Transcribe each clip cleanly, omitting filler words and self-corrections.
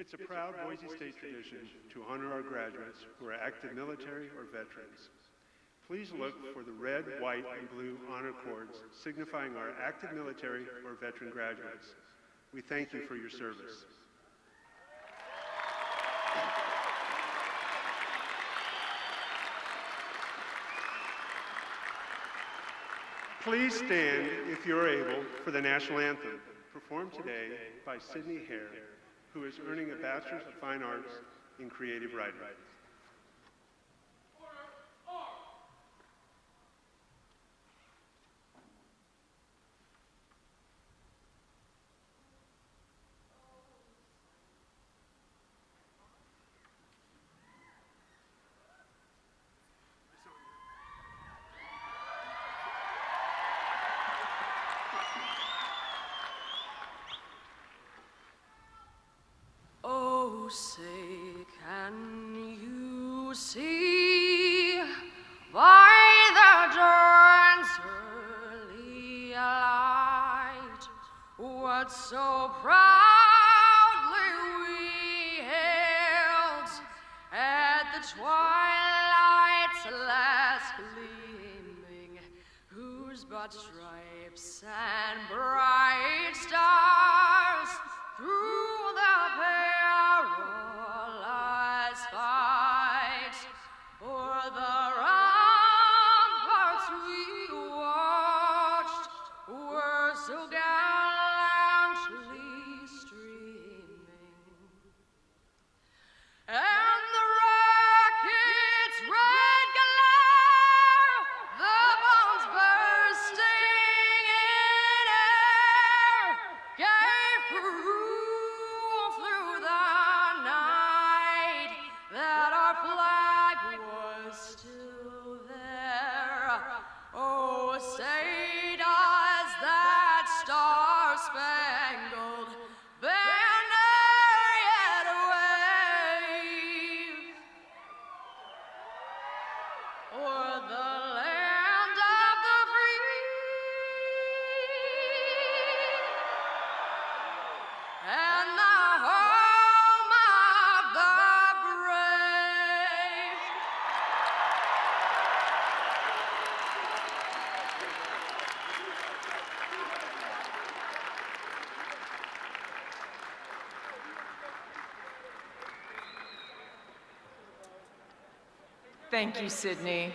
It's a proud Boise State tradition to honor our graduates who are active military or veterans. Please look for the red, white, and blue honor cords signifying our active military or veteran graduates. We thank you for your service. Please stand, if you are able, for the national anthem, performed today by Sydney Hare, who is earning a Bachelor's of Fine Arts in Creative Writing. Oh, say, can you see by the dawn's early light what so proudly we hailed at the twilight's last gleaming, whose broad stripes and bright stars through the perilous fight o'er the ramparts we watched were so gallantly streaming, and the rocket's red glare, the bombs bursting in air, gave proof through the night that our flag was still there. Oh, say does that star-spangled banner yet wave o'er the land of the free and the home of the brave. Thank you, Sydney.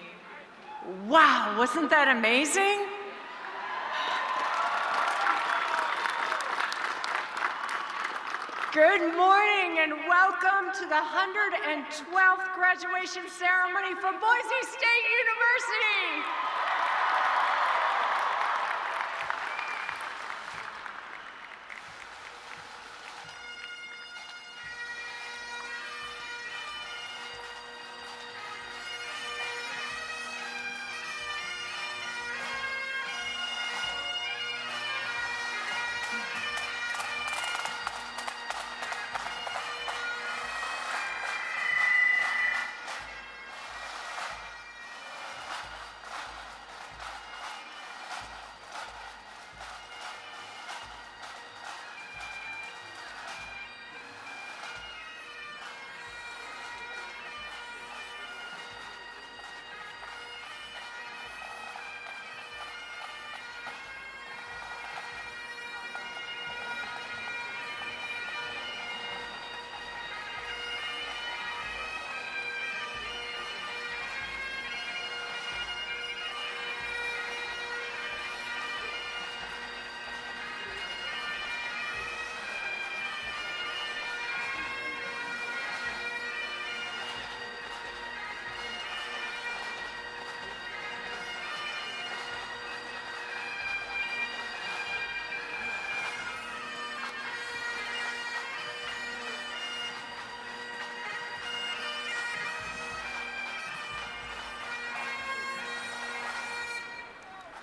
Wow, wasn't that amazing? Good morning and welcome to the 112th graduation ceremony for Boise State University.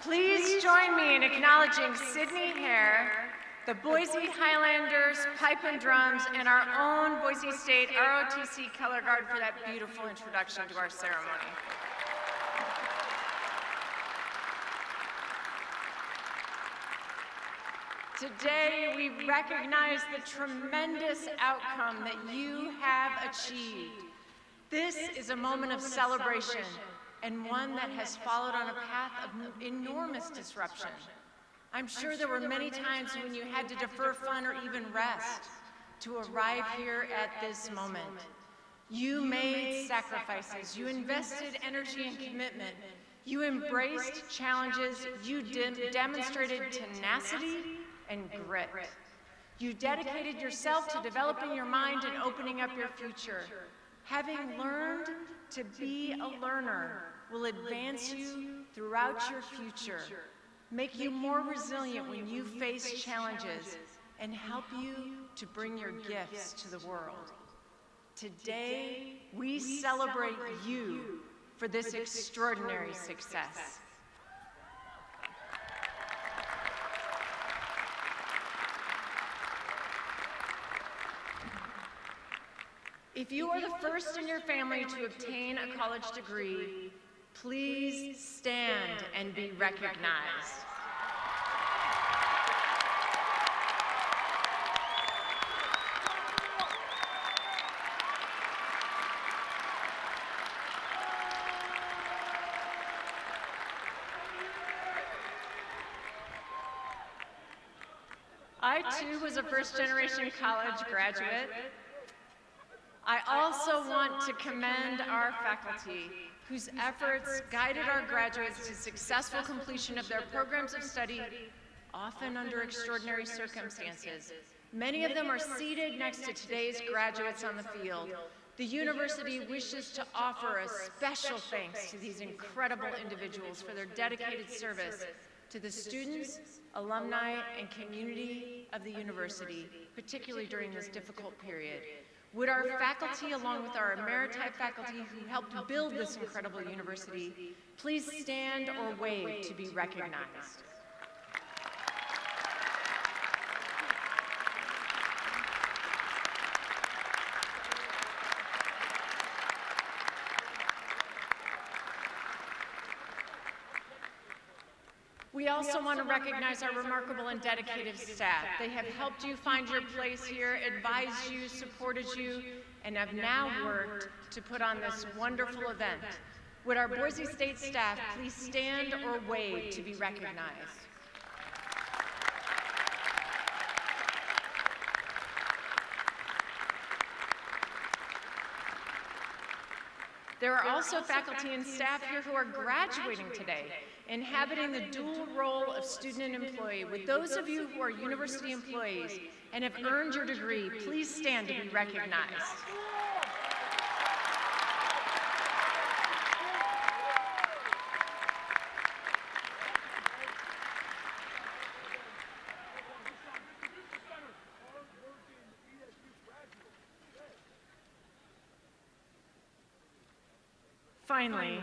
Please join me in acknowledging Sydney Hare, the Boise Highlanders Pipe and Drums, and our own Boise State ROTC Color Guard for that beautiful introduction to our ceremony. Today, we recognize the tremendous outcome that you have achieved. This is a moment of celebration, and one that has followed on a path of enormous disruption. I'm sure there were many times when you had to defer fun or even rest to arrive here at this moment. You made sacrifices, you invested energy and commitment, you embraced challenges, you demonstrated tenacity and grit. You dedicated yourself to developing your mind and opening up your future. Having learned to be a learner will advance you throughout your future, make you more resilient when you face challenges, and help you to bring your gifts to the world. Today, we celebrate you for this extraordinary success. If you are the first in your family to obtain a college degree, please stand and be recognized. I too was a first-generation college graduate. I also want to commend our faculty, whose efforts guided our graduates to successful completion of their programs of study, often under extraordinary circumstances. Many of them are seated next to today's graduates on the field. The university wishes to offer a special thanks to these incredible individuals for their dedicated service to the students, alumni, and community of the university, particularly during this difficult period. Would our faculty, along with our emeriti faculty who helped build this incredible university, please stand or wave to be recognized? We also want to recognize our remarkable and dedicated staff. They have helped you find your place here, advised you, supported you, and have now worked to put on this wonderful event. Would our Boise State staff please stand or wave to be recognized? There are also faculty and staff here who are graduating today, inhabiting the dual role of student and employee. With those of you who are university employees and have earned your degree, please stand to be recognized. Finally,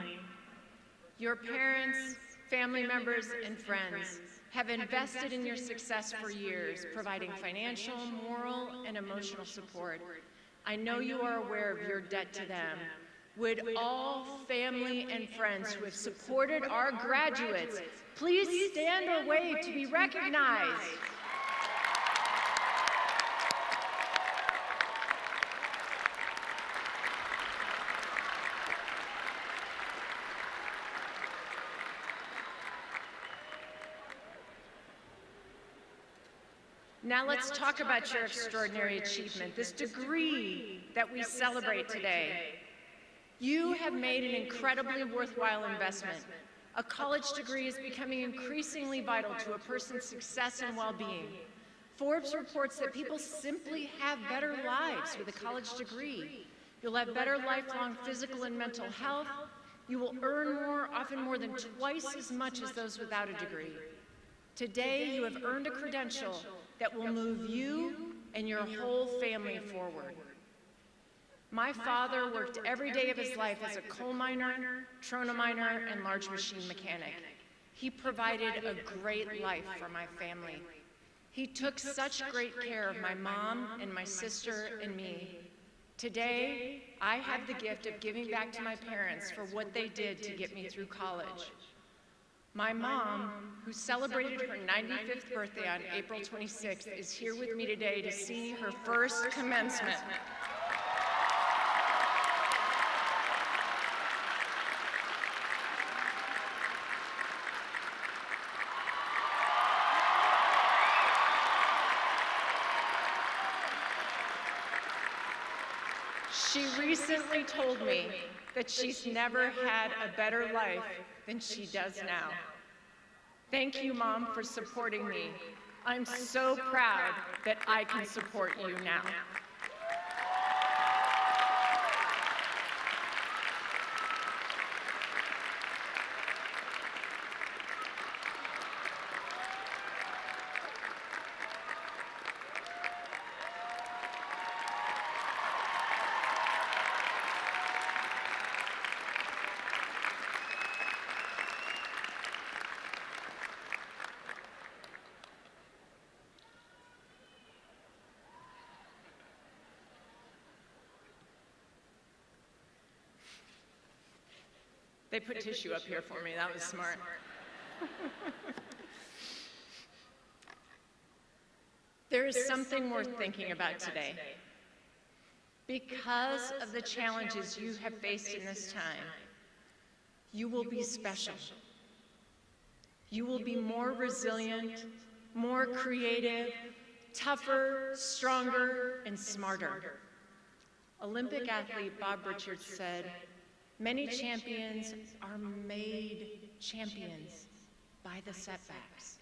your parents, family members, and friends have invested in your success for years, providing financial, moral, and emotional support. I know you are aware of your debt to them. Would all family and friends who have supported our graduates please stand or wave to be recognized? Now let's talk about your extraordinary achievement, this degree that we celebrate today. You have made an incredibly worthwhile investment. A college degree is becoming increasingly vital to a person's success and well-being. Forbes reports that people simply have better lives with a college degree. You'll have better lifelong physical and mental health. You will earn more, often more than twice as much as those without a degree. Today, you have earned a credential that will move you and your whole family forward. My father worked every day of his life as a coal miner, trona miner, and large machine mechanic. He provided a great life for my family. He took such great care of my mom and my sister and me. Today, I have the gift of giving back to my parents for what they did to get me through college. My mom, who celebrated her 95th birthday on April 26th, is here with me today to see her first commencement. She recently told me that she's never had a better life than she does now. Thank you, Mom, for supporting me. I'm so proud that I can support you now. They put tissue up here for me. That was smart. There is something worth thinking about today. Because of the challenges you have faced in this time, you will be special. You will be more resilient, more creative, tougher, stronger, and smarter. Olympic athlete Bob Richards said, "Many champions are made champions by the setbacks."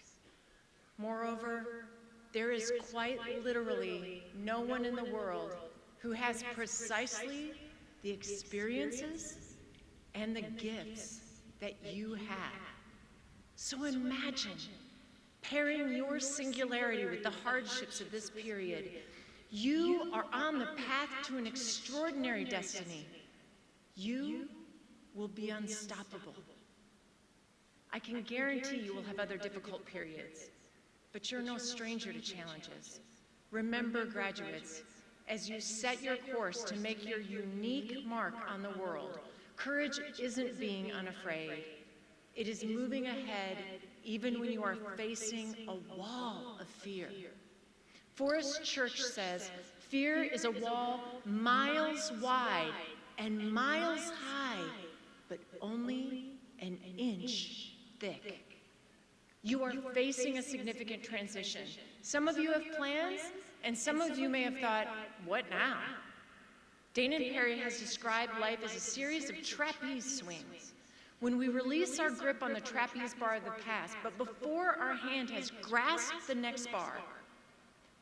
Moreover, there is quite literally no one in the world who has precisely the experiences and the gifts that you have. So imagine pairing your singularity with the hardships of this period. You are on the path to an extraordinary destiny. You will be unstoppable. I can guarantee you will have other difficult periods, but you're no stranger to challenges. Remember, graduates, as you set your course to make your unique mark on the world, courage isn't being unafraid. It is moving ahead even when you are facing a wall of fear. Forrest Church says, "Fear is a wall miles wide and miles high, but only an inch thick." You are facing a significant transition. Some of you have plans, and some of you may have thought, what now? Dana Perry has described life as a series of trapeze swings. When we release our grip on the trapeze bar of the past, but before our hand has grasped the next bar,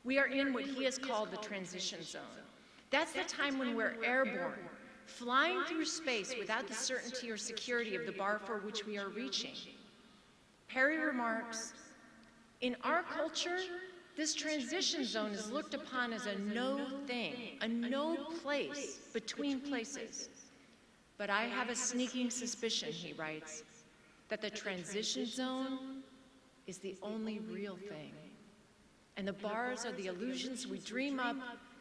we are in what he has called the transition zone. That's the time when we're airborne, flying through space without the certainty or security of the bar for which we are reaching. Perry remarks, "In our culture, this transition zone is looked upon as a no thing, a no place between places. But I have a sneaking suspicion," he writes, "that the transition zone is the only real thing. And the bars are the illusions we dream up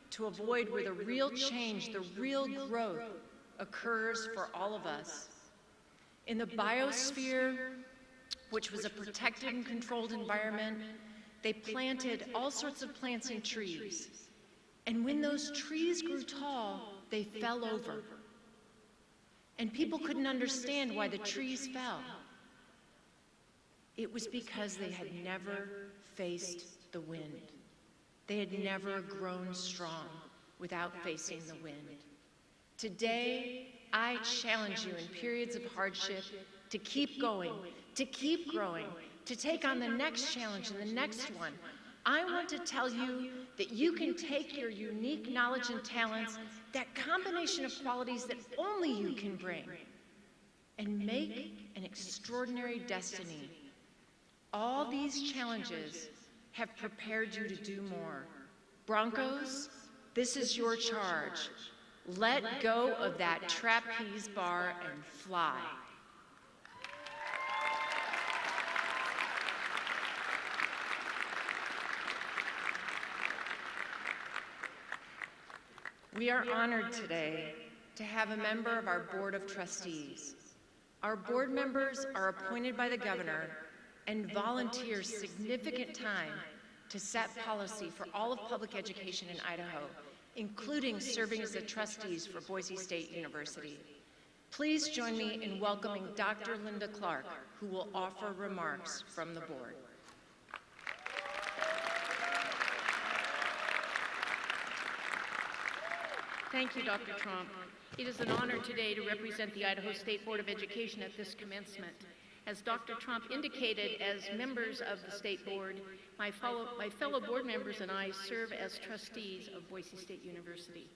to avoid where the real change, the real growth occurs for all of us. In the biosphere, which was a protected and controlled environment, they planted all sorts of plants and trees. And when those trees grew tall, they fell over. And people couldn't understand why the trees fell. It was because they had never faced the wind. They had never grown strong without facing the wind. Today, I challenge you in periods of hardship to keep going, to keep growing, to take on the next challenge and the next one. I want to tell you that you can take your unique knowledge and talents, that combination of qualities that only you can bring, and make an extraordinary destiny. All these challenges have prepared you to do more. Broncos, this is your charge. Let go of that trapeze bar and fly. We are honored today to have a member of our Board of Trustees, Our board members are appointed by the governor and volunteer significant time to set policy for all of public education in Idaho, including serving as the trustees for Boise State University. Please join me in welcoming Dr. Linda Clark, who will offer remarks from the board. Thank you, Dr. Tromp. It is an honor today to represent the Idaho State Board of Education at this commencement. As Dr. Tromp indicated, as members of the State Board, my fellow board members and I serve as trustees of Boise State University.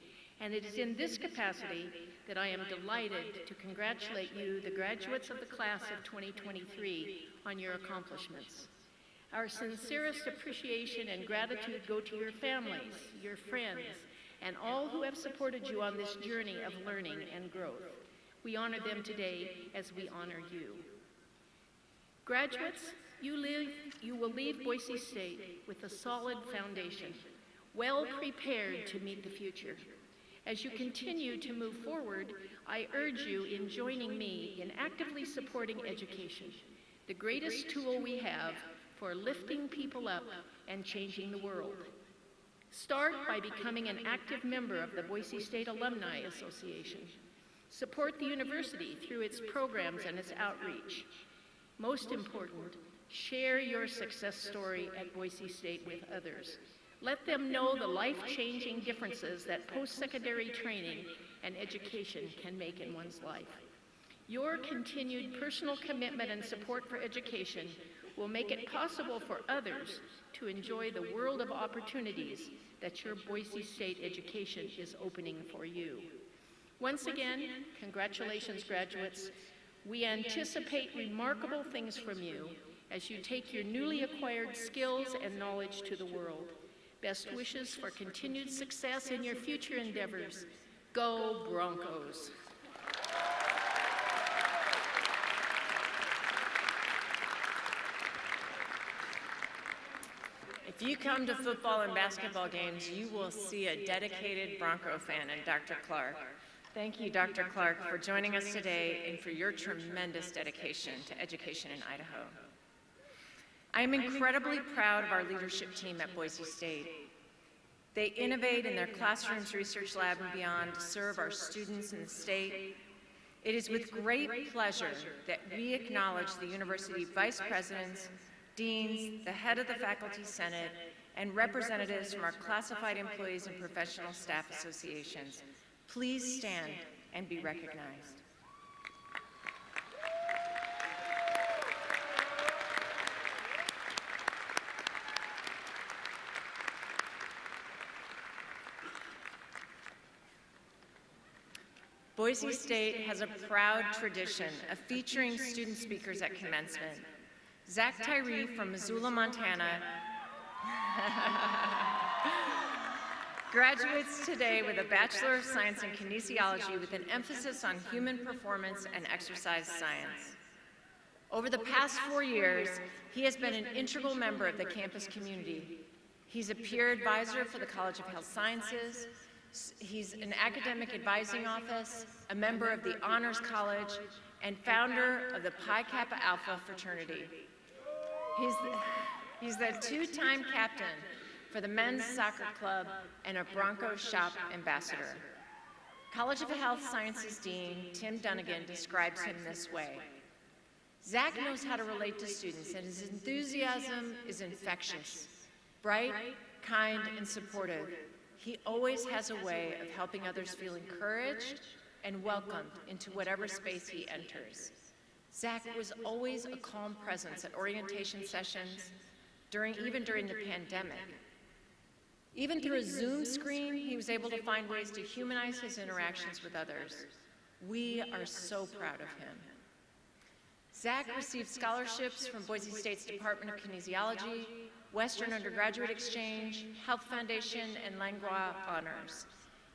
And it is in this capacity that I am delighted to congratulate you, the graduates of the class of 2023, on your accomplishments. Our sincerest appreciation and gratitude go to your families, your friends, and all who have supported you on this journey of learning and growth. We honor them today as we honor you. Graduates, you will leave Boise State with a solid foundation, well prepared to meet the future. As you continue to move forward, I urge you in joining me in actively supporting education, the greatest tool we have for lifting people up and changing the world. Start by becoming an active member of the Boise State Alumni Association. Support the university through its programs and its outreach. Most important, share your success story at Boise State with others. Let them know the life-changing differences that post-secondary training and education can make in one's life. Your continued personal commitment and support for education will make it possible for others to enjoy the world of opportunities that your Boise State education is opening for you. Once again, congratulations, graduates. We anticipate remarkable things from you as you take your newly acquired skills and knowledge to the world. Best wishes for continued success in your future endeavors. Go Broncos! If you come to football and basketball games, you will see a dedicated Bronco fan in Dr. Clark. Thank you, Dr. Clark, for joining us today and for your tremendous dedication to education in Idaho. I am incredibly proud of our leadership team at Boise State. They innovate in their classrooms, research lab, and beyond to serve our students in the state. It is with great pleasure that we acknowledge the university vice presidents, deans, the head of the faculty senate, and representatives from our classified employees and professional staff associations. Please stand and be recognized. Boise State has a proud tradition of featuring student speakers at commencement. Zach Tyree from Missoula, Montana, graduates today with a Bachelor of Science in Kinesiology with an emphasis on human performance and exercise science. Over the past 4 years, he has been an integral member of the campus community. He's a peer advisor for the College of Health Sciences. He's an academic advising office, a member of the Honors College, and founder of the Pi Kappa Alpha fraternity. He's the two-time captain for the men's soccer club and a Bronco Shop ambassador. College of Health Sciences Dean Tim Dunnigan describes him this way. Zach knows how to relate to students, and his enthusiasm is infectious, bright, kind, and supportive. He always has a way of helping others feel encouraged and welcomed into whatever space he enters. Zach was always a calm presence at orientation sessions, even during the pandemic. Even through a Zoom screen, he was able to find ways to humanize his interactions with others. We are so proud of him. Zach received scholarships from Boise State's Department of Kinesiology, Western Undergraduate Exchange, Health Foundation, and Langlois Honors.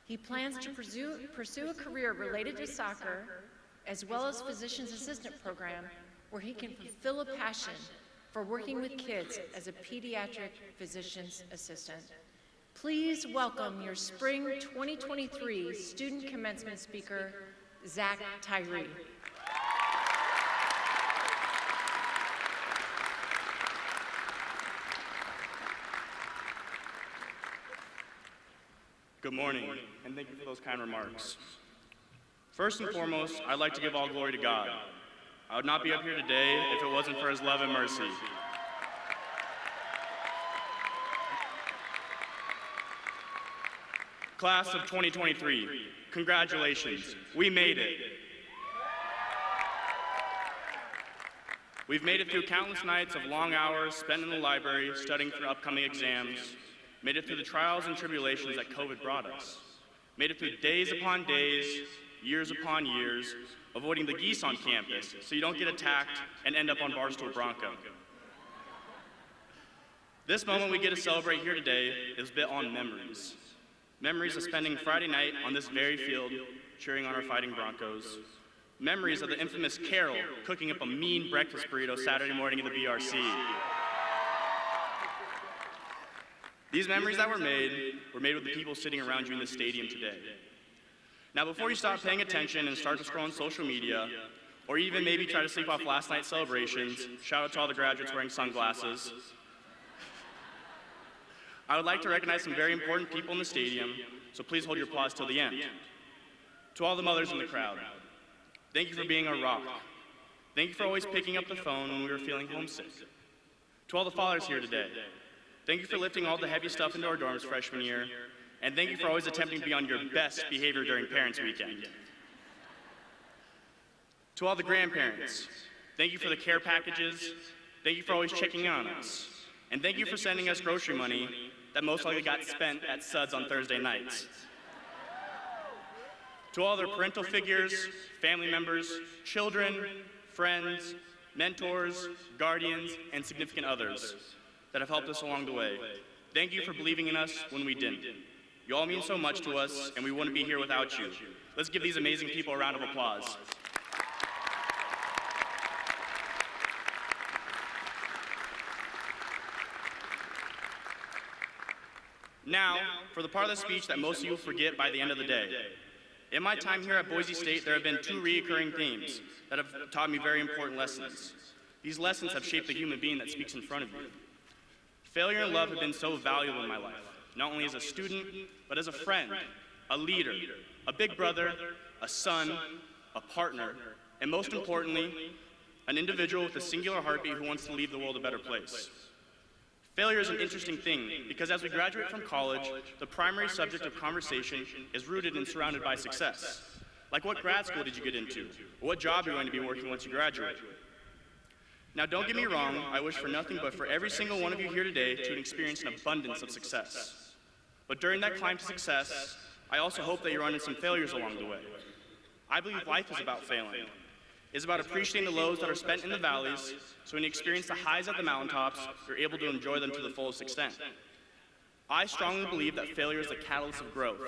He plans to pursue a career related to soccer, as well as Physician's Assistant Program, where he can fulfill a passion for working with kids as a pediatric physician's assistant. Please welcome your Spring 2023 Student Commencement Speaker, Zach Tyree. Good morning, and thank you for those kind remarks. First and foremost, I'd like to give all glory to God. I would not be up here today if it wasn't for His love and mercy. Class of 2023, congratulations, we made it. We've made it through countless nights of long hours spent in the library studying for upcoming exams, made it through the trials and tribulations that COVID brought us, made it through days upon days, years upon years, avoiding the geese on campus so you don't get attacked and end up on Barstool Bronco. This moment we get to celebrate here today is built on memories. Memories of spending Friday night on this very field cheering on our fighting Broncos. Memories of the infamous Carol cooking up a mean breakfast burrito Saturday morning in the BRC. These memories that were made with the people sitting around you in the stadium today. Now, before you stop paying attention and start to scroll on social media, or even maybe try to sleep off last night's celebrations, shout out to all the graduates wearing sunglasses, I would like to recognize some very important people in the stadium, so please hold your applause till the end. To all the mothers in the crowd, thank you for being a rock. Thank you for always picking up the phone when we were feeling homesick. To all the fathers here today, thank you for lifting all the heavy stuff into our dorms freshman year, and thank you for always attempting to be on your best behavior during Parents' Weekend. To all the grandparents, thank you for the care packages, thank you for always checking in on us, and thank you for sending us grocery money that most likely got spent at Suds on Thursday nights. To all their parental figures, family members, children, friends, mentors, guardians, and significant others that have helped us along the way, thank you for believing in us when we didn't. You all mean so much to us, and we wouldn't be here without you. Let's give these amazing people a round of applause. Now, for the part of the speech that most of you will forget by the end of the day. In my time here at Boise State, there have been two recurring themes that have taught me very important lessons. These lessons have shaped the human being that speaks in front of you. Failure and love have been so valuable in my life, not only as a student, but as a friend, a leader, a big brother, a son, a partner, and most importantly, an individual with a singular heartbeat who wants to leave the world a better place. Failure is an interesting thing because as we graduate from college, the primary subject of conversation is rooted and surrounded by success. Like what grad school did you get into? Or what job are you going to be working once you graduate? Now don't get me wrong, I wish for nothing but for every single one of you here today to experience an abundance of success. But during that climb to success, I also hope that you run into some failures along the way. I believe life is about failing. It's about appreciating the lows that are spent in the valleys, so when you experience the highs at the mountaintops, you're able to enjoy them to the fullest extent. I strongly believe that failure is the catalyst of growth.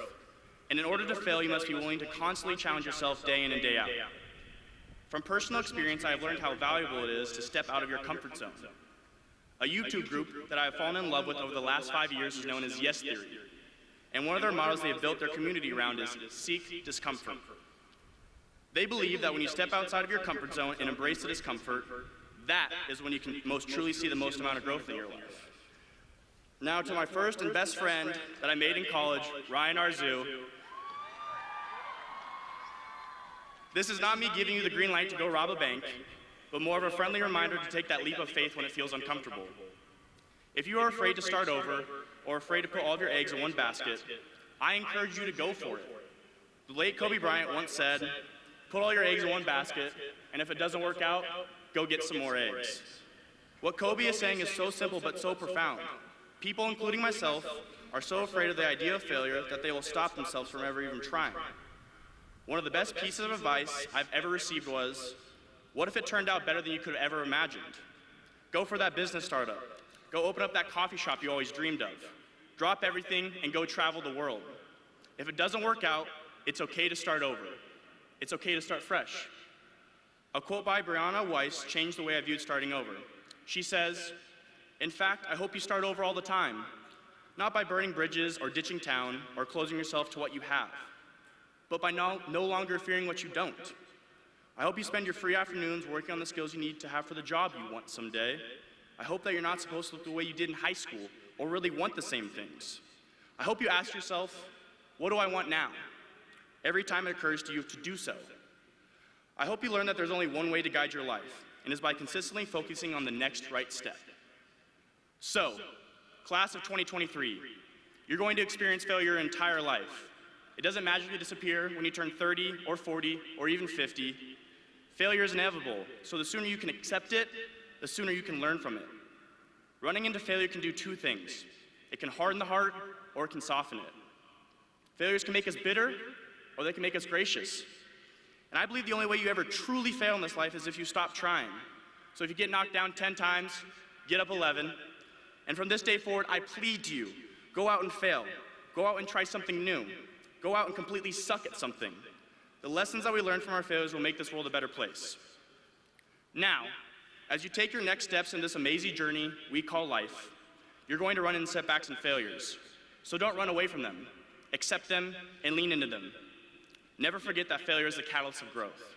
And in order to fail, you must be willing to constantly challenge yourself day in and day out. From personal experience, I have learned how valuable it is to step out of your comfort zone. A YouTube group that I have fallen in love with over the last 5 years is known as Yes Theory. And one of their models they have built their community around is seek discomfort. They believe that when you step outside of your comfort zone and embrace the discomfort, that is when you can most truly see the most amount of growth in your life. Now to my first and best friend that I made in college, Ryan Arzu. This is not me giving you the green light to go rob a bank, but more of a friendly reminder to take that leap of faith when it feels uncomfortable. If you are afraid to start over, or afraid to put all of your eggs in one basket, I encourage you to go for it. The late Kobe Bryant once said, "Put all your eggs in one basket, and if it doesn't work out, go get some more eggs." What Kobe is saying is so simple but so profound. People, including myself, are so afraid of the idea of failure that they will stop themselves from ever even trying. One of the best pieces of advice I've ever received was, what if it turned out better than you could have ever imagined? Go for that business startup. Go open up that coffee shop you always dreamed of. Drop everything and go travel the world. If it doesn't work out, it's okay to start over. It's okay to start fresh. A quote by Brianna Weiss changed the way I viewed starting over. She says, "In fact, I hope you start over all the time, not by burning bridges or ditching town or closing yourself to what you have, but by no longer fearing what you don't. I hope you spend your free afternoons working on the skills you need to have for the job you want someday. I hope that you're not supposed to look the way you did in high school or really want the same things. I hope you ask yourself, what do I want now? Every time it occurs to you to do so. I hope you learn that there's only one way to guide your life, and it's by consistently focusing on the next right step. So, class of 2023, you're going to experience failure your entire life. It doesn't magically disappear when you turn 30 or 40 or even 50. Failure is inevitable, so the sooner you can accept it, the sooner you can learn from it. Running into failure can do two things. It can harden the heart, or it can soften it. Failures can make us bitter, or they can make us gracious. And I believe the only way you ever truly fail in this life is if you stop trying. So if you get knocked down 10 times, get up 11. And from this day forward, I plead to you, go out and fail. Go out and try something new. Go out and completely suck at something. The lessons that we learn from our failures will make this world a better place. Now, as you take your next steps in this amazing journey we call life, you're going to run into setbacks and failures. So don't run away from them. Accept them and lean into them. Never forget that failure is the catalyst of growth.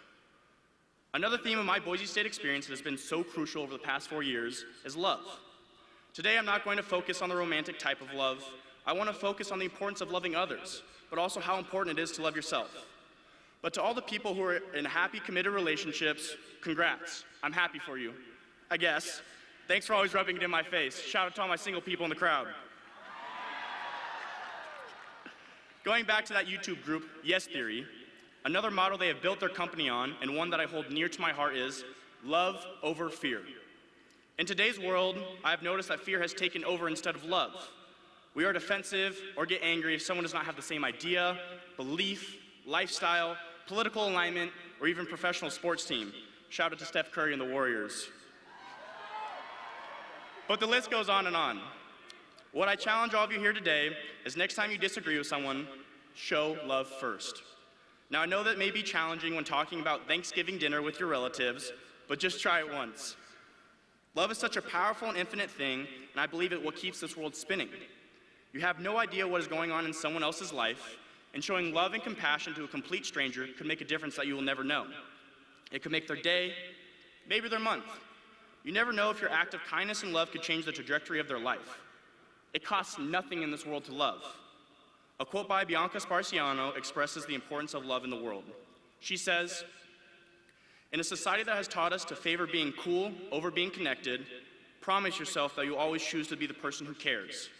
Another theme of my Boise State experience that has been so crucial over the past 4 years is love. Today, I'm not going to focus on the romantic type of love. I want to focus on the importance of loving others, but also how important it is to love yourself. But to all the people who are in happy, committed relationships, congrats. I'm happy for you, I guess. Thanks for always rubbing it in my face. Shout out to all my single people in the crowd. Going back to that YouTube group, Yes Theory, another model they have built their company on, and one that I hold near to my heart, is love over fear. In today's world, I have noticed that fear has taken over instead of love. We are defensive or get angry if someone does not have the same idea, belief, lifestyle, political alignment, or even professional sports team. Shout out to Steph Curry and the Warriors. But the list goes on and on. What I challenge all of you here today is next time you disagree with someone, show love first. Now, I know that may be challenging when talking about Thanksgiving dinner with your relatives, but just try it once. Love is such a powerful and infinite thing, and I believe it what keeps this world spinning. You have no idea what is going on in someone else's life, and showing love and compassion to a complete stranger could make a difference that you will never know. It could make their day, maybe their month. You never know if your act of kindness and love could change the trajectory of their life. It costs nothing in this world to love. A quote by Bianca Sparciano expresses the importance of love in the world. She says, "In a society that has taught us to favor being cool over being connected, promise yourself that you always choose to be the person who cares,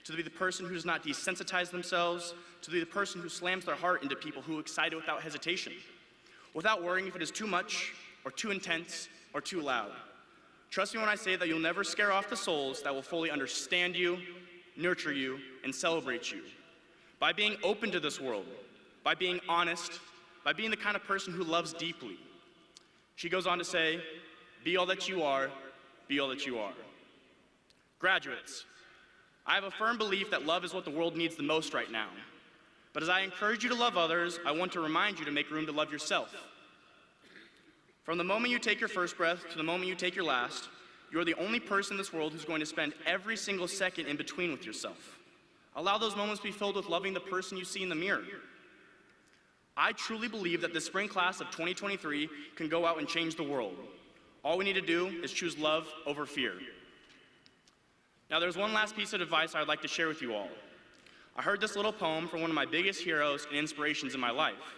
to be the person who does not desensitize themselves, to be the person who slams their heart into people who excite it without hesitation, without worrying if it is too much or too intense or too loud. Trust me when I say that you'll never scare off the souls that will fully understand you, nurture you, and celebrate you. By being open to this world, by being honest, by being the kind of person who loves deeply." She goes on to say, "Be all that you are, be all that you are." Graduates, I have a firm belief that love is what the world needs the most right now. But as I encourage you to love others, I want to remind you to make room to love yourself. From the moment you take your first breath to the moment you take your last, you are the only person in this world who's going to spend every single second in between with yourself. Allow those moments to be filled with loving the person you see in the mirror. I truly believe that the spring class of 2023 can go out and change the world. All we need to do is choose love over fear. Now, there's one last piece of advice I'd like to share with you all. I heard this little poem from one of my biggest heroes and inspirations in my life.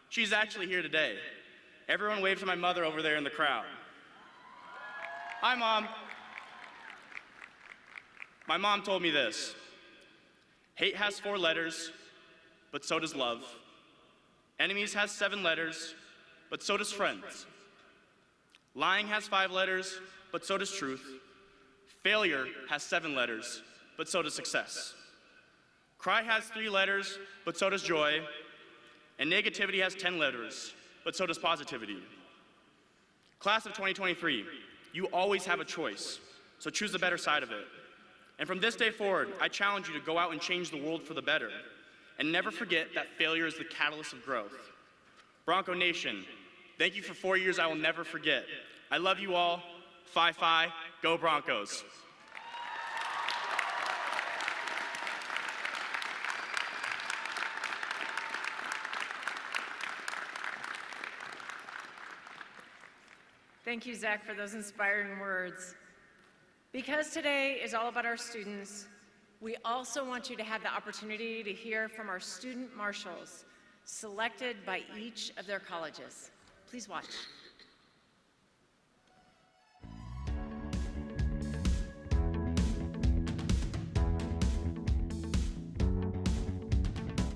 She's actually here today. Everyone wave to my mother over there in the crowd. Hi, Mom. My mom told me this: hate has 4 letters, but so does love. Enemies has 7 letters, but so does friends. Lying has 5 letters, but so does truth. Failure has 7 letters, but so does success. Cry has 3 letters, but so does joy. And negativity has 10 letters, but so does positivity. Class of 2023, you always have a choice, so choose the better side of it. And from this day forward, I challenge you to go out and change the world for the better. And never forget that failure is the catalyst of growth. Bronco Nation, thank you for 4 years I will never forget. I love you all. Phi, go Broncos. Thank you, Zach, for those inspiring words. Because today is all about our students, We also want you to have the opportunity to hear from our student marshals, selected by each of their colleges. Please watch.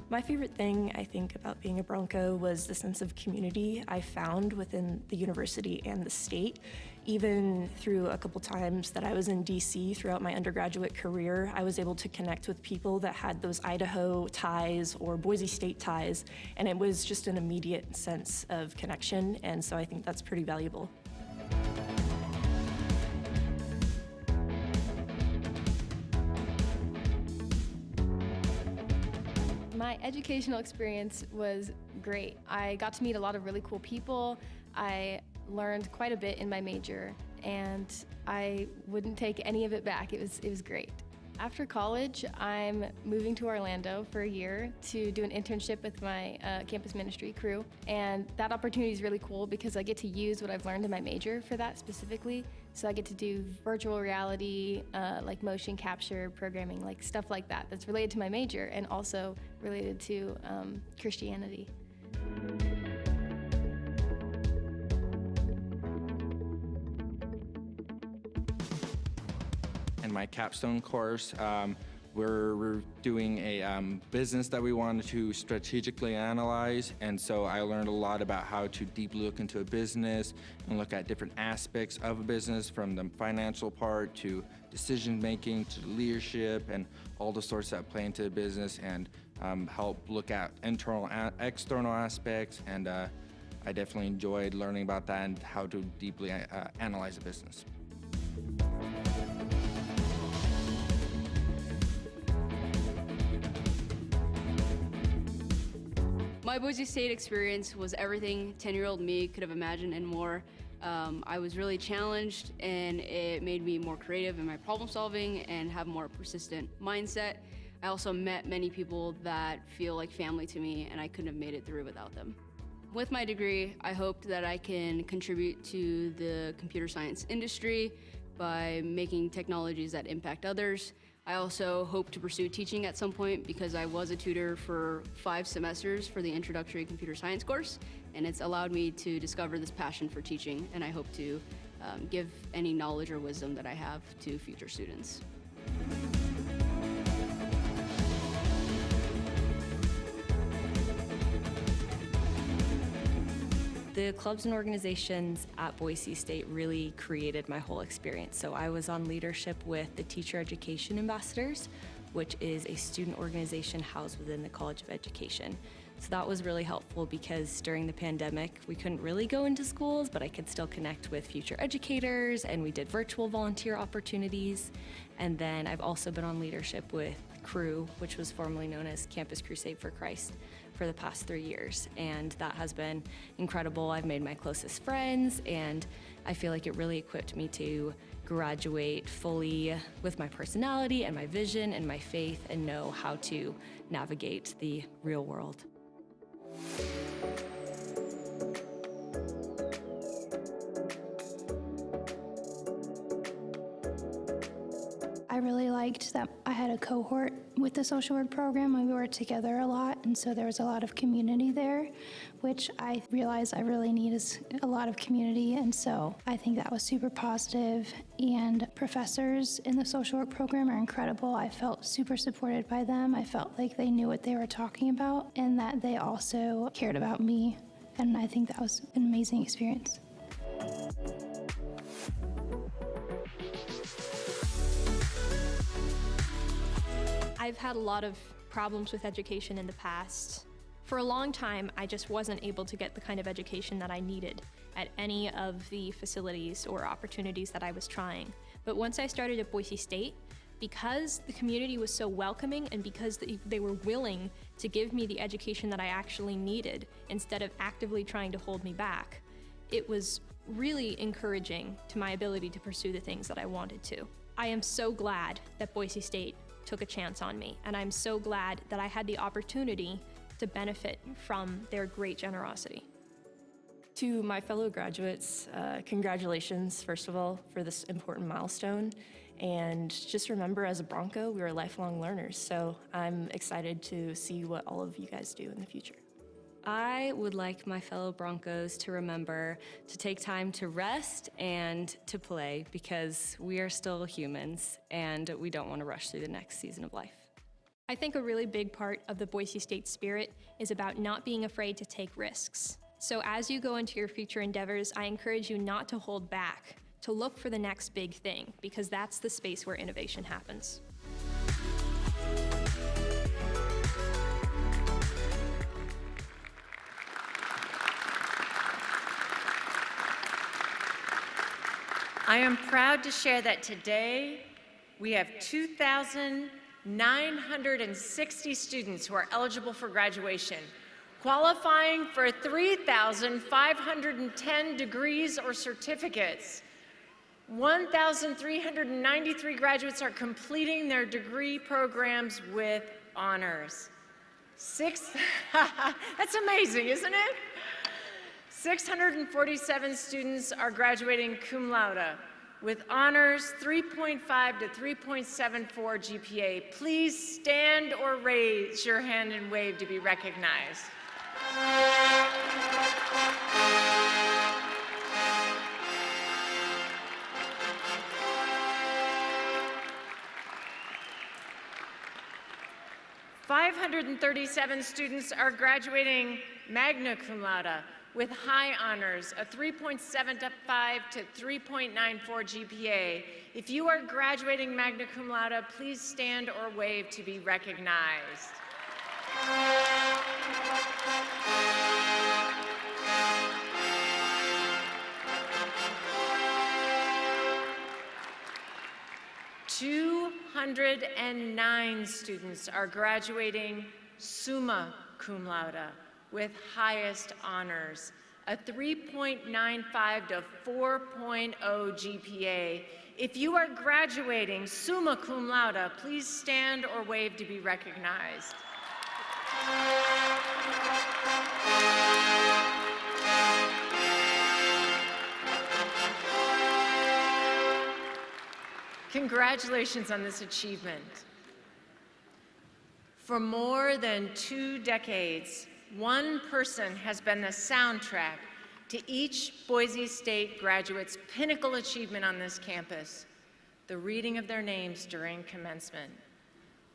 My favorite thing, I think, about being a Bronco was the sense of community I found within the university and the state. Even through a couple times that I was in DC throughout my undergraduate career, I was able to connect with people that had those Idaho ties or Boise State ties, and it was just an immediate sense of connection, and so I think that's pretty valuable. My educational experience was great. I got to meet a lot of really cool people. I learned quite a bit in my major, and I wouldn't take any of it back. It was great. After college, I'm moving to Orlando for a year to do an internship with my campus ministry crew, and that opportunity is really cool because I get to use what I've learned in my major for that specifically. So I get to do virtual reality, like motion capture, programming, like stuff like that that's related to my major and also related to Christianity. In my capstone course, we're doing a business that we wanted to strategically analyze, and so I learned a lot about how to deeply look into a business and look at different aspects of a business, from the financial part to decision making to leadership and all the sorts that play into the business, and help look at internal and external aspects. And I definitely enjoyed learning about that and how to deeply analyze a business. My Boise State experience was everything 10-year-old me could have imagined and more. I was really challenged, and it made me more creative in my problem solving and have a more persistent mindset. I also met many people that feel like family to me, and I couldn't have made it through without them. With my degree, I hoped that I can contribute to the computer science industry by making technologies that impact others. I also hope to pursue teaching at some point because I was a tutor for 5 semesters for the introductory computer science course, and it's allowed me to discover this passion for teaching, and I hope to give any knowledge or wisdom that I have to future students. The clubs and organizations at Boise State really created my whole experience. So I was on leadership with the Teacher Education Ambassadors, which is a student organization housed within the College of Education. So that was really helpful because during the pandemic, we couldn't really go into schools, but I could still connect with future educators, and we did virtual volunteer opportunities. And then I've also been on leadership with Cru, which was formerly known as Campus Crusade for Christ, for the past 3 years, and that has been incredible. I've made my closest friends, and I feel like it really equipped me to graduate fully with my personality and my vision and my faith and know how to navigate the real world. I really liked that I had a cohort with the social work program, and we worked together a lot, and so there was a lot of community there, which I realized I really need is a lot of community, and so I think that was super positive. And professors in the social work program are incredible. I felt super supported by them. I felt like they knew what they were talking about and that they also cared about me, and I think that was an amazing experience. I've had a lot of problems with education in the past. For a long time, I just wasn't able to get the kind of education that I needed at any of the facilities or opportunities that I was trying. But once I started at Boise State, because the community was so welcoming and because they were willing to give me the education that I actually needed instead of actively trying to hold me back, it was really encouraging to my ability to pursue the things that I wanted to. I am so glad that Boise State took a chance on me, and I'm so glad that I had the opportunity to benefit from their great generosity. To my fellow graduates, congratulations, first of all, for this important milestone. And just remember, as a Bronco, we are lifelong learners, so I'm excited to see what all of you guys do in the future. I would like my fellow Broncos to remember to take time to rest and to play, because we are still humans and we don't want to rush through the next season of life. I think a really big part of the Boise State spirit is about not being afraid to take risks. So as you go into your future endeavors, I encourage you not to hold back, to look for the next big thing, because that's the space where innovation happens. I am proud to share that today we have 2,960 students who are eligible for graduation, qualifying for 3,510 degrees or certificates. 1,393 graduates are completing their degree programs with honors. That's amazing, isn't it? 647 students are graduating cum laude with honors 3.5 to 3.74 GPA. Please stand or raise your hand and wave to be recognized. .537 students are graduating magna cum laude with high honors, a 3.75 to 3.94 GPA. If you are graduating magna cum laude, please stand or wave to be recognized. .209 students are graduating summa cum laude with highest honors, a 3.95 to 4.0 GPA. If you are graduating summa cum laude, please stand or wave to be recognized. Congratulations on this achievement. For more than 2 decades, one person has been the soundtrack to each Boise State graduate's pinnacle achievement on this campus, the reading of their names during commencement.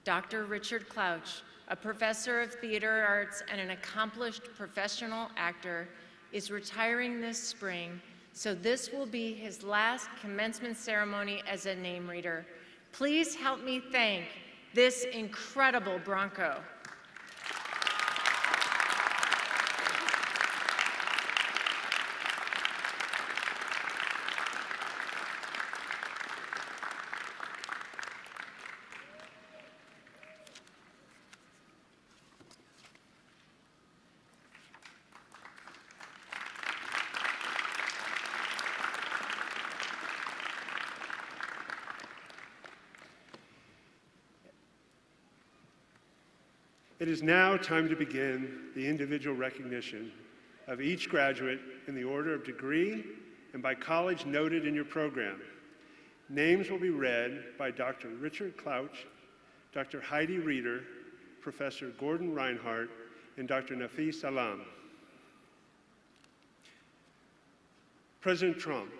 Dr. Richard Clouch, a professor of theater arts and an accomplished professional actor, is retiring this spring, so this will be his last commencement ceremony as a name reader. Please help me thank this incredible Bronco. It is now time to begin the individual recognition of each graduate in the order of degree and by college noted in your program. Names will be read by Dr. Richard Clouch, Dr. Heidi Reeder, Professor Gordon Reinhardt, and Dr. Nafis Alam. President Trump,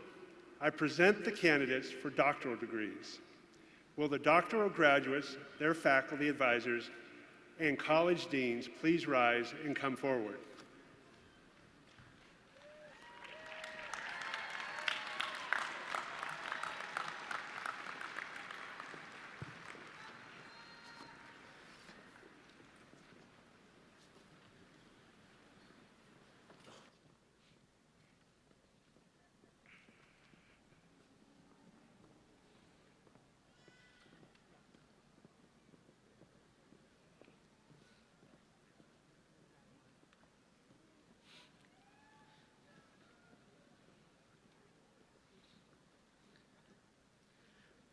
I present the candidates for doctoral degrees. Will the doctoral graduates, their faculty advisors, and college deans please rise and come forward?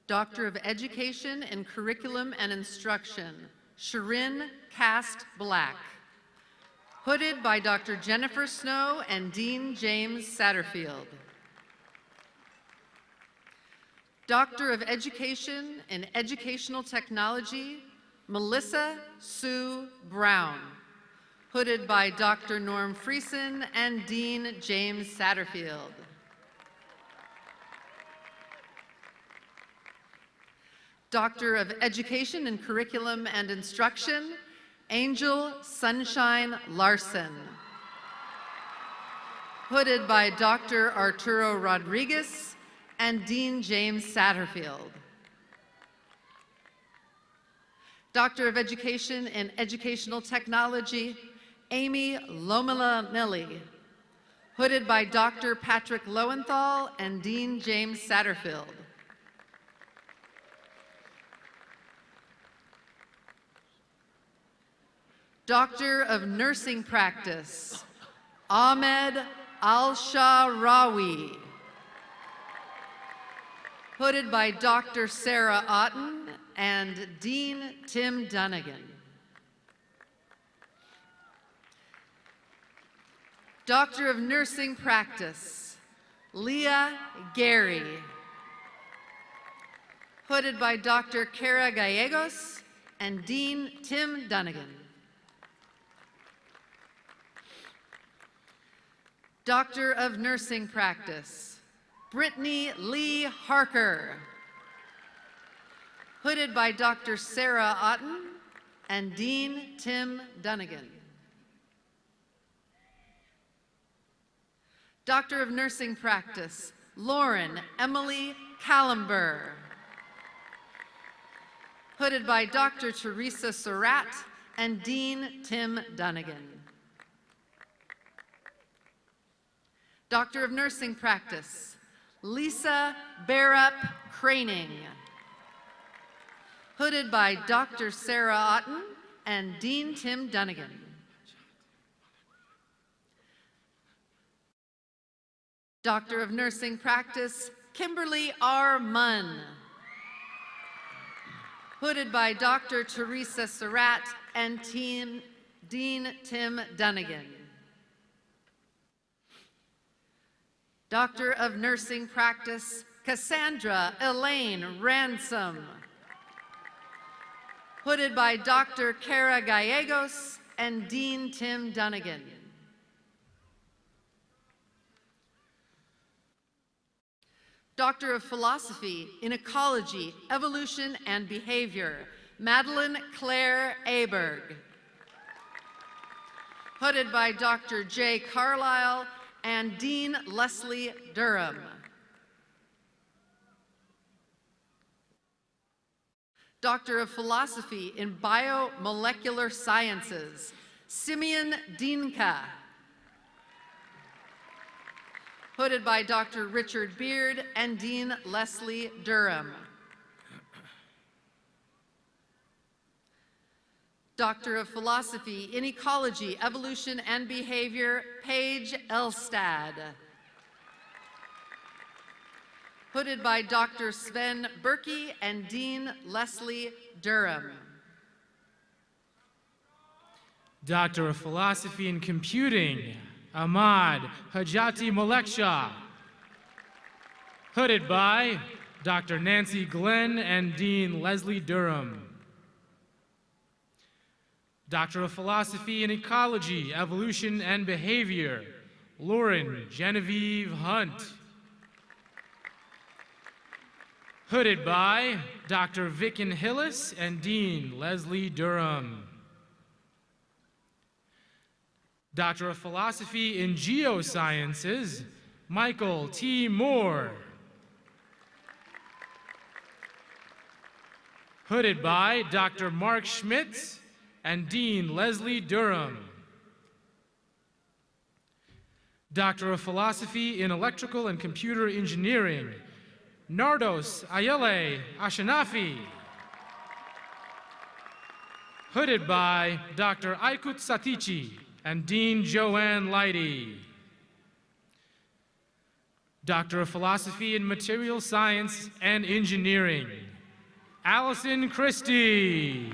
Doctor of Education in Curriculum and Instruction, Shirin Cast Black. Hooded by Dr. Jennifer Snow and Dean James Satterfield. Doctor of Education in Educational Technology, Melissa Sue Brown. Hooded by Dr. Norm Friesen and Dean James Satterfield. Doctor of Education in Curriculum and Instruction, Angel Sunshine Larson. Hooded by Dr. Arturo Rodriguez and Dean James Satterfield. Doctor of Education in Educational Technology, Amy Lomalanelli. Hooded by Dr. Patrick Lowenthal and Dean James Satterfield. Doctor of Nursing Practice, Ahmed Al-Sharawi. Hooded by Dr. Sarah Otten and Dean Tim Dunnigan. Doctor of Nursing Practice, Leah Gary. Hooded by Dr. Kara Gallegos and Dean Tim Dunnigan. Doctor of Nursing Practice, Brittany Lee Harker. Hooded by Dr. Sarah Otten and Dean Tim Dunnigan. Doctor of Nursing Practice, Lauren Emily Callenber. Hooded by Dr. Teresa Surratt and Dean Tim Dunnigan. Doctor of Nursing Practice, Lisa Barup Craning. Hooded by Dr. Sarah Otten and Dean Tim Dunnigan. Doctor of Nursing Practice, Kimberly R. Munn. Hooded by Dr. Teresa Surratt and Dean Tim Dunnigan. Doctor of Nursing Practice, Cassandra Elaine Ransom. Hooded by Dr. Kara Gallegos and Dean Tim Dunnigan. Doctor of Philosophy in Ecology, Evolution, and Behavior, Madeline Claire Aberg. Hooded by Dr. Jay Carlisle and Dean Leslie Durham. Doctor of Philosophy in Biomolecular Sciences, Simeon Dinka. Hooded by Dr. Richard Beard and Dean Leslie Durham. Doctor of Philosophy in Ecology, Evolution, and Behavior, Paige Elstad. Hooded by Dr. Sven Berkey and Dean Leslie Durham. Doctor of Philosophy in Computing, Ahmad Hajati Moleksha. Hooded by Dr. Nancy Glenn and Dean Leslie Durham. Doctor of Philosophy in Ecology, Evolution, and Behavior, Lauren Genevieve Hunt. Hooded by Dr. Vicken Hillis and Dean Leslie Durham. Doctor of Philosophy in Geosciences, Michael T. Moore. Hooded by Dr. Mark Schmitz and Dean Leslie Durham. Doctor of Philosophy in Electrical and Computer Engineering, Nardos Ayele Ashanafi. Hooded by Dr. Aikut Satichi and Dean Joanne Leidy. Doctor of Philosophy in Material Science and Engineering, Allison Christie.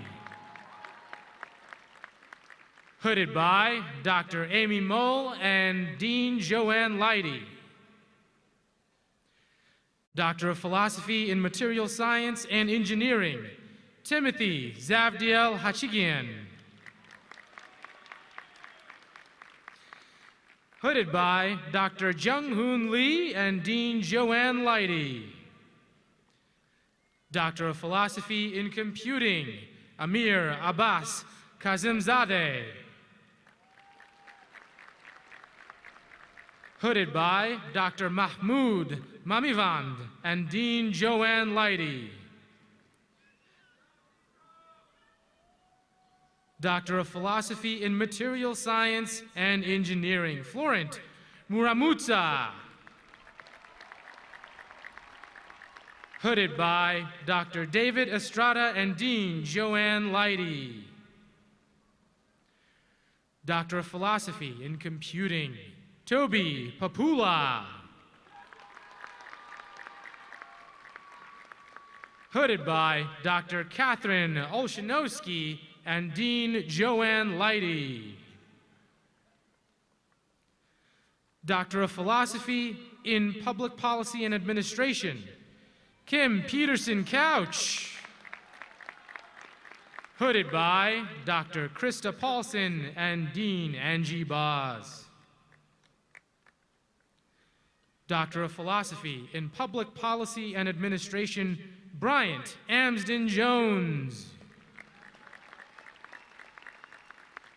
Hooded by Dr. Amy Moll and Dean Joanne Leidy. Doctor of Philosophy in Material Science and Engineering, Timothy Zavdiel Hachigian. Hooded by Dr. Jung-Hoon Lee and Dean Joanne Leidy. Doctor of Philosophy in Computing, Amir Abbas Kazimzadeh. Hooded by Dr. Mahmoud Mamivand and Dean Joanne Leidy. Doctor of Philosophy in Material Science and Engineering, Florent Muramutsa. Hooded by Dr. David Estrada and Dean Joanne Leidy. Doctor of Philosophy in Computing, Toby Papula. Hooded by Dr. Catherine Olshanowski and Dean Joanne Leidy. Doctor of Philosophy in Public Policy and Administration, Kim Peterson Couch. Hooded by Dr. Krista Paulson and Dean Angie Boz. Doctor of Philosophy in Public Policy and Administration, Bryant Amsden Jones.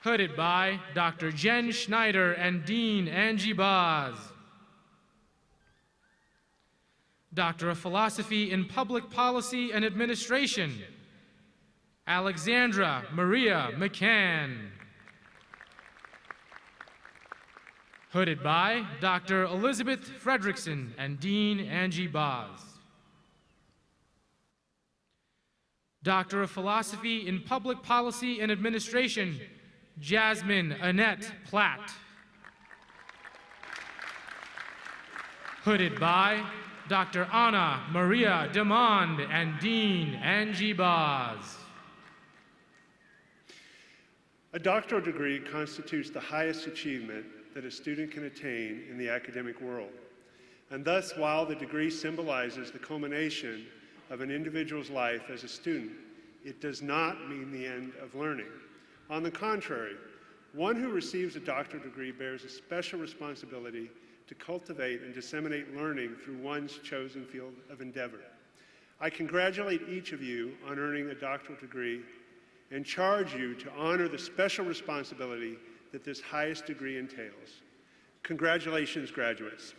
Hooded by Dr. Jen Schneider and Dean Angie Boz. Doctor of Philosophy in Public Policy and Administration, Alexandra Maria McCann. Hooded by Dr. Elizabeth Fredrickson and Dean Angie Boz. Doctor of Philosophy in Public Policy and Administration, Jasmine Annette Platt. Hooded by Dr. Anna Maria Demond and Dean Angie Boz. A doctoral degree constitutes the highest achievement that a student can attain in the academic world. And thus, while the degree symbolizes the culmination of an individual's life as a student, it does not mean the end of learning. On the contrary, one who receives a doctoral degree bears a special responsibility to cultivate and disseminate learning through one's chosen field of endeavor. I congratulate each of you on earning a doctoral degree and charge you to honor the special responsibility that this highest degree entails. Congratulations, graduates.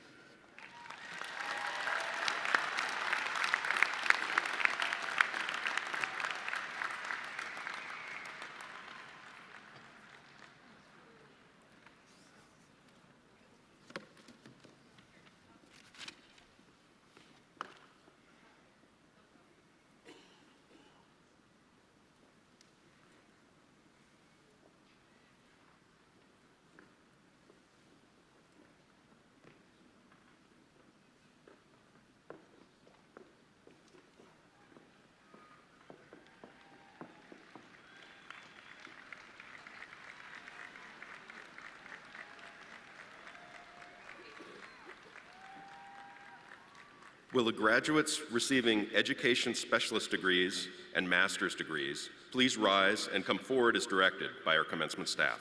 Will the graduates receiving education specialist degrees and master's degrees please rise and come forward as directed by our commencement staff?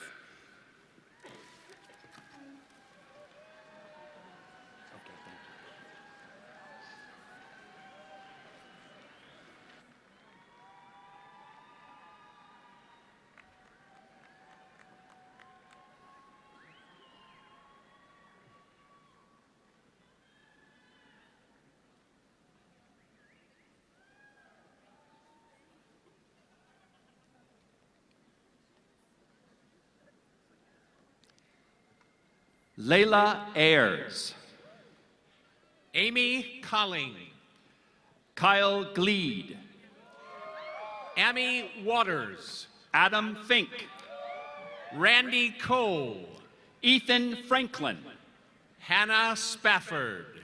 Layla Ayers, Amy Colling, Kyle Gleed, Amy Waters, Adam Fink, Randy Cole, Ethan Franklin, Hannah Spafford,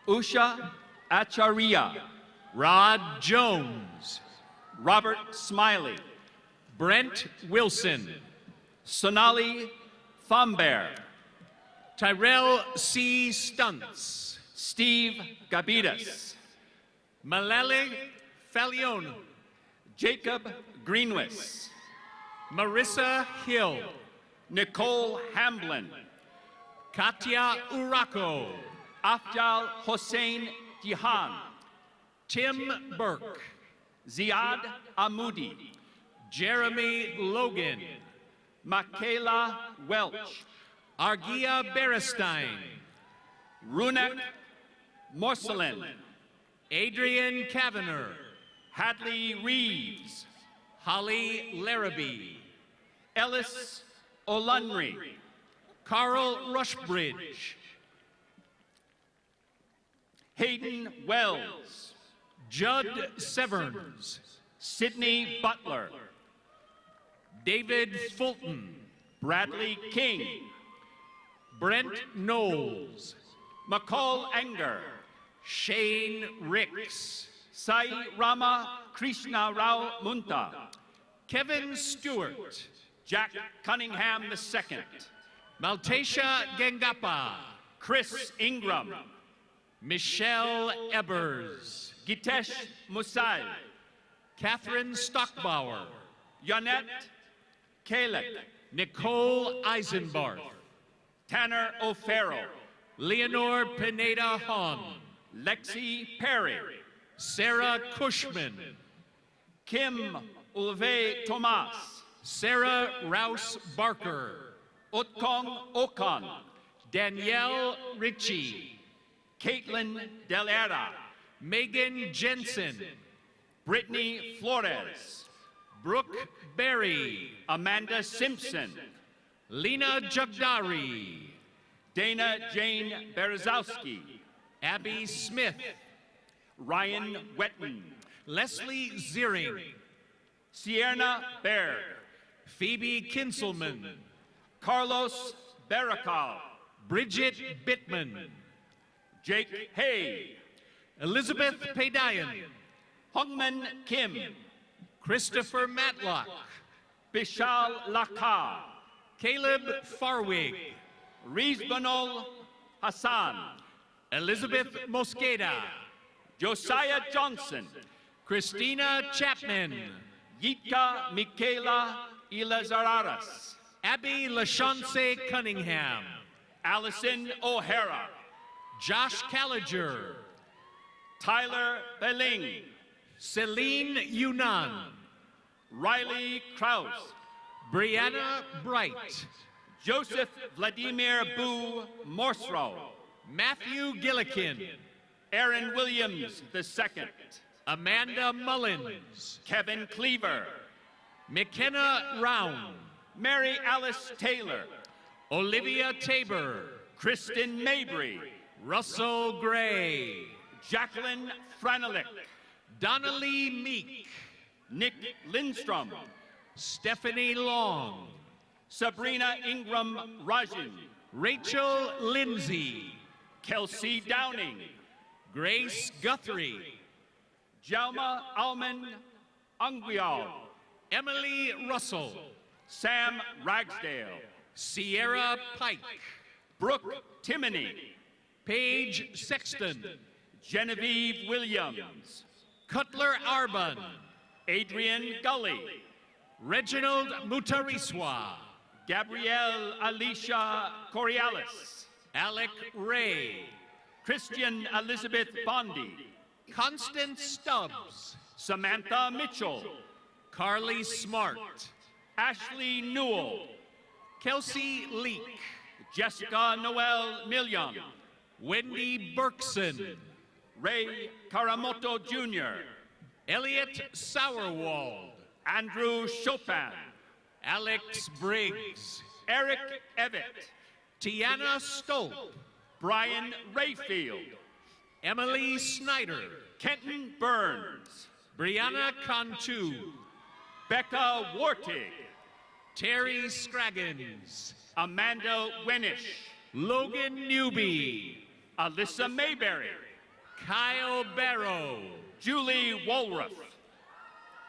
Usha Acharya, Rod Jones, Robert Smiley, Brent Wilson, Sonali Thombear, Tyrell C. Stuntz, Steve Gabidas, Malele Falion, Jacob Greenwis, Marissa Hill, Nicole Hamblin, Katya Urako, Afjal Hossein Jihan, Tim Burke, Ziad Amoudi, Jeremy Logan, Michaela Welch, Argia Berestein, Runek Morselin, Adrian Kavanagh, Hadley Reeves, Holly Larrabee, Ellis Olunri, Carl Rushbridge, Hayden Wells, Judd Severns, Sydney Butler, David Fulton, Bradley King, Brent Knowles, McCall Enger, Shane Ricks, Sai Rama Krishna Rao Munta, Kevin Stewart, Jack Cunningham II, Maltasia Gengapa, Chris Ingram, Michelle Ebers, Gitesh Musal, Catherine Stockbauer, Yonette Kalek, Nicole Eisenbarth, Tanner O'Farrell, Leonore Pineda Hahn, Lexi Perry, Sarah Cushman, Kim Ulve Tomas, Sarah Rouse Barker, Otkong Okan, Danielle Ritchie, Caitlin Delera, Megan Jensen, Brittany Flores, Brooke Berry, Amanda Simpson, Lena Jagdari, Dana Jane Berezowski, Abby Smith, Ryan Wetton, Leslie Ziering, Sierra Baird, Phoebe Kinselman, Carlos Barracal, Bridget Bittman, Jake Hay, Elizabeth Paydayan, Hongman Kim, Christopher Matlock, Bishal Laka, Caleb Farwig, Rizbanul Hassan, Elizabeth Mosqueda, Josiah Johnson, Christina Chapman, Yitka Michaela Ilazararas, Abby LaShance Cunningham, Allison O'Hara, Josh Calliger, Tyler Belling, Celine Yunan, Riley Krause, Brianna Bright, Joseph Vladimir Boo Morsrow, Matthew Gillikin, Aaron Williams II, Amanda Mullins, Kevin Cleaver, McKenna Round, Mary Alice Taylor, Olivia Tabor, Kristen Mabry, Russell Gray, Jacqueline Franelik, Donnelly Meek, Nick Lindstrom, Stephanie Long, Sabrina Ingram Rajin, Rachel Lindsay, Kelsey Downing, Grace Guthrie, Jalma Alman Anguial, Emily Russell, Sam Ragsdale, Sierra Pike, Brooke Timoney, Paige Sexton, Genevieve Williams, Cutler Arbun, Adrian Gully, Reginald Mutariswa, Gabrielle Alicia Coriolis, Alec Ray, Christian Elizabeth Bondi, Constance Stubbs, Samantha Mitchell, Carly Smart, Ashley Newell, Kelsey Leak, Jessica Noel Million, Wendy Berkson, Ray Karamoto Jr., Elliot Sauerwald, Andrew Chopin, Alex Briggs, Eric Evett, Tiana Stolp, Brian Rayfield, Emily Snyder, Kenton Burns, Brianna Cantu, Becca Wartig, Terry Scraggins, Amanda Wenish, Logan Newby, Alyssa Mayberry, Kyle Barrow, Julie Walruff,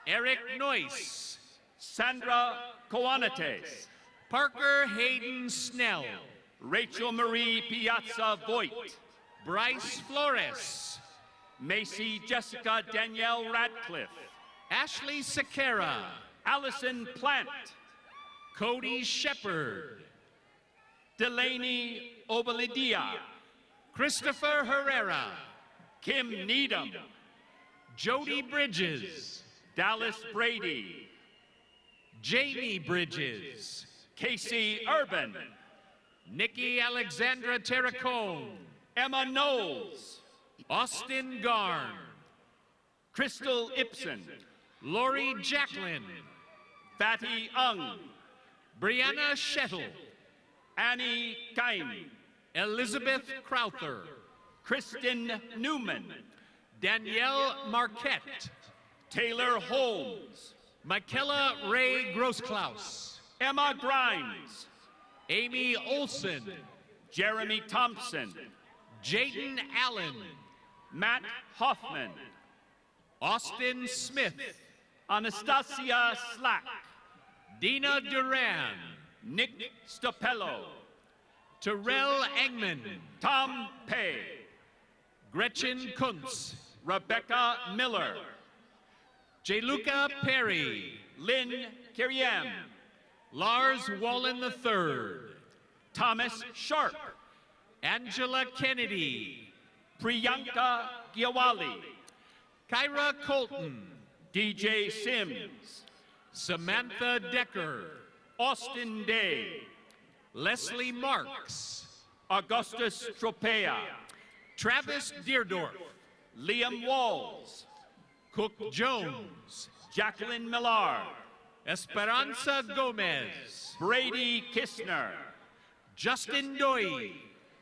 Eric Noyce, Sandra Coanates, Parker Hayden Snell, Rachel Marie Piazza Voigt, Bryce Flores. Macy Jessica Danielle Radcliffe. Ashley Sequeira. Allison Plant. Cody Shepard. Delaney Obalidia. Christopher Herrera. Kim Needham. Jody Bridges. Dallas Brady. Jamie Bridges. Casey Urban. Nikki Alexandra Terracone. Emma Knowles. Austin Garn. Crystal Ibsen. Lori Jacqueline. Fatty Ung. Brianna Shettle. Annie Kaim. Elizabeth Crowther. Kristen Newman. Danielle Marquette. Taylor Holmes. Michaela Ray Grossklaus. Emma Grimes. Amy Olson. Jeremy Thompson. Jaden Allen. Matt Hoffman. Austin Smith. Anastasia Slack. Dina Duran. Nick Stopello. Terrell Engman. Tom Pei. Gretchen Kuntz. Rebecca Miller. Jeluca Perry. Lynn Kiriem. Lars Wallen III. Thomas Sharp. Angela Kennedy. Priyanka Gyawali. Kyra Colton. DJ Sims. Samantha Decker. Austin Day. Leslie Marks. Augustus Tropea. Travis Deerdorf. Liam Walls. Cook Jones. Jacqueline Millar. Esperanza Gomez. Brady Kistner. Justin Doy.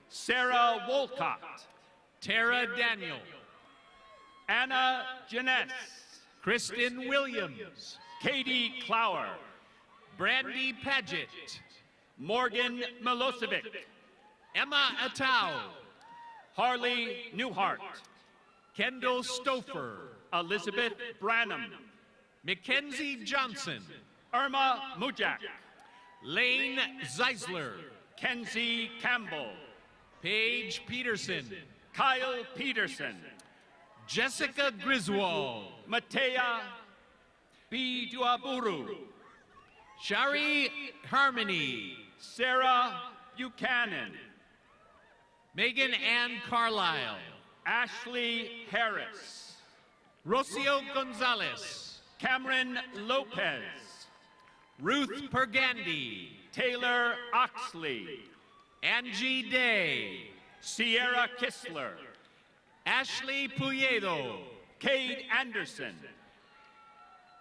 Sarah Wolcott. Tara Daniel. Anna Janess. Kristen Williams. Katie Clower. Brandy Paget. Morgan Milosevic. Emma Atau. Harley Newhart. Kendall Stouffer. Elizabeth Branham. Mackenzie Johnson. Irma Mujak. Lane Zeisler. Kenzie Campbell. Paige Peterson. Kyle Peterson. Jessica Griswold. Matea Biduaburu. Shari Harmony. Sarah Buchanan. Megan Ann Carlisle. Ashley Harris. Rocio Gonzalez. Cameron Lopez. Ruth Pergandi. Taylor Oxley. Angie Day. Sierra Kistler. Ashley Puyedo. Cade Anderson.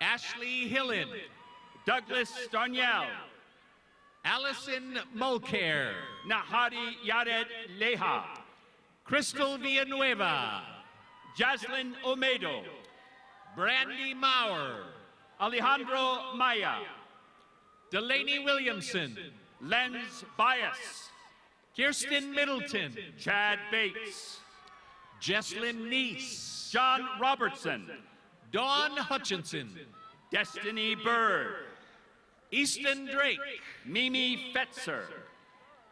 Ashley Hillen. Douglas Darnielle. Allison Mulcair. Nahadi Yared Leha. Crystal Villanueva. Jaslyn Omedo. Brandy Maurer. Alejandro Maya. Delaney Williamson. Lenz Bias. Kirsten Middleton. Chad Bates. Jesslyn Neese. John Robertson. Dawn Hutchinson. Destiny Bird. Easton Drake. Mimi Fetzer.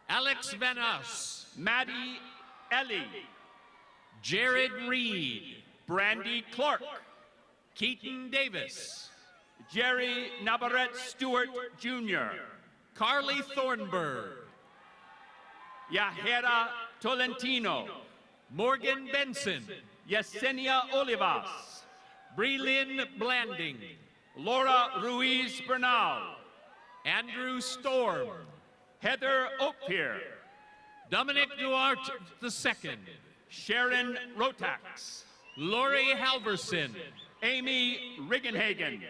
Alex Van Us. Maddie Ellie. Jared Reed. Brandy Clark. Keaton Davis. Jerry Nabaret Stewart Jr. Carly Thornburg. Yahera Tolentino. Morgan Benson. Yesenia Olivas. Breelyn Blanding. Laura Ruiz Bernal. Andrew Storm. Heather Oakpier. Dominic Duarte II. Sharon Rotax. Lori Halverson. Amy Riggenhagen.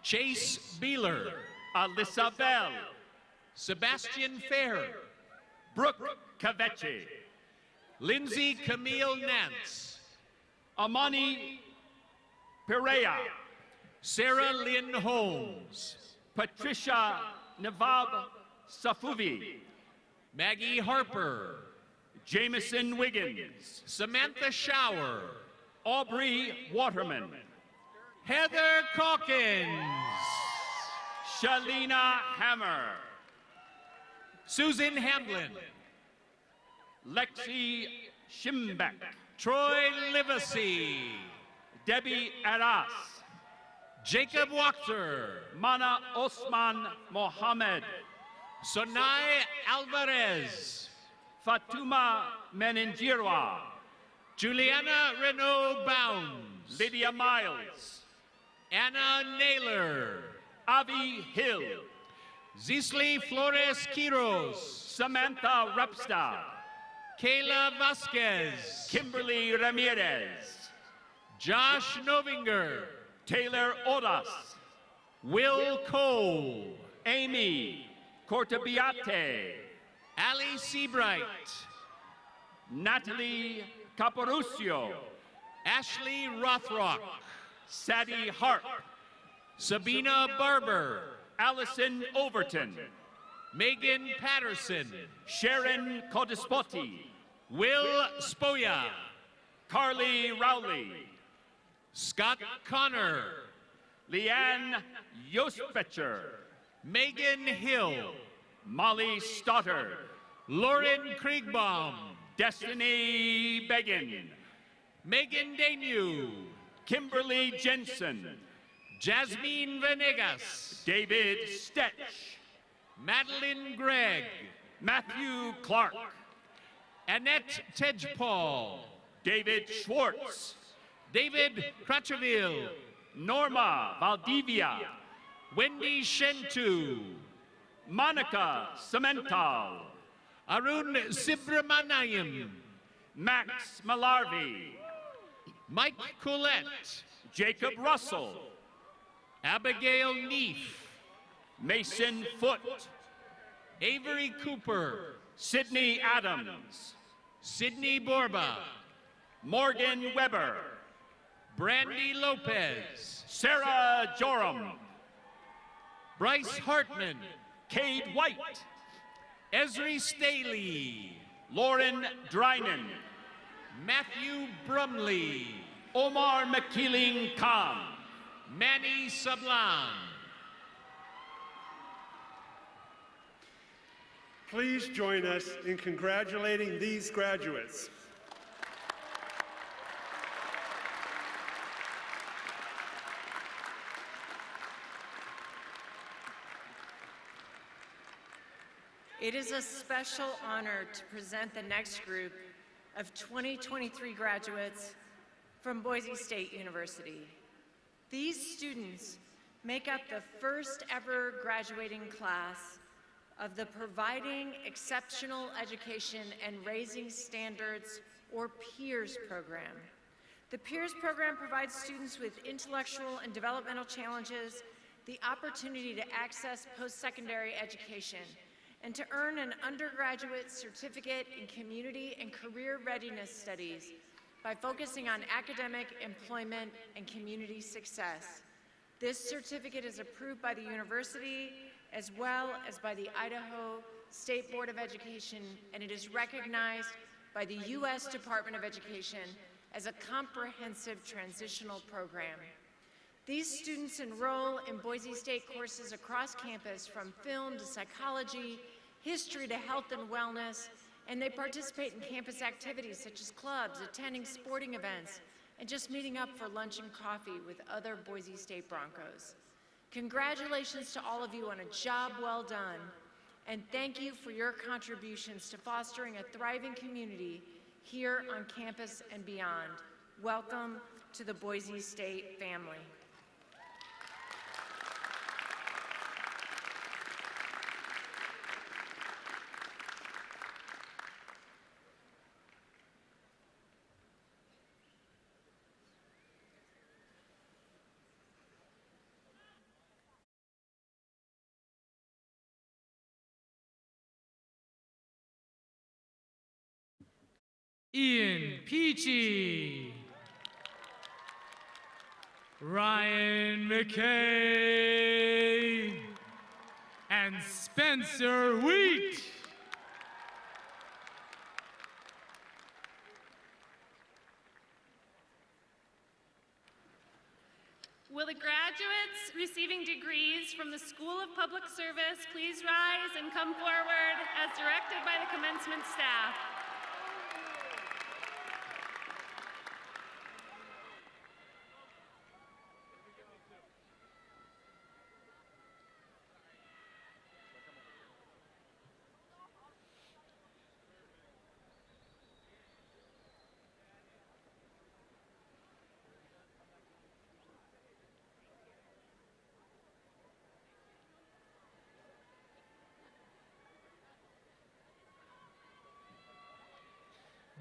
Chase Beeler. Alyssa Bell. Sebastian Fair. Brooke Cavechi. Lindsay Camille Nance. Amani Perea. Sarah Lynn Holmes. Patricia Navab Safuvi. Maggie Harper. Jameson Wiggins. Samantha Shower. Aubrey Waterman. Heather Calkins. Shalina Hammer. Susan Hamlin. Lexi Schimbeck, Troy Livesey, Debbie Aras, Jacob Wachter, Mana Osman Mohammed, Sonai Alvarez, Fatuma Menenjirwa, Juliana Renaud Bounds, Lydia Miles, Anna Naylor, Avi Hill, Zisli Flores Quiros, Samantha Repsta, Kayla Vasquez, Kimberly Ramirez, Josh Novinger, Taylor Odas, Will Cole, Amy Cortabiate, Ali Seabright, Natalie Caporuscio, Ashley Rothrock, Sadie Harp, Sabina Barber, Allison Overton, Megan Patterson, Sharon Codispoti, Will Spoya, Carly Rowley, Scott Connor, Leanne Yostbecher, Megan Hill, Molly Stoddard, Lauren Kriegbaum, Destiny Beggin, Megan Danew, Kimberly Jensen, Jasmine Venegas, David Stetch, Madeline Gregg, Matthew Clark, Annette Tedgepall, David Schwartz, David Crutcheville, Norma Valdivia, Wendy Shentu, Monica Cemental, Arun Subramaniam, Max Malarvi, Mike Collette, Jacob Russell, Abigail Neef, Mason Foote, Avery Cooper, Sydney Adams, Sydney Borba, Morgan Weber, Brandy Lopez, Sarah Joram, Bryce Hartman, Cade White, Esri Staley, Lauren Drynan, Matthew Brumley, Omar McKeeling Khan, Manny Sablan. Please join us in congratulating these graduates. It is a special honor to present the next group of 2023 graduates from Boise State University. These students make up the first ever graduating class of the Providing Exceptional Education and Raising Standards, or PEERS program. The PEERS program provides students with intellectual and developmental challenges the opportunity to access post-secondary education and to earn an undergraduate certificate in community and career readiness studies by focusing on academic, employment, and community success. This certificate is approved by the university as well as by the Idaho State Board of Education, and it is recognized by the U.S. Department of Education as a comprehensive transitional program. These students enroll in Boise State courses across campus, from film to psychology, history to health and wellness, and they participate in campus activities such as clubs, attending sporting events, and just meeting up for lunch and coffee with other Boise State Broncos. Congratulations to all of you on a job well done, and thank you for your contributions to fostering a thriving community here on campus and beyond. Welcome to the Boise State family. Ian Peachy, Ryan McKay, and Spencer Wheat. Will the graduates receiving degrees from the School of Public Service please rise and come forward as directed by the commencement staff?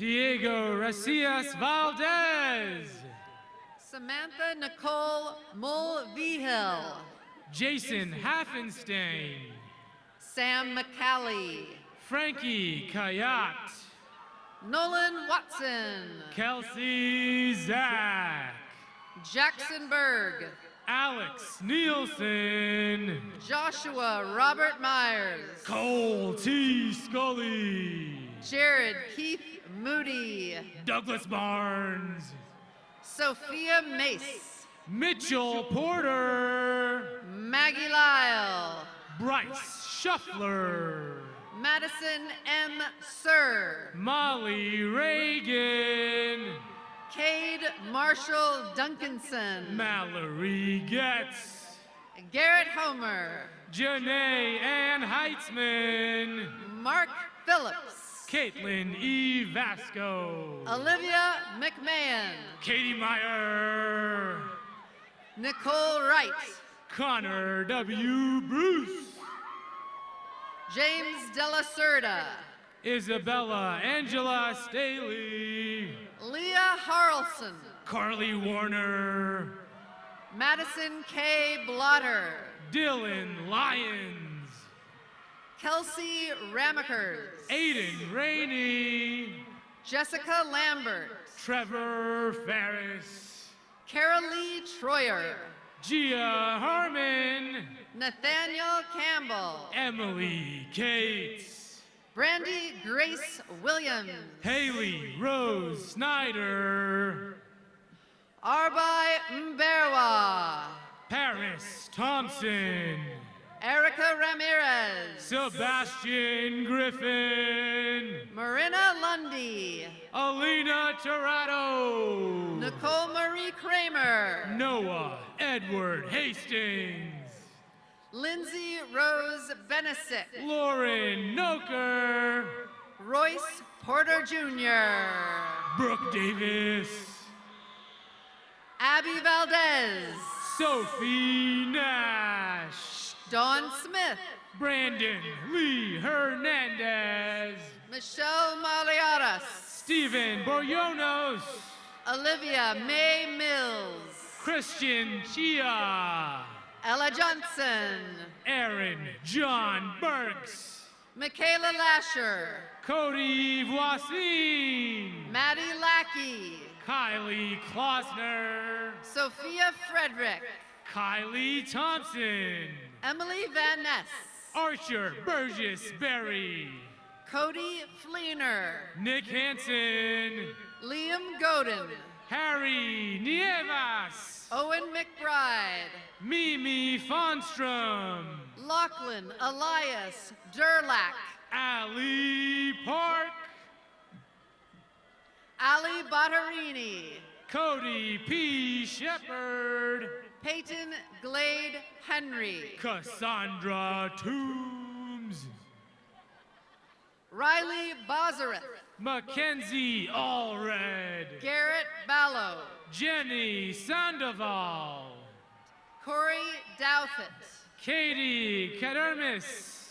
Diego Racias Valdez. Samantha Nicole Mulvihill. Jason Haffenstein. Sam McCallie. Frankie Kayat. Nolan Watson. Kelsey Zack. Jackson Berg. Alex Nielsen. Joshua Robert Myers. Cole T. Scully. Jared Keith Moody. Douglas Barnes. Sophia Mace. Mitchell Porter. Maggie Lyle. Bryce Shuffler. Madison M. Sir. Molly Reagan. Cade Marshall Duncanson. Mallory Getz. Garrett Homer. Janae Ann Heitzman. Mark Phillips. Caitlin E. Vasco. Olivia McMahon. Katie Meyer. Nicole Wright. Connor W. Bruce. James Della Cerda. Isabella Angela Staley. Leah Harrelson. Carly Warner. Madison K. Blotter. Dylan Lyons. Kelsey Ramakers. Aiden Rainey. Jessica Lambert. Trevor Ferris. Carolee Troyer. Gia Harmon. Nathaniel Campbell. Emily Cates. Brandy Grace Williams. Haley Rose Snyder. Arbai Mberwa. Paris Thompson. Erica Ramirez. Sebastian Griffin. Marina Lundy. Alina Torado. Nicole Marie Kramer. Noah Edward Hastings. Lindsay Rose Benesick. Lauren Noker. Royce Porter Jr. Brooke Davis. Abby Valdez. Sophie Nash. Dawn Smith. Brandon Lee Hernandez. Michelle Maliaras. Stephen Boyonos. Olivia May Mills. Christian Chia. Ella Johnson. Aaron John Burks. Michaela Lasher. Cody Voisin. Maddie Lackey. Kylie Klosner. Sophia Frederick. Kylie Thompson. Emily Van Ness. Archer Burgess Berry. Cody Fleener. Nick Hansen. Liam Godin. Harry Nievas. Owen McBride. Mimi Fonstrom. Lachlan Elias Durlack. Ali Park. Ali Battarini. Cody P. Shepard. Peyton Glade Henry. Cassandra Toombs. Riley Bozareth. Mackenzie Allred. Garrett Ballo. Jenny Sandoval. Corey Dowfit. Katie Kadermis.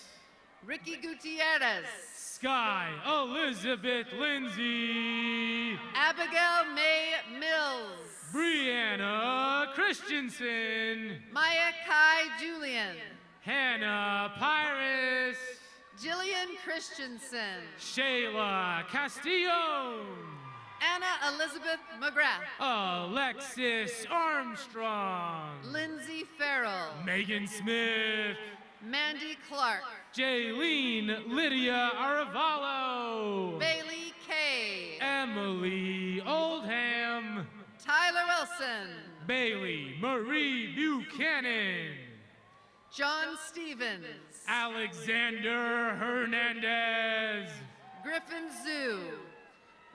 Ricky Gutierrez. Sky Elizabeth Lindsay. Abigail May Mills. Brianna Christensen. Maya Kai Julian. Hannah Pyrus. Jillian Christensen. Shayla Castillo. Anna Elizabeth McGrath. Alexis Armstrong. Lindsay Farrell. Megan Smith. Mandy Clark. Jaylene Lydia Aravalo. Bailey Kay. Emily Oldham. Tyler Wilson. Bailey Marie Buchanan. John Stevens. Alexander Hernandez. Griffin Zoo.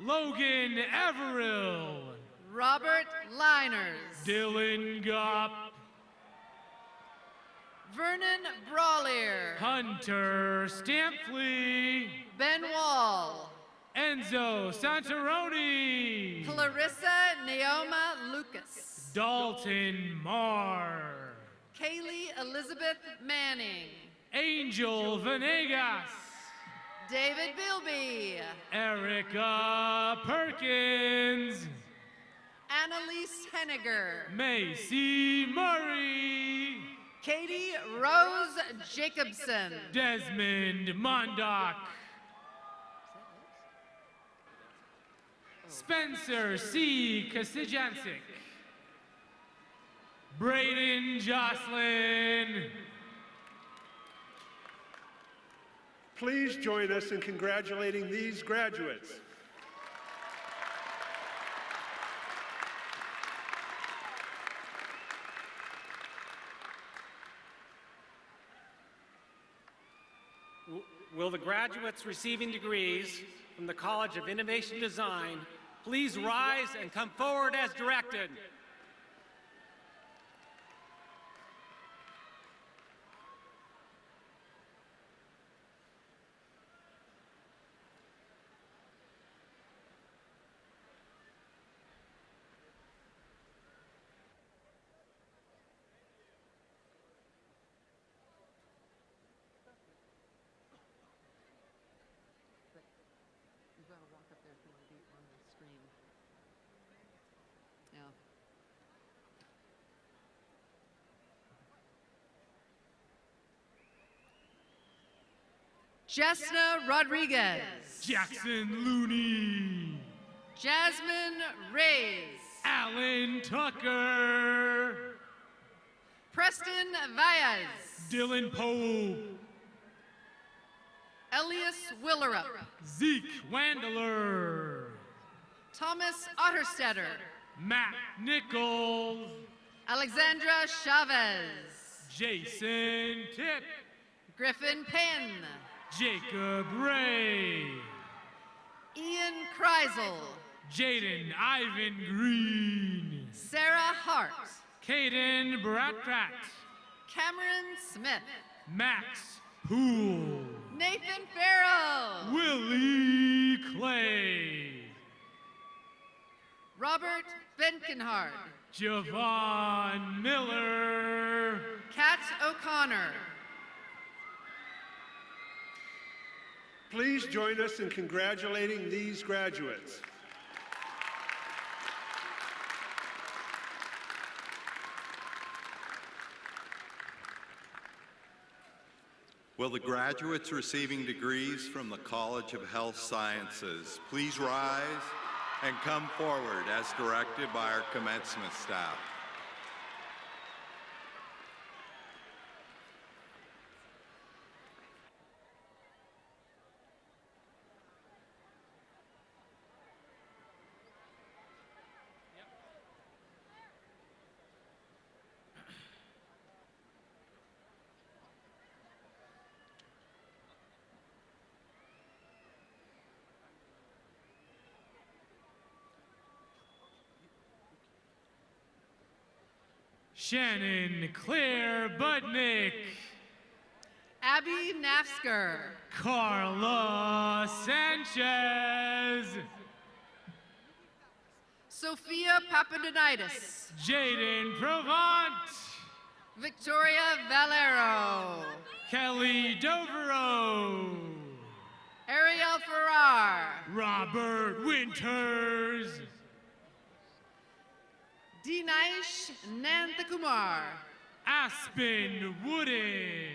Logan Averill. Robert Liners. Dylan Gopp. Vernon Brawlier. Hunter Stampley. Ben Wall. Enzo Santaroni. Clarissa Naoma Lucas. Dalton Marr. Kaylee Elizabeth Manning. Angel Venegas. David Bilby. Erica Perkins. Annalise Henniger. Macy Murray. Katie Rose Jacobson. Desmond Mondock. Spencer C. Kasijancic. Braden Jocelyn. Please join us in congratulating these graduates. Will the graduates receiving degrees from the College of Innovation Design please rise and come forward as directed? You've got to walk up there if you want to be on the screen. Yeah. Jessna Rodriguez. Jackson Looney. Jasmine Reyes. Alan Tucker. Preston Valles. Dylan Pope. Elias Willerup. Zeke Wandler. Thomas Otterstetter. Matt Nichols. Alexandra Chavez. Jason Tip. Griffin Penn. Jacob Ray. Ian Kreisel. Jaden Ivan Green. Sarah Hart. Caden Bratrat. Cameron Smith. Max Poole. Nathan Farrell. Willie Clay. Robert Benkenhard. Javon Miller. Kat O'Connor. Please join us in congratulating these graduates. Will the graduates receiving degrees from the College of Health Sciences please rise and come forward as directed by our commencement staff? Shannon Claire Budnick. Abby Nafsker. Carla Sanchez. Sophia Papadonitis. Jaden Provant. Victoria Valero. Kelly Dovero. Ariel Farrar. Robert Winters. Dinesh Nanthakumar. Aspen Wooden.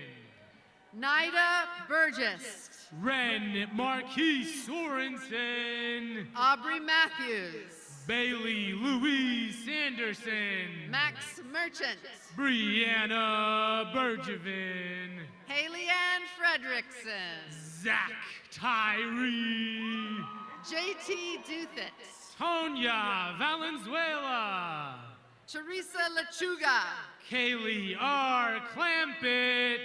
Nida Burgess. Ren Marquise Sorensen. Aubrey Matthews. Bailey Louise Sanderson. Max Merchant. Brianna Bergevin. Haley Ann Fredrickson. Zach Tyree. JT Duthit. Tonya Valenzuela. Teresa Lechuga. Kaylee R. Clampett.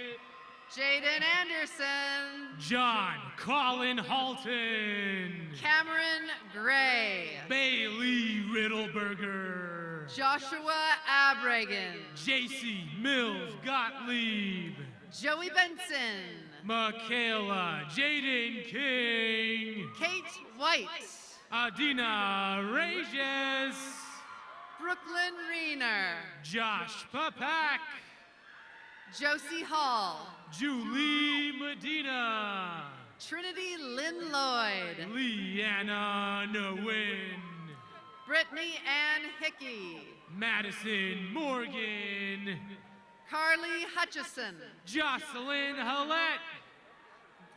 Jaden Anderson. John Colin Halton. Cameron Gray. Bailey Riddleberger. Joshua Abregan. JC Mills Gottlieb. Joey Benson. Michaela Jaden King. Kate White. Adina Regis. Brooklyn Reener. Josh Papak. ''Josie Hall. Julie Medina. Trinity Lynn Lloyd. Leanna Nguyen. Brittany Ann Hickey. Madison Morgan. Carly Hutchison. Jocelyn Hallett.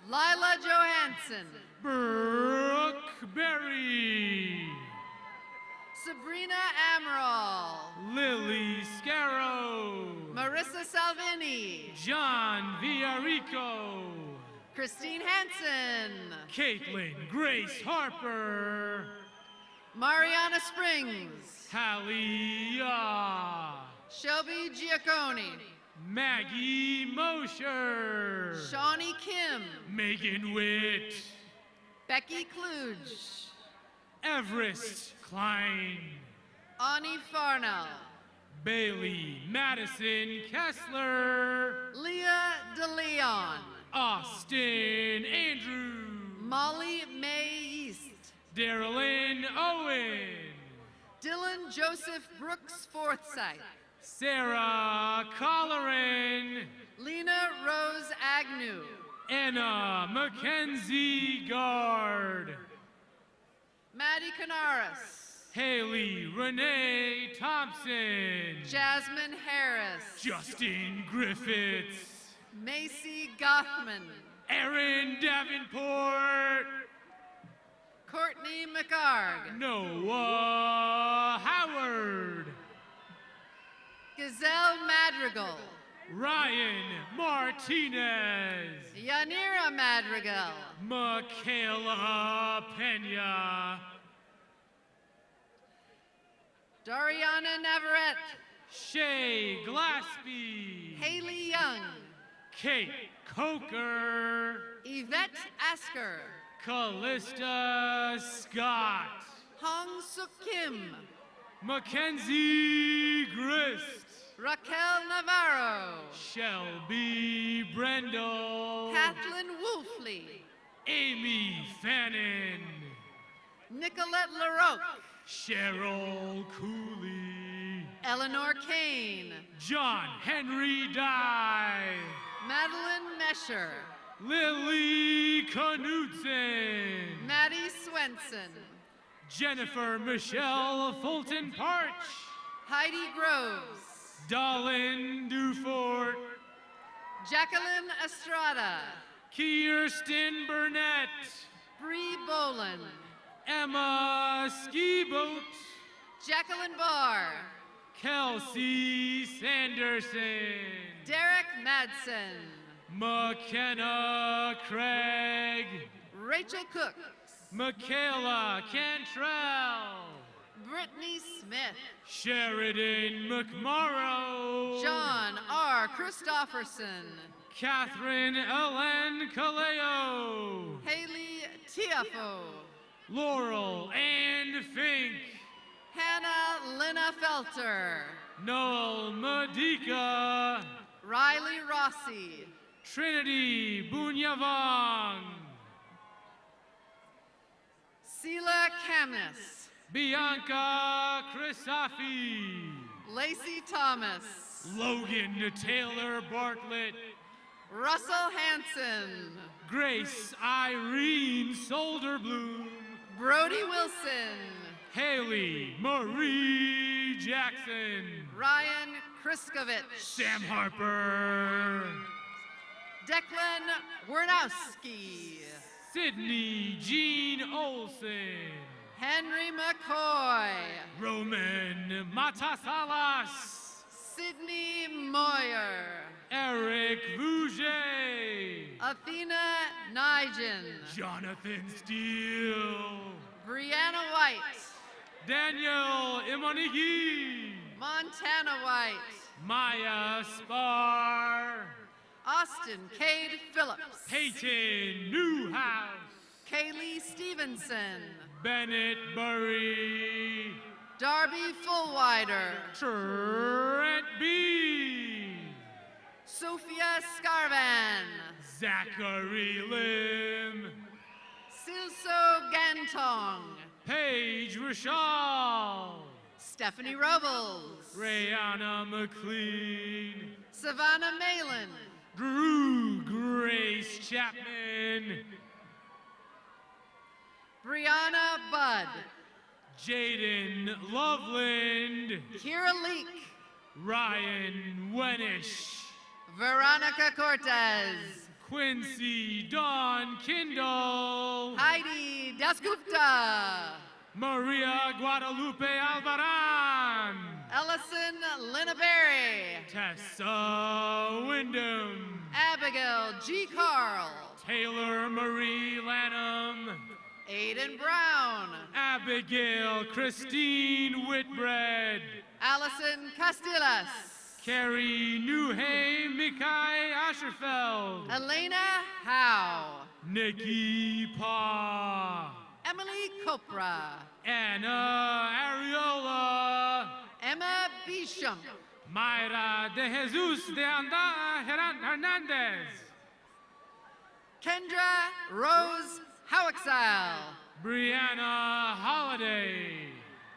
Lila Johansson. Brooke Berry. Sabrina Amaral. Lily Scarrow. Marissa Salvini. John Villarico. Christine Hansen. Caitlin Grace Harper. Mariana Springs. Halia. Shelby Giacconi. Maggie Mosher. Shawnee Kim. Megan Witt. Becky Kluge. Everest Klein. Ani Farnell. Bailey Madison Kessler. Leah DeLeon. Austin Andrew. Molly May East. Darylyn Owen. Dylan Joseph Brooks Forsythe. Sarah Colleran. Lena Rose Agnew. Anna Mackenzie Guard. Maddie Canaris. Haley Renee Thompson. Jasmine Harris. Justin Griffiths. Macy Goffman. Aaron Davenport. Courtney McArg. Noah Howard. Gazelle Madrigal. Ryan Martinez. Yanira Madrigal. Michaela Pena. Dariana Navarette. Shay Glaspie. Haley Young. Kate Coker. Yvette Asker. Callista Scott. Hong Suk Kim. Mackenzie Grist. Raquel Navarro. Shelby Brendel. Kathleen Wolfley. Amy Fannin. Nicolette LaRoque. Cheryl Cooley. Eleanor Kane. John Henry Dye. Madeline Mesher. Lily Knudsen. Maddie Swenson. Jennifer Michelle Fulton Parch. Heidi Groves. Dolan Dufort. Jacqueline Estrada. Kirsten Burnett. Bree Boland. Emma Skiboat. Jacqueline Barr. Kelsey Sanderson. Derek Madsen. McKenna Craig. Rachel Cook. Michaela Cantrell. Brittany Smith. Sheridan McMorrow. John R. Christofferson. Catherine Ellen Kaleo. Haley Tiafo. Laurel Ann Fink. Hannah Lena Felter. Noel Medica. Riley Rossi. Trinity Bunyavong. Sela Camus. Bianca Crisafi. Lacey Thomas. Logan Taylor Bartlett. Russell Hanson. Grace Irene Solderbloom. Brody Wilson. Haley Marie Jackson. Ryan Kriskovich. Sam Harper. Declan Wernowski. Sydney Jean Olson. Henry McCoy. Roman Matasalas. Sydney Moyer. Eric Vouget. Athena Nigel. Jonathan Steele. Brianna White. Daniel Imonigi. Montana White. Maya Spar. Austin Cade Phillips. Peyton Newhouse. Kaylee Stevenson. Bennett Burry. Darby Fullwider. Trent B. Sophia Scarvan. Zachary Lim. Silso Gantong. Paige Rashal. Stephanie Robles. Rayana McLean. Savannah Malin. Drew Grace Chapman. Brianna Budd. Jaden Loveland. Kira Leek. Ryan Wenish. Veronica Cortez. Quincy Dawn Kindle. Heidi Dasgupta. Maria Guadalupe Alvaran. Ellison Linnaberry. Tessa Wyndham. Abigail G. Carl. Taylor Marie Lanham. Aiden Brown. Abigail Christine Whitbread. Allison Castillas. Carrie Newhay Mikai Asherfeld. Elena Howe. Nikki Pa. Emily Copra. Anna Ariola. Emma Bisham. Mayra de Jesus de Anda Hernandez. Kendra Rose Howicksile. Brianna Holiday.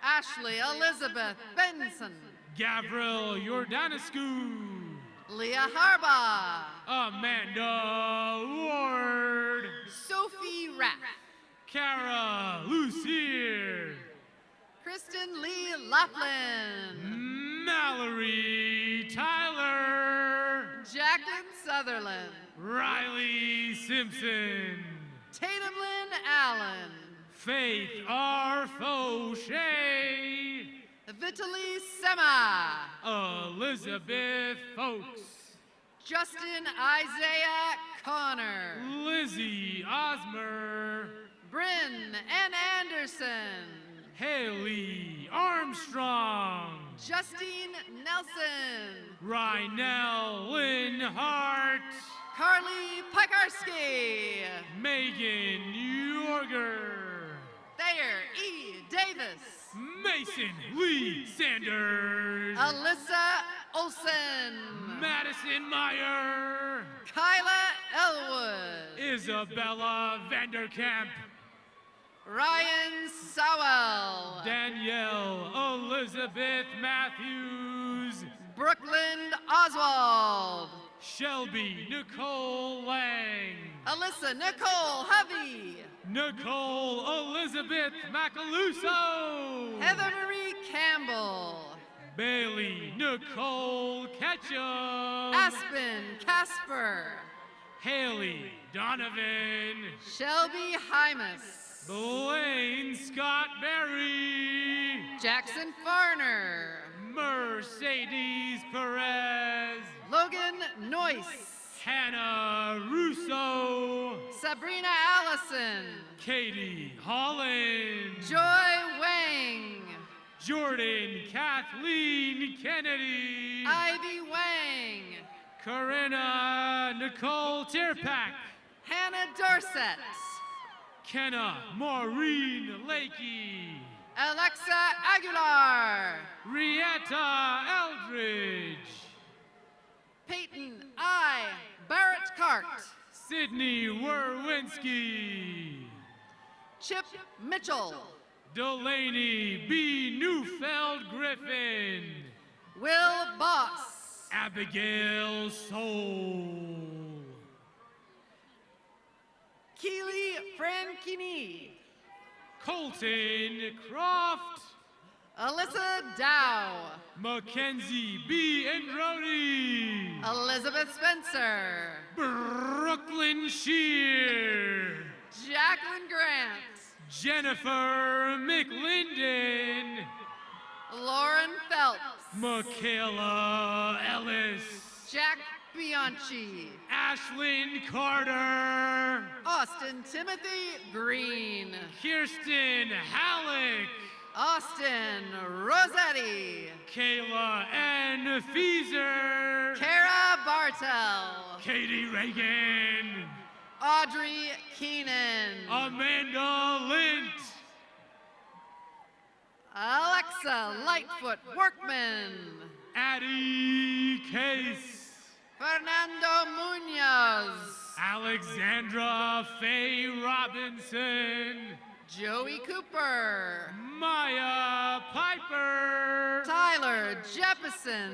Ashley Elizabeth Benson. Gavril Jordanescu. Leah Harbaugh. Amanda Ward. Sophie Rapp. Kara Lucier. Kristen Lee Laughlin. Mallory Tyler. Jacqueline Sutherland. Riley Simpson. Tatum Lynn Allen. Faith R. Fauché. Vitaly Sema. Elizabeth Folks. Justin Isaiah Connor. Lizzie Osmer. Bryn N. Anderson. Haley Armstrong. Justine Nelson. Rynell Lynn Hart. Carly Pekarski. Megan Yorger. Thayer E. Davis. Mason Lee Sanders. Alyssa Olson. Madison Meyer. Kyla Elwood. Isabella Vanderkamp. Ryan Sowell. Danielle Elizabeth Matthews. Brooklyn Oswald. Shelby Nicole Lang. Alyssa Nicole Hovey. Nicole Elizabeth Macaluso. Heather Marie Campbell. Bailey Nicole Ketchum. Aspen Casper. Haley Donovan. Shelby Hymas. Blaine Scott Berry. Jackson Farner. Mercedes Perez. Logan Noyce. Hannah Russo. Sabrina Allison. Katie Holland. Joy Wang. Jordan Kathleen Kennedy. Ivy Wang. Corinna Nicole Tierpak. Hannah Dorset. Kenna Maureen Lakey. Alexa Aguilar. Rietta Eldridge. Peyton I. Barrett Cart. Sydney Werwinski. Chip Mitchell. Delaney B. Neufeld Griffin. Will Boss. Abigail Soul. Keely Franchini. Colton Croft. Alyssa Dow. Mackenzie B. Androdi. Elizabeth Spencer. Brooklyn Shear. Jacqueline Grant. Jennifer McLinden. Lauren Phelps. Michaela Ellis. Jack Bianchi. Ashlyn Carter. Austin Timothy Green. Kirsten Halleck. Austin Rossetti. Kayla Ann Feezer. Kara Bartel. Katie Reagan. Audrey Keenan. Amanda Lint. Alexa Lightfoot Workman. Addie Case. Fernando Munoz. Alexandra Faye Robinson. Joey Cooper. Maya Piper. Tyler Jeppesen.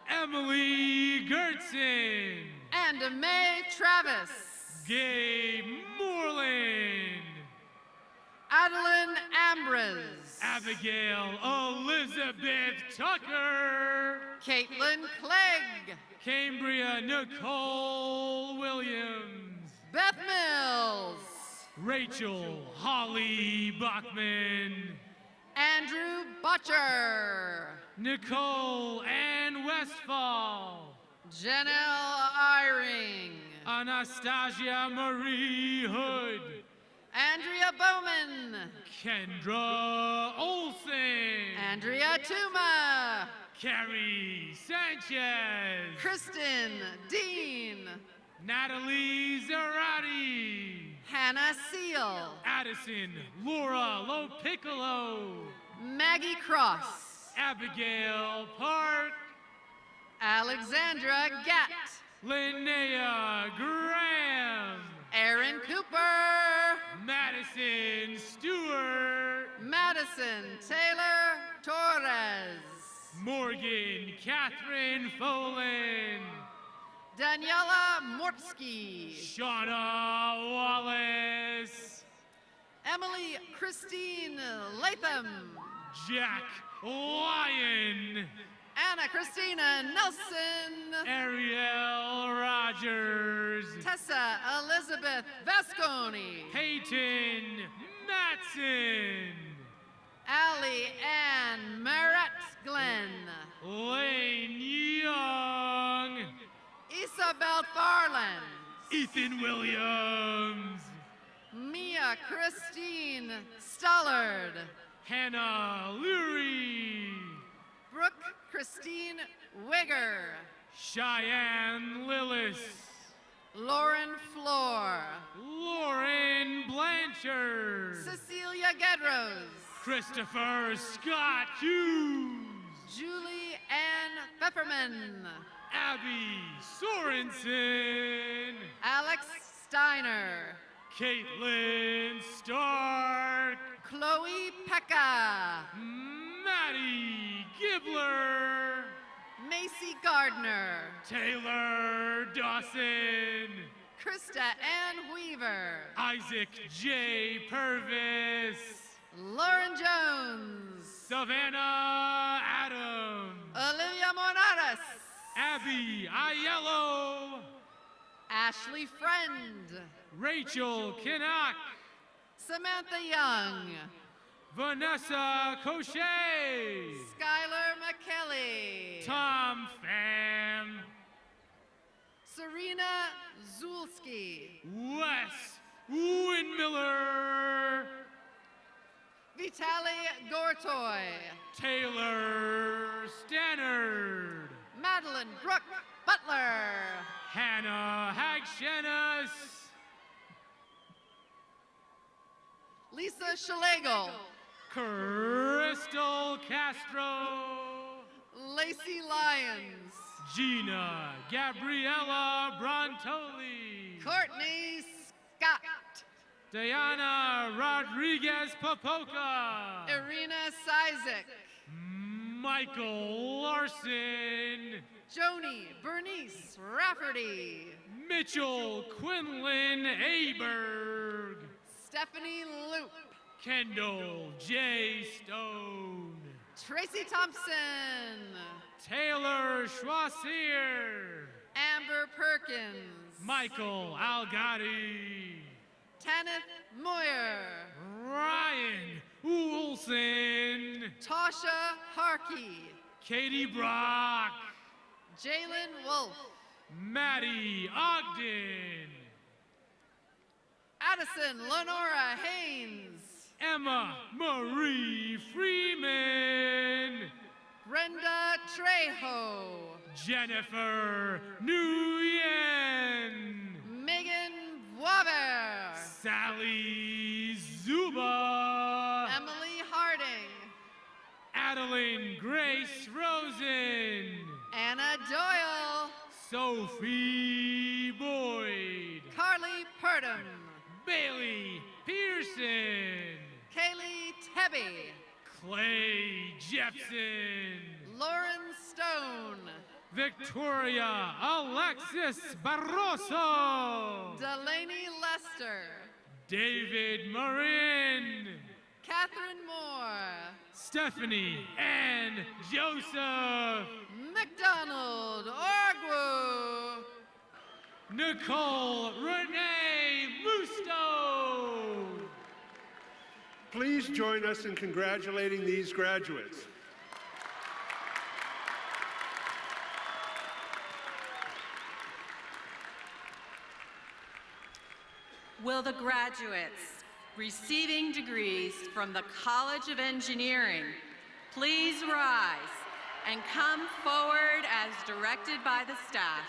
Emily Gertzen. And May Travis. Gabe Moreland. Adeline Ambrose. Abigail Elizabeth Tucker. Caitlin Clegg. Cambria Nicole Williams. Beth Mills. Rachel Holly Bachman. Andrew Butcher. Nicole Ann Westfall. Janelle Eyring. Anastasia Marie Hood. Andrea Bowman. Kendra Olson. Andrea Tuma. Carrie Sanchez. Kristen Dean. Natalie Zarati. Hannah Seal. Addison Laura Lopiccolo. Maggie Cross. Abigail Park. Alexandra Gatt. Linnea Graham. Aaron Cooper. Madison Stewart. Madison Taylor Torres. Morgan Catherine Folan. Daniela Mortsky. Shauna Wallace. Emily Christine Latham. Jack Lyon. Anna Christina Nelson. Ariel Rogers. Tessa Elizabeth Vasconi. Peyton Matson. Allie Ann Marat Glenn. Lane Young. Isabel Farland. Ethan Williams. Mia Christine Stollard. Hannah Leary. Brooke Christine Wigger. Cheyenne Lillis. Lauren Floor. Lauren Blanchard. Cecilia Gedrose. Christopher Scott Hughes. Julie Ann Pepperman. Abby Sorensen. Alex Steiner. Caitlin Stark. Chloe Pekka. Maddie Gibbler. Macy Gardner. Taylor Dawson. Krista Ann Weaver. Isaac J. Purvis. Lauren Jones. Savannah Adams. Olivia Monares. Abby Aiello. Ashley Friend. Rachel Kinnock. Samantha Young. Vanessa Cochet. Skylar McKelly. Tom Pham. Serena Zulski. Wes Windmiller. Vitaly Gortoy. Taylor Stannard. Madeline Brooke Butler. Hannah Hagshenas. Lisa Schlegel. Crystal Castro. Lacey Lyons. Gina Gabriella Brontoli. Courtney Scott. Diana Rodriguez Popoca. Irina Sizek. Michael Larson. Joni Bernice Rafferty. Mitchell Quinlan Aberg. Stephanie Loop. Kendall J. Stone. Tracy Thompson. Taylor Schwassier. Amber Perkins. Michael Algatti. Tanith Moyer. Ryan Wilson. Tasha Harkey. Katie Brock. Jalen Wolf. Maddie Ogden. Addison Lenora Haynes. Emma Marie Freeman. Brenda Trejo. Jennifer Nguyen. Megan Waber. Sally Zuba. Emily Harding. Adeline Grace Rosen. Anna Doyle. Sophie Boyd. Carly Purdom. Bailey Pearson. Kaylee Tebby. Clay Jepson. Lauren Stone. Victoria Alexis Barroso. Delaney Lester. David Marin, Catherine Moore, Stephanie Ann Joseph, McDonald Orgwu, Nicole Renee Musto. Please join us in congratulating these graduates. Will the graduates receiving degrees from the College of Engineering please rise and come forward as directed by the staff?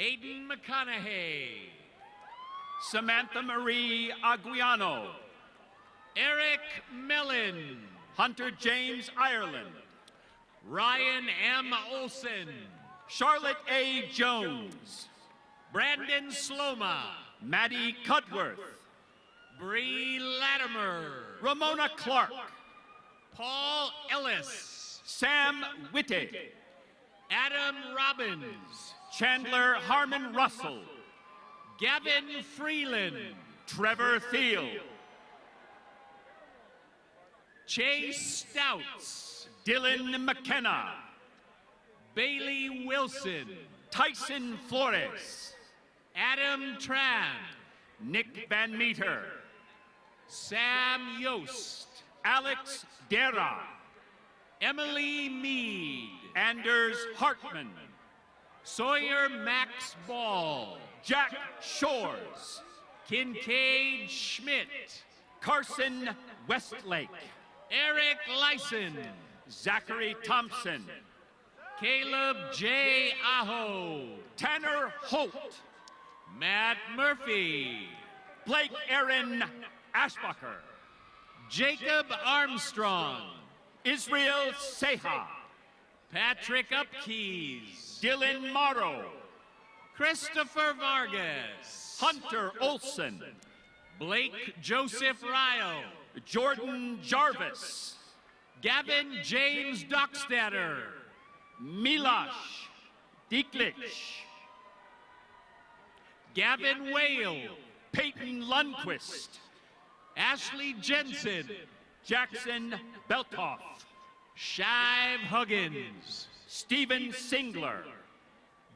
Aiden McConaughey, Samantha Marie Aguiano, Eric Mellon, Hunter James Ireland, Ryan M. Olson, Charlotte A. Jones, Brandon Sloma, Maddie Cudworth, Bree Latimer, Ramona Clark, Paul Ellis, Sam Witte, Adam Robbins, Chandler Harmon Russell, Gavin Freeland, Trevor Thiel, Chase Stouts, Dylan McKenna, Bailey Wilson, Tyson Flores, Adam Tran, Nick Van Meter, Sam Yost, Alex Dera, Emily Mead, Anders Hartman, Sawyer Max Ball, Jack Shores, Kincaid Schmidt, Carson Westlake, Eric Lyson, Zachary Thompson, Caleb J. Aho, Tanner Holt, Matt Murphy, Blake Aaron Ashbacher, Jacob Armstrong, Israel Seha, Patrick Upkeys, Dylan Morrow, Christopher Vargas, Hunter Olson, Blake Joseph Ryle, Jordan Jarvis, Gavin James Dockstader, Milosh Diklich, Gavin Whale, Peyton Lundquist, Ashley Jensen, Jackson Beltoff, Shive Huggins, Stephen Singler,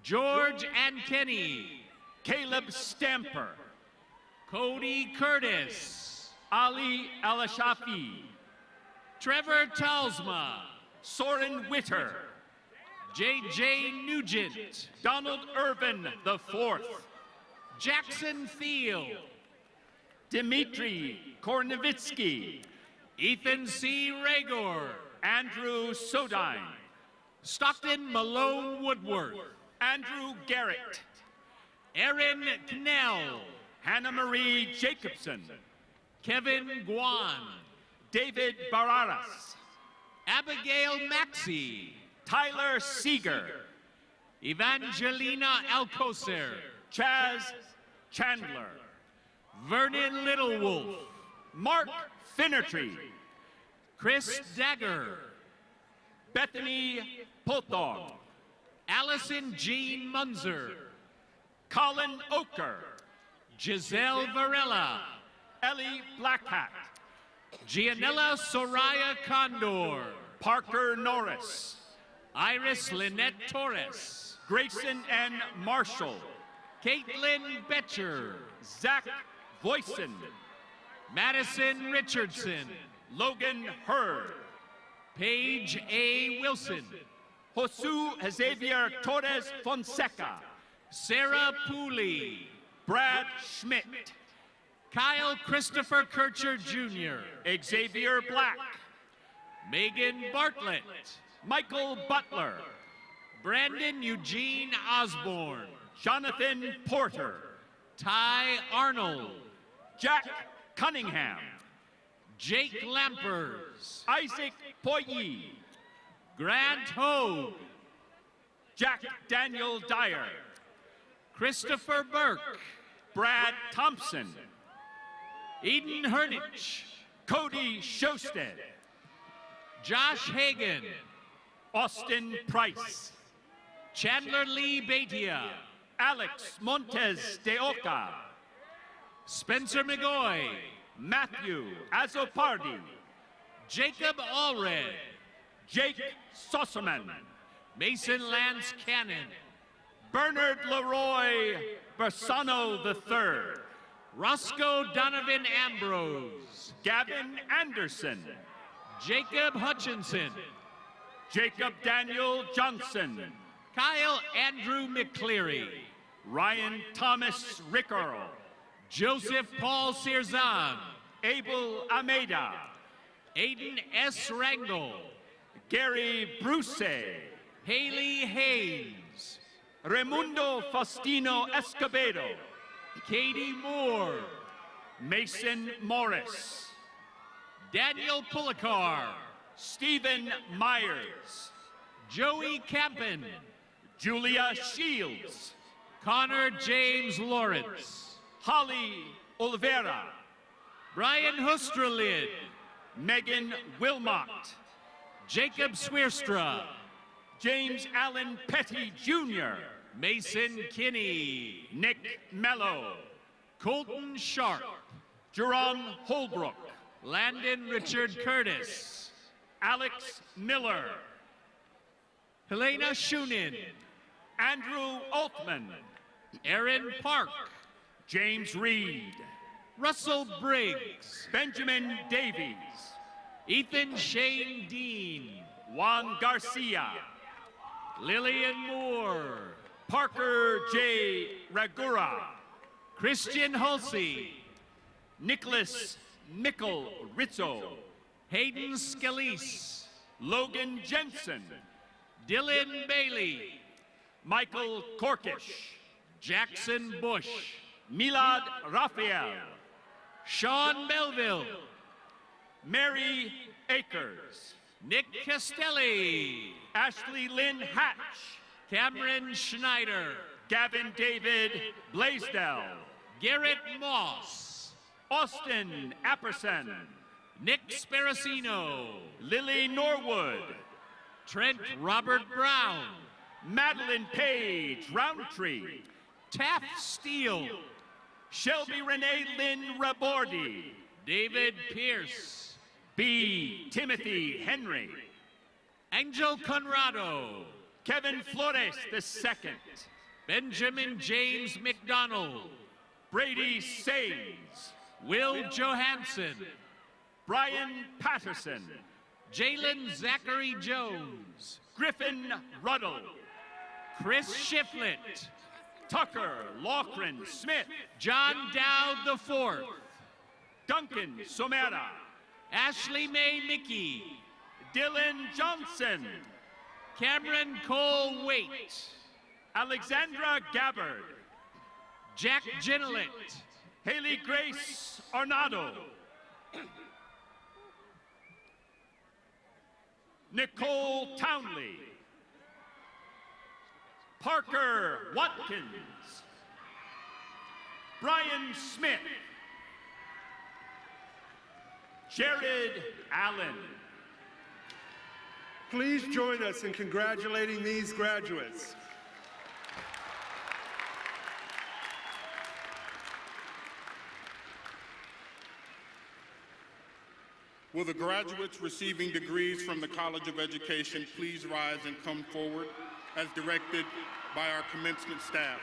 George Ankenny, Caleb Stamper, Cody Curtis, Ali Alashafi, Trevor Talsma, Soren Witter, J.J. Nugent, Donald Irvin IV, Jackson Thiel, Dmitry Kornevitsky, Ethan C. Ragor, Andrew Sodine, Stockton Malone Woodworth, Andrew Garrett, Erin Knell, Hannah Marie Jacobson, Kevin Guan, David Bararas, Abigail Maxey, Tyler Seeger, Evangelina Alcocer, Chaz Chandler, Vernon Littlewolf, Mark Finnerty, Chris Dagger, Bethany Potog, Allison Jean Munzer, Colin Oker, Giselle Varela, Ellie Blackhat, Gianella Soraya Condor, Parker Norris, Iris Lynette Torres, Grayson N. Marshall, Caitlin Betcher, Zach Voisin, Madison Richardson, Logan Hurd, Paige A. Wilson, Josu Xavier Torres Fonseca, Sarah Pooley, Brad Schmidt, Kyle Christopher Kircher Jr., Xavier Black, Megan Bartlett, Michael Butler, Brandon Eugene Osborne, Jonathan Porter, Ty Arnold, Jack Cunningham, Jake Lampers, Isaac Poyi, Grant Hogue, Jack Daniel Dyer, Christopher Burke, Brad Thompson, Eden Hernich, Cody Shosted, Josh Hagan, Austin Price, Chandler Lee Beitia, Alex Montes de Oca, Spencer McGoy, Matthew Azopardi, Jacob Allred, Jake Sossaman, Mason Lance Cannon, Bernard Leroy Bersano III, Roscoe Donovan Ambrose, Gavin Anderson, Jacob Hutchinson, Jacob Daniel Johnson, Kyle Andrew McCleary, Ryan Thomas Rickerl, Joseph Paul Sirzan, Abel Almeida, Aiden S. Rangel, Gary Bruce, Haley Haynes, Raimundo Faustino Escobedo, Katie Moore, Mason Morris, Daniel Pulikar, Stephen Myers, Joey Campen, Julia Shields, Connor James Lawrence, Holly Oliveira, Brian Hustralid, Megan Wilmot, Jacob Swierstra, James Allen Petty Jr., Mason Kinney, Nick Mello, Colton Sharp, Jerome Holbrook, Landon Richard Curtis, Alex Miller, Helena Shunin, Andrew Altman, Aaron Park, James Reed, Russell Briggs, Benjamin Davies, Ethan Shane Dean, Juan Garcia, Lillian Moore, Parker J. Ragura, Christian Hulsey, Nicholas Mickle Rizzo, Hayden Scalise, Logan Jensen, Dylan Bailey, Michael Korkish, Jackson Bush, Milad Raphael, Sean Melville, Mary Akers, Nick Castelli, Ashley Lynn Hatch, Cameron Schneider, Gavin David Blaisdell, Garrett Moss, Austin Apperson, Nick Sparacino, Lily Norwood, Trent Robert Brown, Madeline Page Roundtree, Taft Steele, Shelby Renee Lynn Rabordi, David Pierce, B. Timothy Henry, Angel Conrado, Kevin Flores II, Benjamin James McDonald, Brady Sains, Will Johansson, Brian Patterson, Jalen Zachary Jones, Griffin Ruddle, Chris Shiflett, Tucker Loughran Smith, John Dowd IV, Duncan Somera, Ashley Mae Mickey, Dylan Johnson, Cameron Cole Waite, Alexandra Gabbard, Jack Genilet, Haley Grace Arnado, Nicole Townley, Parker Watkins, Brian Smith, Jared Allen. Please join us in congratulating these graduates. Will the graduates receiving degrees from the College of Education please rise and come forward as directed by our commencement staff?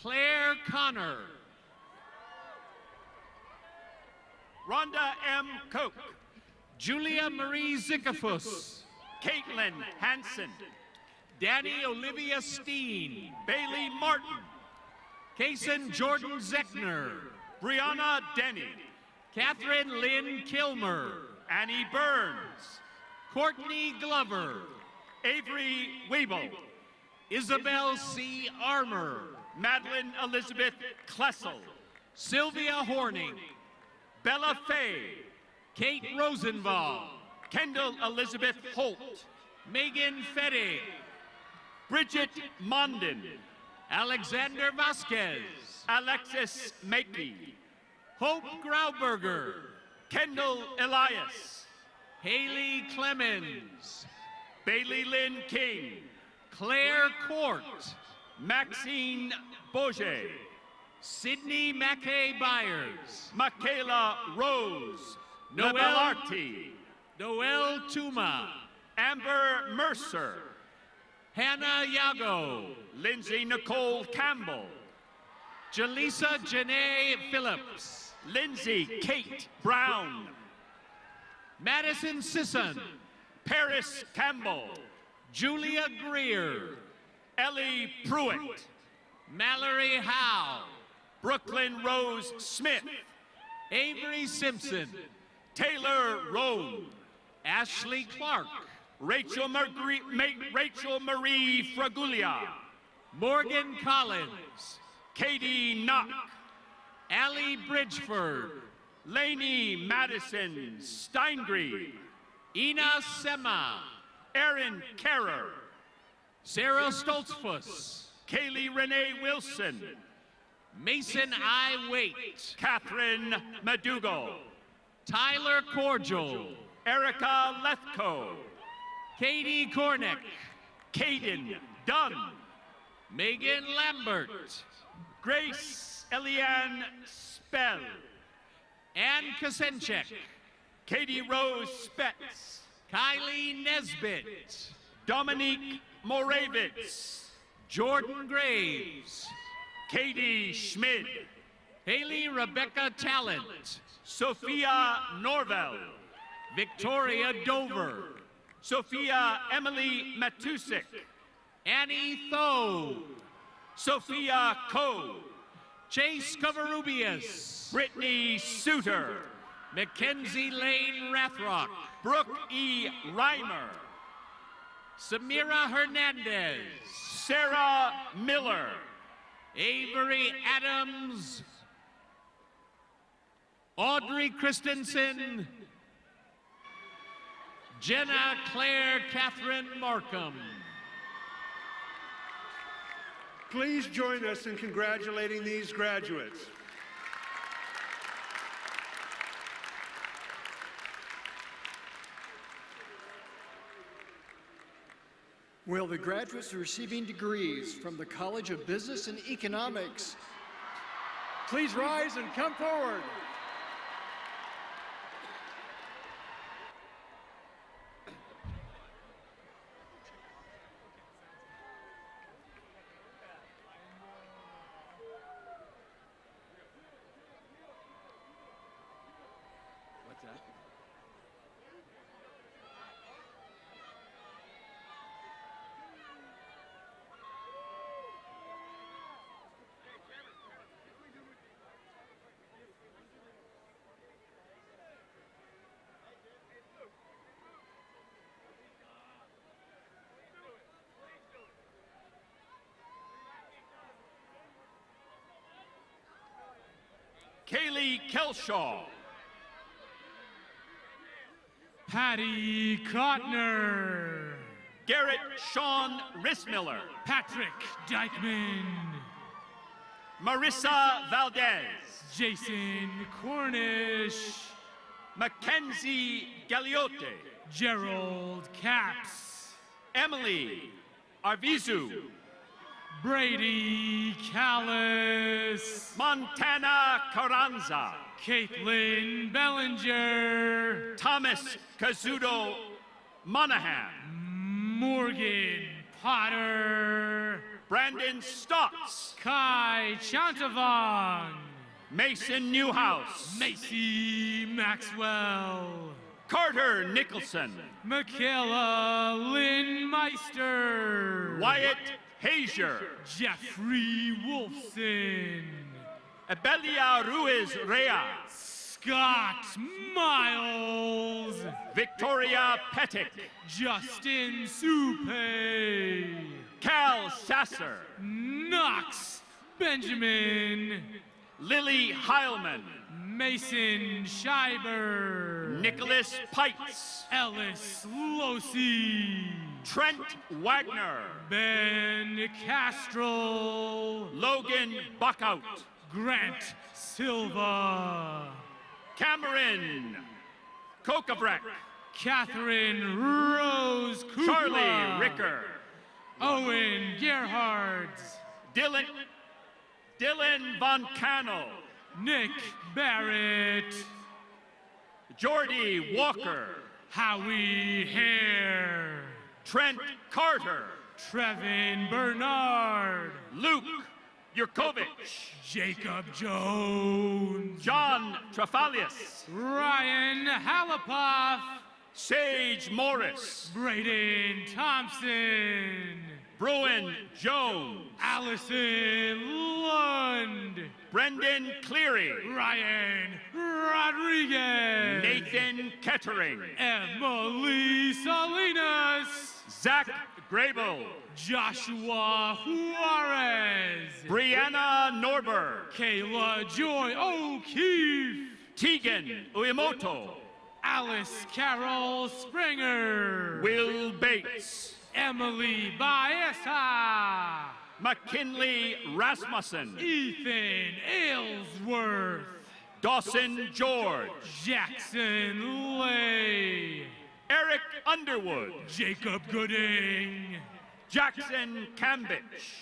Claire Connor. Rhonda M. Koch. Julia Marie Zickafus. Caitlin Hansen. Danny Olivia Steen. Bailey Martin. Kason Jordan Zeckner. Brianna Denny. Catherine Lynn Kilmer. Annie Burns. Courtney Glover. Avery Weeble. Isabel C. Armour. Madeline Elizabeth Klessel. Sylvia Horning. Bella Fay. Kate Rosenval. Kendall Elizabeth Holt. Megan Fettig. Bridget Mondin. Alexander Vasquez. Alexis Makey. Hope Grauberger. Kendall Elias. Haley Clemens. Bailey Lynn King. Claire Court. Maxine Bourget. Sydney Mackay Byers. Michaela Rose. Noel Belarti. Noel Tuma. Amber Mercer. Hannah Yago. Lindsay Nicole Campbell. Jaleesa Janae Phillips. Lindsay Kate Brown. Madison Sisson. Paris Campbell. Julia Greer. Ellie Pruitt. Mallory Howe. Brooklyn Rose Smith. Avery Simpson. Taylor Rowe. Ashley Clark. Rachel Marie Fraguglia. Morgan Collins. Katie Knock. Allie Bridgeford. Lainey Madison Steingrieve. Ina Sema. Erin Kerrer. Sarah Stoltzfus. Kaylee Renee Wilson. Mason I. Waite. Catherine Madugo. Tyler Cordial. Erica Lethko. Katie Cornick. Caden Dunn. Megan Lambert. Grace Eliane Spell. Ann Kosenchek. Katie Rose Spetz. Kylie Nesbitt. Dominique Moravitz. Jordan Graves. Katie Schmid. Haley Rebecca Talent. Sophia Norvell. Victoria Dover. Sophia Emily Matusik. Annie Tho. Sophia Coe. Chase Covarrubias. Brittany Suter. Mackenzie Lane Rathrock. Brooke E. Reimer. Samira Hernandez. Sarah Miller. Avery Adams. Audrey Christensen. Jenna Claire Catherine Markham. Please join us in congratulating these graduates. Will the graduates receiving degrees from the College of Business and Economics please rise and come forward? What's that? Kaylee Kelshaw. Patty Kotner. Garrett Sean Rissmiller. Patrick Dykeman. Marissa Valdez. Jason Cornish. Mackenzie Galliote. Gerald Caps. Emily Arvizu. Brady Callis. Montana Carranza. Caitlin Bellinger. Thomas Kazuto Monahan. Morgan Potter. Brandon Stotts. Kai Chantavong. Mason Newhouse. Macy Maxwell. Carter Nicholson. Michaela Lynn Meister. Wyatt Hazier. Jeffrey Wolfson. Abelia Ruiz Rea. Scott Miles. Victoria Pettick. Justin Supe. Cal Sasser. Knox Benjamin. Lily Heilman. Mason Scheiber. Nicholas Pites. Ellis Losi. Trent Wagner. Ben Castro. Logan Buckout. Grant Silva. Cameron Kokabrek. Catherine Rose Kukla. Charlie Ricker. Owen Gerhards. Dylan Von Cano. Nick Barrett. Jordy Walker. Howie Hare. Trent Carter. Trevin Bernard. Luke Yurkovich. Jacob Jones. John Trafalius. Ryan Halapoff. Sage Morris. Braden Thompson. Bruin Jones. Allison Lund. Brendan Cleary. Ryan Rodriguez. Nathan Kettering. Emily Salinas. Zach Grable. Joshua Juarez. Brianna Norberg. Kayla Joy O'Keefe. Tegan Uemoto. Alice Carol Springer. Will Bates. Emily Baeza. McKinley Rasmussen. Ethan Aylesworth. Dawson George. Jackson Lay. Eric Underwood. Jacob Gooding. Jackson Cambridge.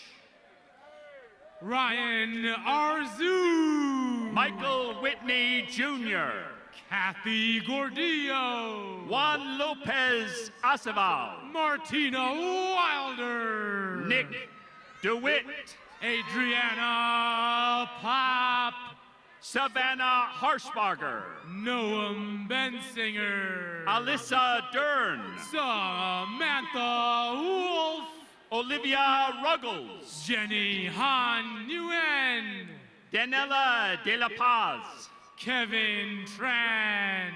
Ryan Arzu. Michael Whitney Jr. Kathy Gordillo. Juan Lopez Aceval. Martina Wilder. Nick DeWitt. Adriana Pop. Savannah Harshbarger. Noam Bensinger. Alyssa Dern. Samantha Wolf. Olivia Ruggles. Jenny Han Nguyen. Danella De La Paz. Kevin Tran.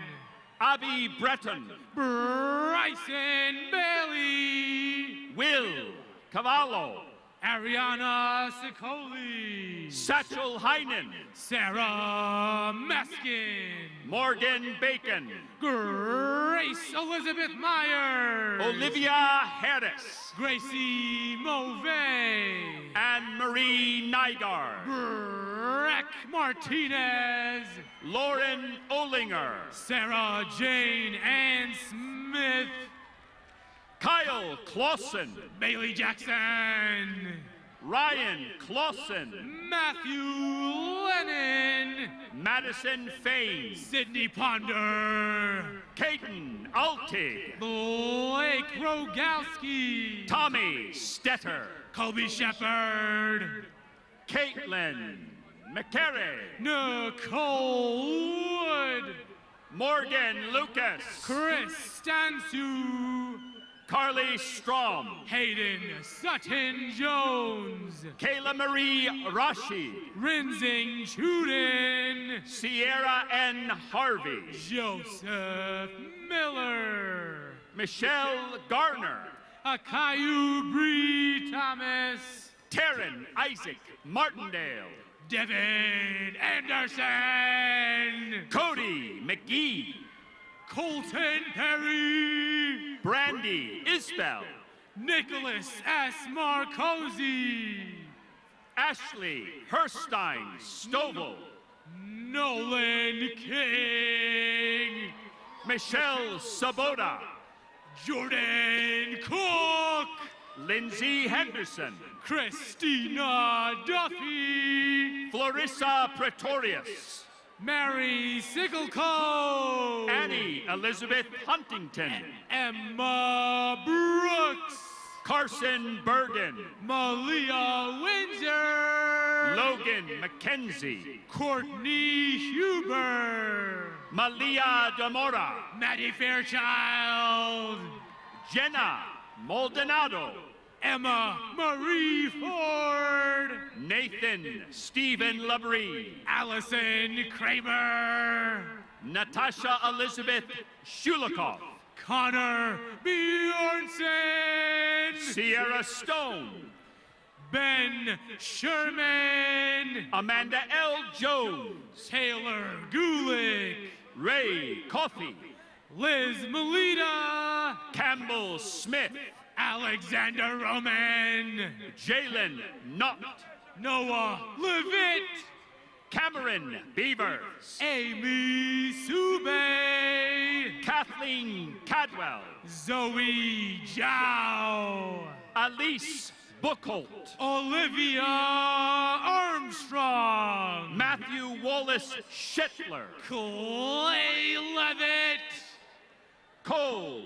Abby Breton. Bryson Bailey. Will Cavallo. Ariana Sicoli. Satchel Heinen. Sarah Meskin. Morgan Bacon. Grace Elizabeth Myers. Olivia Harris. Gracie Mauvais. Anne Marie Nygaard. Breck Martinez. Lauren Olinger. Sarah Jane Ann Smith. Kyle Clausen. Bailey Jackson. Ryan Clausen. Matthew Lennon. Madison Fain. Sydney Ponder. Caden Altig. Blake Rogowski. Tommy Stetter. Colby Shepard. Caitlin McCary. Nicole Wood. Morgan Lucas. Chris Stansu. Carly Strom. Hayden Sutton Jones. Kayla Marie Rashi. Rinzing Chuden. Sierra N. Harvey. Joseph Miller. Michelle Garner. Akayu Bree Thomas. Taryn Isaac Martindale. Devin Anderson. Cody McGee. Colton Perry. Brandy Isbell. Nicholas S. Marcosi. Ashley Herstein Stovall. Nolan King. Michelle Sabota. Jordan Cook. Lindsay Henderson. Christina Duffy. Clarissa Pretorius. Mary Sigelco. Annie Elizabeth Huntington. Emma Brooks. Carson Bergen, Malia Windsor, Logan McKenzie, Courtney Huber, Malia Demora, Maddie Fairchild, Jenna Maldonado, Emma Marie Ford, Nathan Stephen Labrie, Allison Kramer, Natasha Elizabeth Shulikov, Connor Bjornson, Sierra Stone, Ben Sherman, Amanda L. Jones, Taylor Gulick, Ray Coffey, Liz Melita, Campbell Smith, Alexander Roman, Jalen Knott, Noah Levitt, Cameron Beavers, Amy Sube, Kathleen Cadwell, Zoe Zhao, Elise Buchholt, Olivia Armstrong, Matthew Wallace Shetler, Clay Levitt, Cole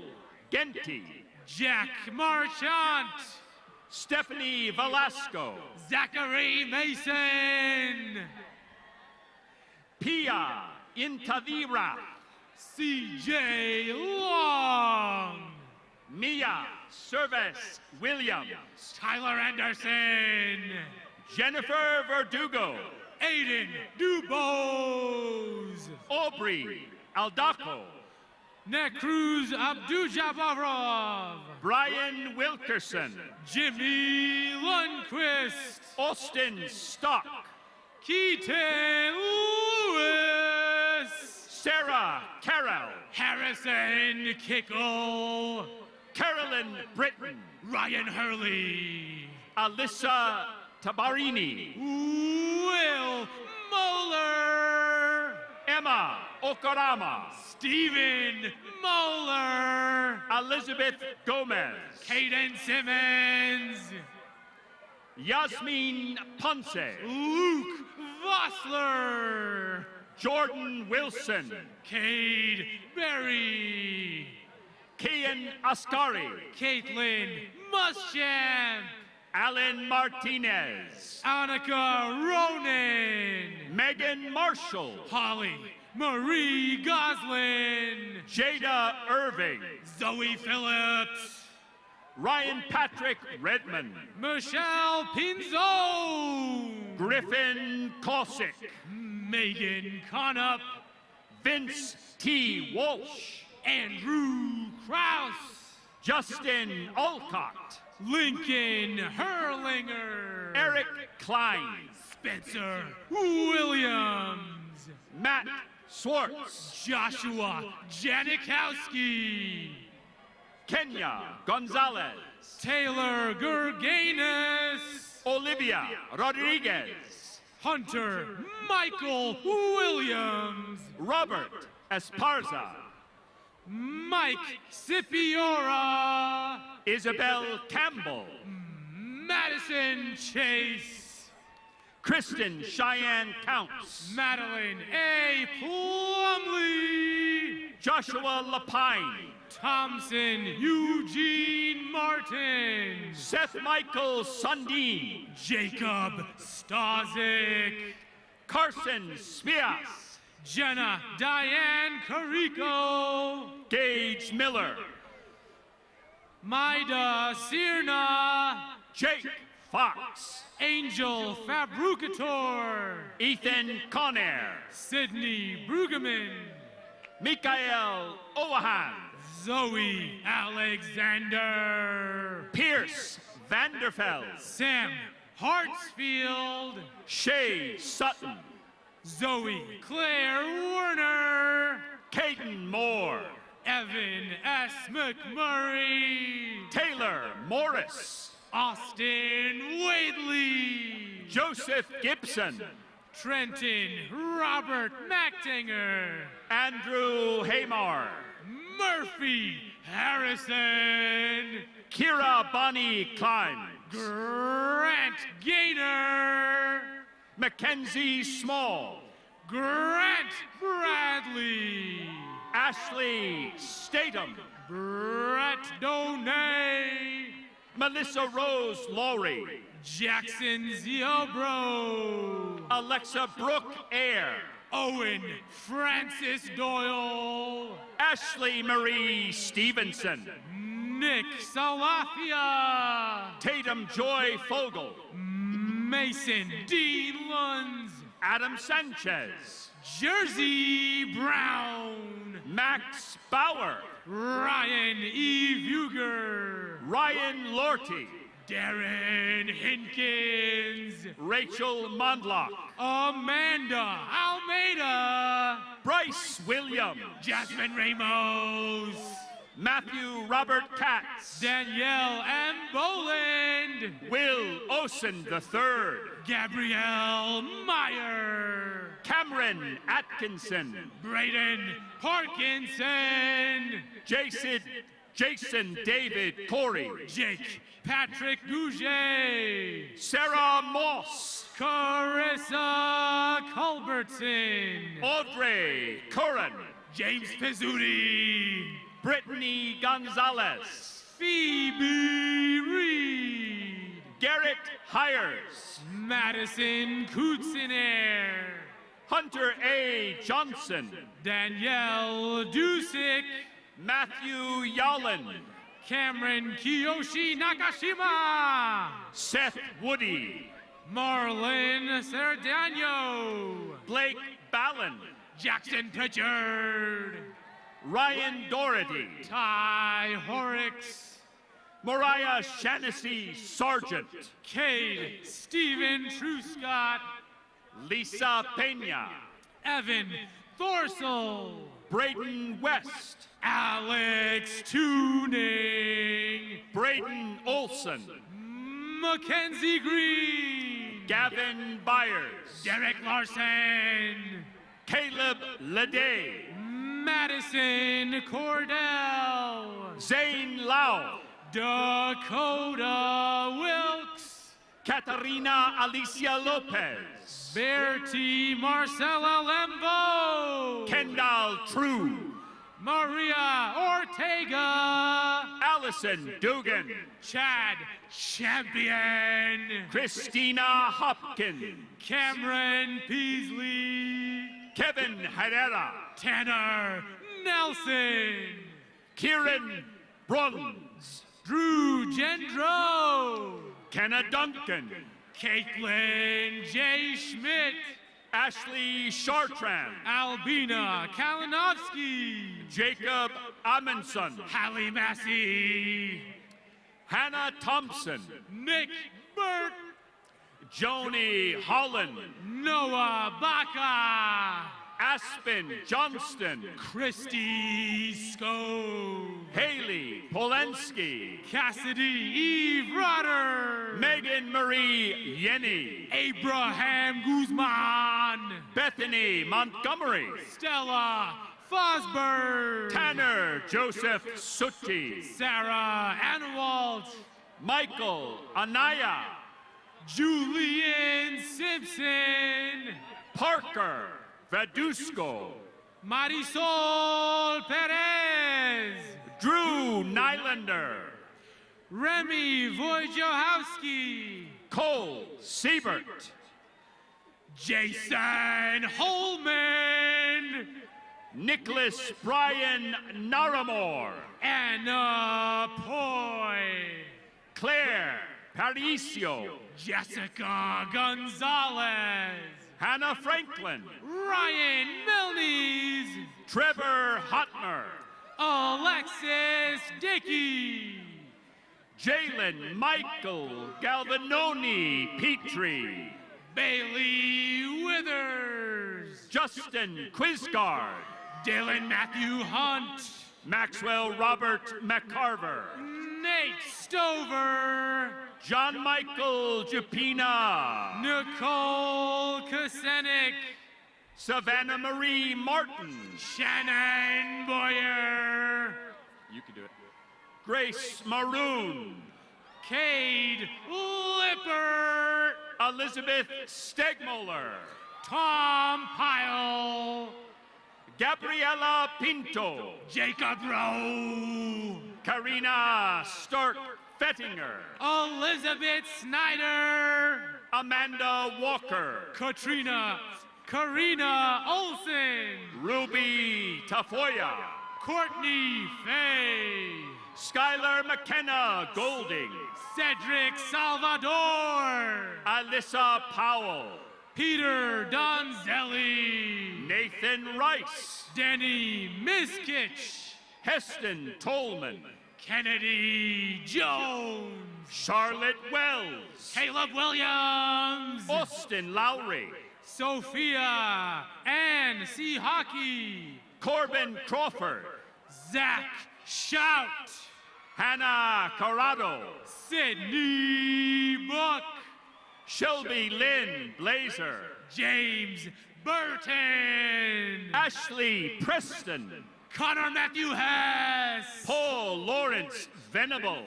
Genty, Jack Marchant, Stephanie Velasco, Zachary Mason, Pia Intavira, CJ Long, Mia Service Williams, Tyler Anderson, Jennifer Verdugo, Aiden Dubose, Aubrey Aldaco, Necruz Abdujabarov, Brian Wilkerson, Jimmy Lundquist, Austin Stock, Keaton Lewis, Sarah Carroll, Harrison Kickle, Carolyn Britton, Ryan Hurley, Alyssa Tabarini, Will Moeller, Emma Okarama, Stephen Moeller, Elizabeth Gomez, Caden Simmons, Yasmin Ponce, Luke Vossler, Jordan Wilson, Cade Berry, Kian Ascari, Caitlin Muschamp, Alan Martinez, Annika Ronan, Megan Marshall, Holly Marie Goslin, Jada Irving, Zoe Phillips, Ryan Patrick Redmond, Michelle Pinzone, Griffin Kosick, Megan Connup, Vince T. Walsh, Andrew Kraus, Justin Alcott, Lincoln Herlinger, Eric Klein, Spencer Williams, Matt Swartz, Joshua Janikowski, Kenya Gonzalez, Taylor Gurganus, Olivia Rodriguez, Hunter Michael Williams, Robert Esparza, Mike Scipiora, Isabel Campbell, Madison Chase, Kristen Cheyenne Counts, Madeline A. Plumley, Joshua Lapine, Thompson Eugene Martin, Seth Michael Sundin, Jacob Stazik, Carson Spias, Jenna Diane Carico, Gage Miller, Maida Sirna, Jake Fox, Angel Fabrucator, Ethan Conair, Sydney Brueggemann, Mikael Owahan, Zoe Alexander, Pierce Vanderfeld, Sam Hartsfield, Shay Sutton, Zoe Claire Werner, Caden Moore, Evan S. McMurray, Taylor Morris, Austin Wadley, Joseph Gibson, Trenton Robert Mactinger, Andrew Hamar, Murphy Harrison, Kira Bonnie Klein, Grant Gaynor, Mackenzie Small, Grant Bradley, Ashley Statham, Brett Donay, Melissa Rose Laurie, Jackson Ziobro, Alexa Brooke Ayer, Owen Francis Doyle, Ashley Marie Stevenson, Nick Salafia, Tatum Joy Fogel, Mason D. Lunds, Adam Sanchez, Jersey Brown, Max Bauer, Ryan E. Vuger, Ryan Lorty, Darren Hinkins, Rachel Mondlock, Amanda Almeida, Bryce Williams, Jasmine Ramos, Matthew Robert Katz, Danielle M. Boland, Will Osen III, Gabrielle Meyer, Cameron Atkinson, Braden Parkinson, Jason David Corey, Jake Patrick Gouget, Sarah Moss, Carissa Culbertson, Audrey Curran, James Pizzuti, Brittany Gonzalez, Phoebe Reed, Garrett Hires, Madison Kutziner, Hunter A. Johnson, Danielle Dusick, Matthew Yallen, Cameron Kiyoshi Nakashima, Seth Woody, Marlon Sardano, Blake Ballin, Jackson Pritchard, Ryan Doherty, Ty Horrocks, Mariah Shaughnessy Sargent, Cade Stephen Truscott, Lisa Pena, Evan Thorsell, Braden West, Alex Tuning, Braden Olson, Mackenzie Green, Gavin Byers, Derek Larson, Caleb Leday, Madison Cordell, Zane Lau, Dakota Wilkes, Katarina Alicia Lopez, Bertie Marcella Lembo, Kendall True, Maria Ortega, Allison Dugan, Chad Champion, Christina Hopkins, Cameron Peasley, Kevin Herrera, Tanner Nelson, Kieran Bruns, Drew Gendro, Kenna Duncan, Caitlin J. Schmidt, Ashley Chartrand, Albina Kalinowski, Jacob Amundson, Hallie Massey, Hannah Thompson, Nick Burke, Joni Holland, Noah Baca, Aspen Johnston, Christy Scove, Haley Polensky, Cassidy Eve Rotter, Megan Marie Yenny, Abraham Guzman, Bethany Montgomery, Stella Fosberg, Tanner Joseph Sutti, Sarah Anwalt, Michael Anaya, Julian Simpson, Parker Vadusco, Marisol Perez, Drew Nylander, Remy Wojciechowski, Cole Siebert, Jason Holman, Nicholas Brian Naramore, Anna Poi, Claire Paricio, Jessica Gonzalez, Hannah Franklin, Ryan Milnes, Trevor Hotmer, Alexis Dickey, Jalen Michael Galvanoni Petrie, Bailey Withers, Justin Quizgard, Dylan Matthew Hunt, Maxwell Robert McCarver, Nate Stover, John Michael Jupina, Nicole Kosenik, Savannah Marie Martin, Shannon Boyer, you can do it, Grace Maroon, Cade Lippert, Elizabeth Stegmoller, Tom Pyle, Gabriela Pinto, Jacob Rowe, Karina Stark Fettinger. Elizabeth Snyder. Amanda Walker. Karina Olson. Ruby Tafoya. Courtney Fay. Skylar McKenna Golding. Cedric Salvador. Alyssa Powell. Peter Donzelli. Nathan Rice. Danny Miskich. Heston Tolman. Kennedy Jones. Charlotte Wells. Caleb Williams. Austin Lowry. Sophia Ann C. Hockey. Corbin Crawford. Zach Shout. Hannah Corrado. Sydney Book. Shelby Lynn Blazer. James Burton. Ashley Preston. Connor Matthew Hess. Paul Lawrence Venable.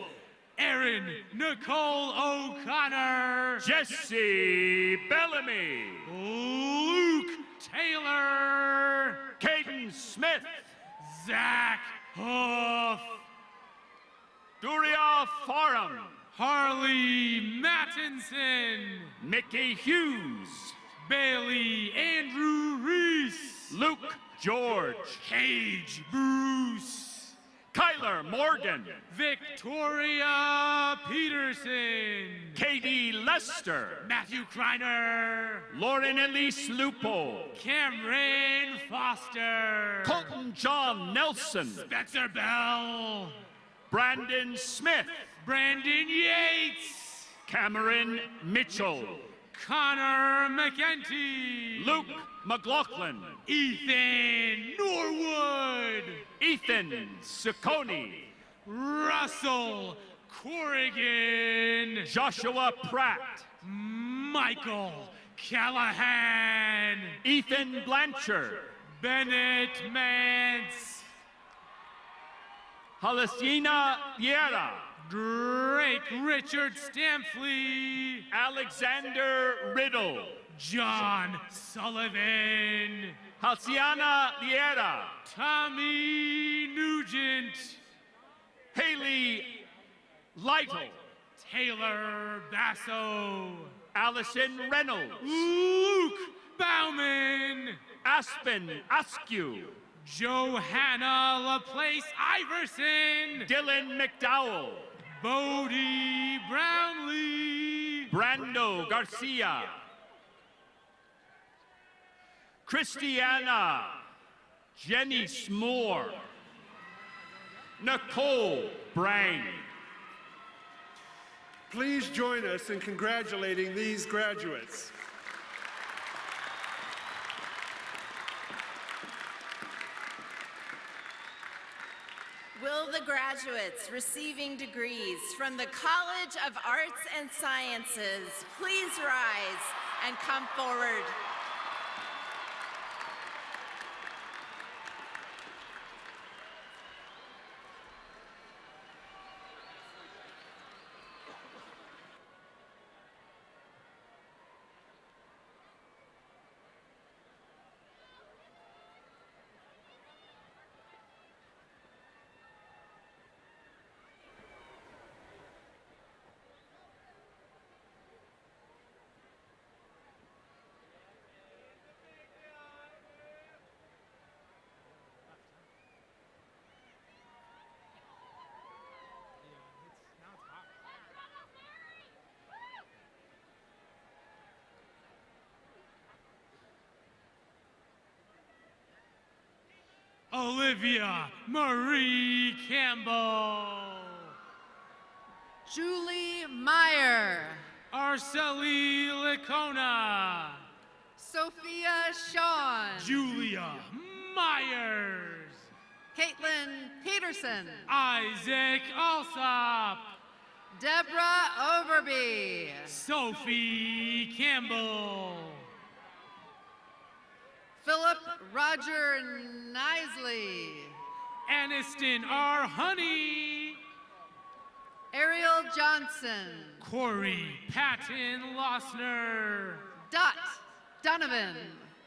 Erin Nicole O'Connor. Jesse Bellamy. Luke Taylor. Caden Smith. Zach Huff. Duria Farham. Harley Mattinson. Mickey Hughes. Bailey Andrew Reese. Luke George. Cage Bruce. Kyler Morgan. Victoria Peterson. Katie Lester. Matthew Kreiner. Lauren Elise Lupo. Cameron Foster. Colton John Nelson. Spencer Bell. Brandon Smith. Brandon Yates. Cameron Mitchell. Connor McEntee. Luke McLaughlin. Ethan Norwood. Ethan Ciccone. Russell Corrigan. Joshua Pratt. Michael Callahan. Ethan Blanchard. Bennett Mance. Halasina Vieira. Drake Richard Stamfley. Alexander Riddle. John Sullivan. Halciana Vieira. Tommy Nugent. Haley Lytle. Taylor Basso. Allison Reynolds. Luke Bauman. Aspen Askew. Johanna Laplace Iverson. Dylan McDowell. Bodie Brownlee. Brando Garcia. Christiana Jenny Smore. Nicole Brang. Please join us in congratulating these graduates. Will the graduates receiving degrees from the College of Arts and Sciences please rise and come forward? Olivia Marie Campbell. Julie Meyer. Arceli Licona. Sophia Sean. Julia Myers. Caitlin Peterson. Isaac Alsop. Deborah Overby. Sophie Campbell. Philip Roger Nisley. Aniston R. Honey. Ariel Johnson. Corey Patton Lossner. Dot Donovan.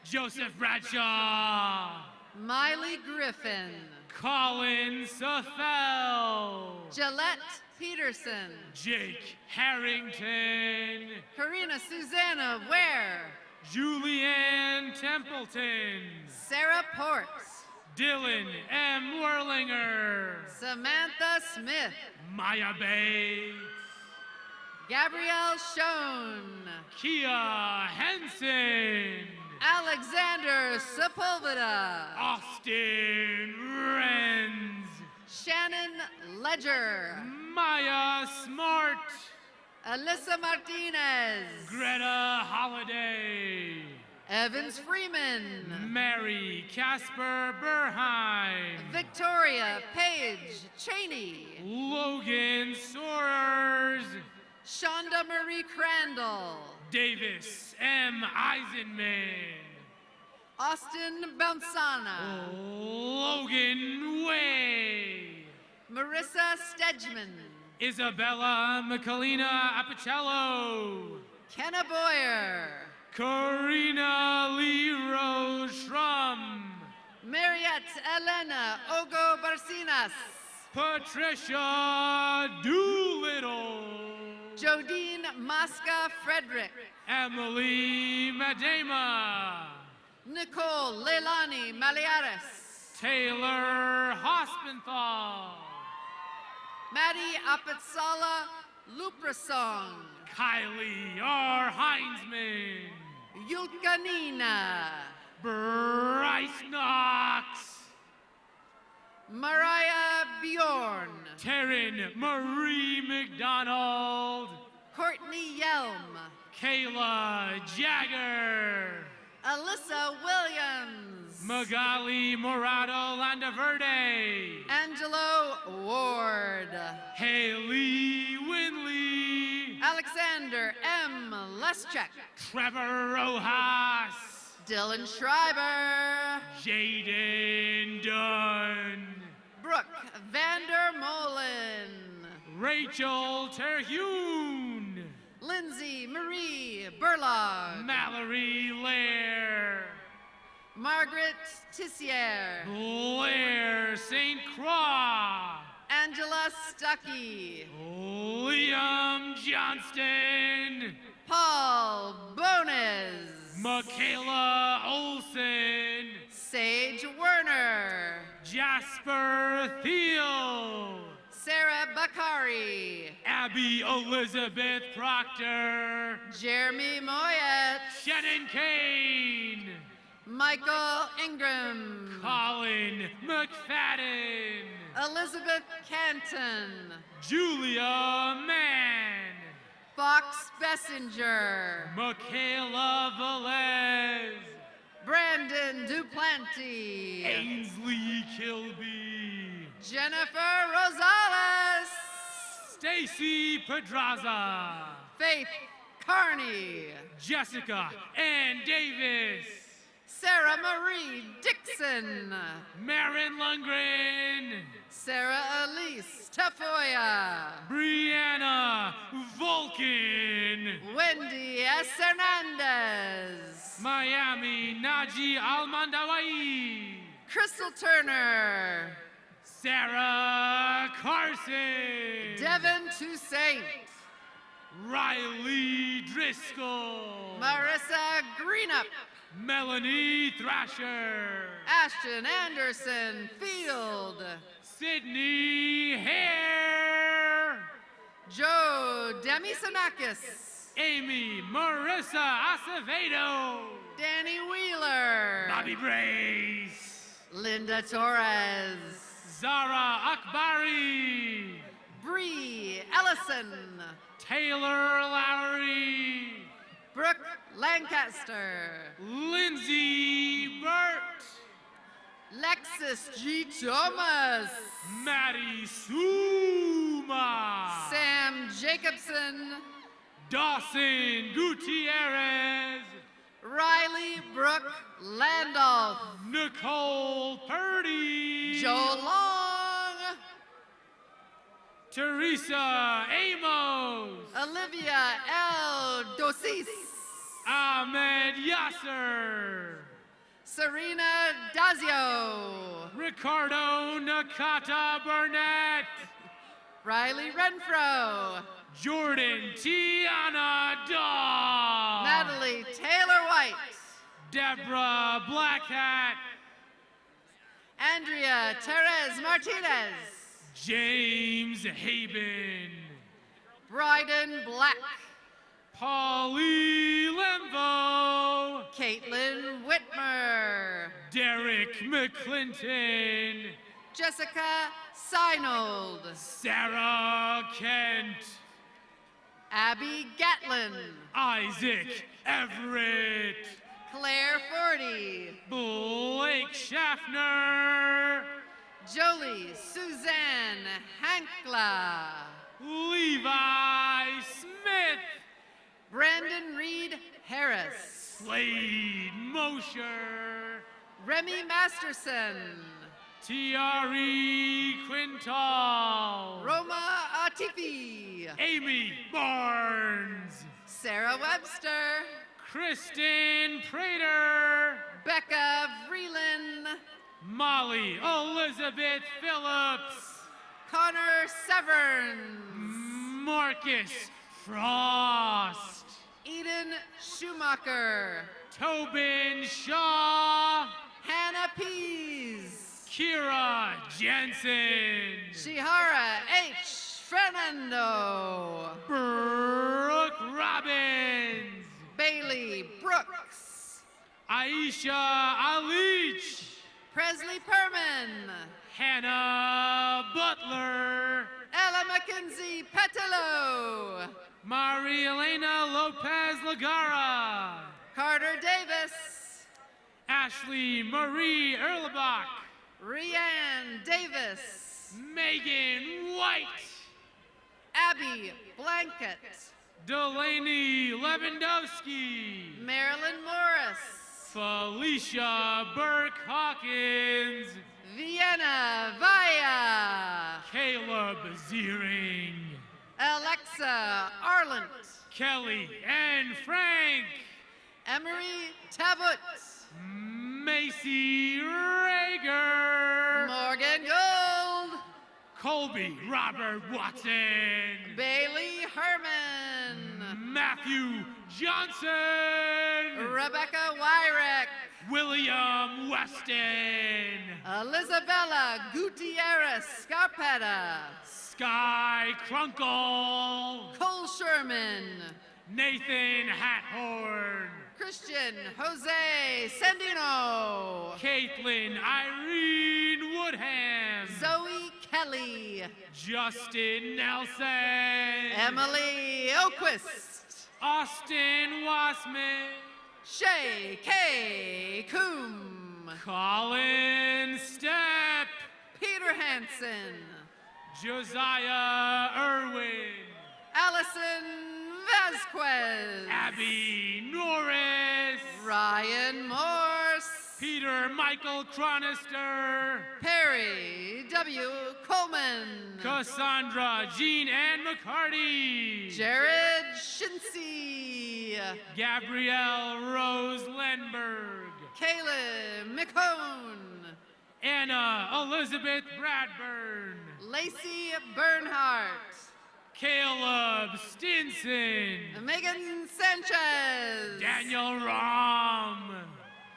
Joseph Bradshaw. Miley Griffin. Colin Safel. Gillette Peterson. Jake Harrington. Karina Susanna Ware. Julianne Templeton. Sarah Ports. Dylan M. Werlinger. Samantha Smith. Maya Bates. Gabrielle Schoen. Kia Henson. Alexander Sepulveda. Austin Renz. Shannon Ledger. Maya Smart. Alyssa Martinez. Greta Holiday. Evans Freeman. Mary Casper Burheim. Victoria Page Cheney. Logan Soarers. Shonda Marie Crandall. Davis M. Eisenman. Austin Bonsana. Logan Way. Marissa Stedgman. Isabella Michelina Apicello. Kenna Boyer. Karina Lee Rose Schrum. Mariette Elena Ogo Barcinas. Patricia Doolittle. Jodine Masca Frederick. Emily Madema. Nicole Leilani Maliares. Taylor Hospenthal. Maddie Apetsala Luprasong. Kylie R. Heinzman. Yulka Nina. Bryce Knox. Mariah Bjorn. Taryn Marie McDonald. Courtney Yelm. Kayla Jagger. Alyssa Williams. Magali Morado Landaverde. Angelo Ward. Haley Winley. Alexander M. Leschek. Trevor Rojas. Dylan Schreiber. Jaden Dunn. Brooke Vandermolen. Rachel Terhune. Lindsay Marie Burlog. Mallory Lair. Margaret Tissier. Blair St. Croix. Angela Stuckey. Liam Johnston. Paul Bones. Michaela Olson. Sage Werner. Jasper Thiel. Sarah Bakari. Abby Elizabeth Proctor. Jeremy Moyet. Shannon Kane. Michael Ingram. Colin McFadden. Elizabeth Canton. Julia Mann. Fox Bessinger. Michaela Velez. Brandon Duplanty. Ainsley Kilby. Jennifer Rosales. Stacy Pedraza. Faith Carney. Jessica Ann Davis. Sarah Marie Dixon. Marin Lundgren. Sarah Elise Tafoya. Brianna Vulcan. Wendy S. Hernandez. Miami Naji Almandawai. Crystal Turner. Sarah Carson. Devin Toussaint. Riley Driscoll. Marissa Greenup. Melanie Thrasher. Ashton Anderson Field. Sydney Hare. Joe Demisanakis. Amy Marissa Acevedo. Danny Wheeler. Bobby Brace. Linda Torres. Zara Akbari. Bree Ellison. Taylor Lowry. Brooke Lancaster. Lindsay Burt. Lexus G. Thomas. Maddie Suma. Sam Jacobson. Dawson Gutierrez. Riley Brooke Landolph. Nicole Purdy. Joe Long. Teresa Amos. Olivia L. Dosis. Ahmed Yasser. Serena Dazio. Ricardo Nakata Burnett. Riley Renfro. Jordan Tiana Daw. Natalie Taylor White. Deborah Blackhat. Andrea Perez Martinez. James Haben. Bryden Black. Polly Lemvo. Caitlin Whitmer. Derek McClinton. Jessica Seinold. Sarah Kent. Abby Gatlin. Isaac Everett. Claire Forty. Blake Schaffner. Jolie Suzanne Hankla. Levi Smith. Brandon Reed Harris. Slade Mosher. Remy Masterson. Tiari Quintal. Roma Atifi. Amy Barnes. Sarah Webster. Kristen Prater. Becca Vreeland. Molly Elizabeth Phillips. Connor Severns. Marcus Frost. Eden Schumacher. Tobin Shaw. Hannah Pease. Kira Jensen. Shihara H. Fernando. Brooke Robbins. Bailey Brooks. Aisha Alich. Presley Perman. Hannah Butler. Ella Mackenzie Petillo. Maria Elena Lopez Lagara. Carter Davis. Ashley Marie Erlebach. Rianne Davis. Megan White. Abby Blanket. Delaney Lewandowski. Marilyn Morris. Felicia Burke Hawkins. Vienna Vaya. Caleb Ziering. Alexa Arlant. Kelly and Frank. Emery Tabut. Macy Rager. Morgan Gold. Colby Robert Watson. Bailey Herman. Matthew Johnson. Rebecca Wyrek. William Weston. Elizabella Gutierrez Scarpetta. Sky Crunkle. Cole Sherman. Nathan Hathorn. Christian Jose Sandino. Caitlin Irene Woodham. Zoe Kelly. Justin Nelson. Emily Oquist. Austin Wassman. Shay K. Coombe. Colin Stepp. Peter Hansen. Josiah Irwin. Allison Vasquez. Abby Norris. Ryan Morse. Peter Michael Cronister. Perry W. Coleman. Cassandra Jean Ann McCarty. Jared Shinsey. Gabrielle Rose Lenberg. Caleb McCone. Anna Elizabeth Bradburn. Lacey Bernhardt. Caleb Stinson. Megan Sanchez. Daniel Rom.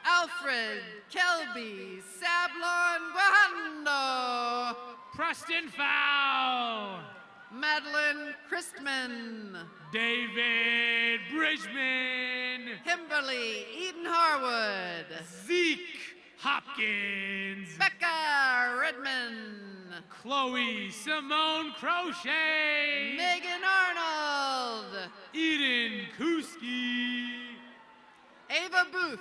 Alfred Kelby. Sablon Guajando. Preston Fowl. Madeline Christman. David Bridgman. Kimberly Eden Harwood. Zeke Hopkins. Becca Redmond. Chloe Simone Crochet. Megan Arnold. Eden Kuski. Ava Booth.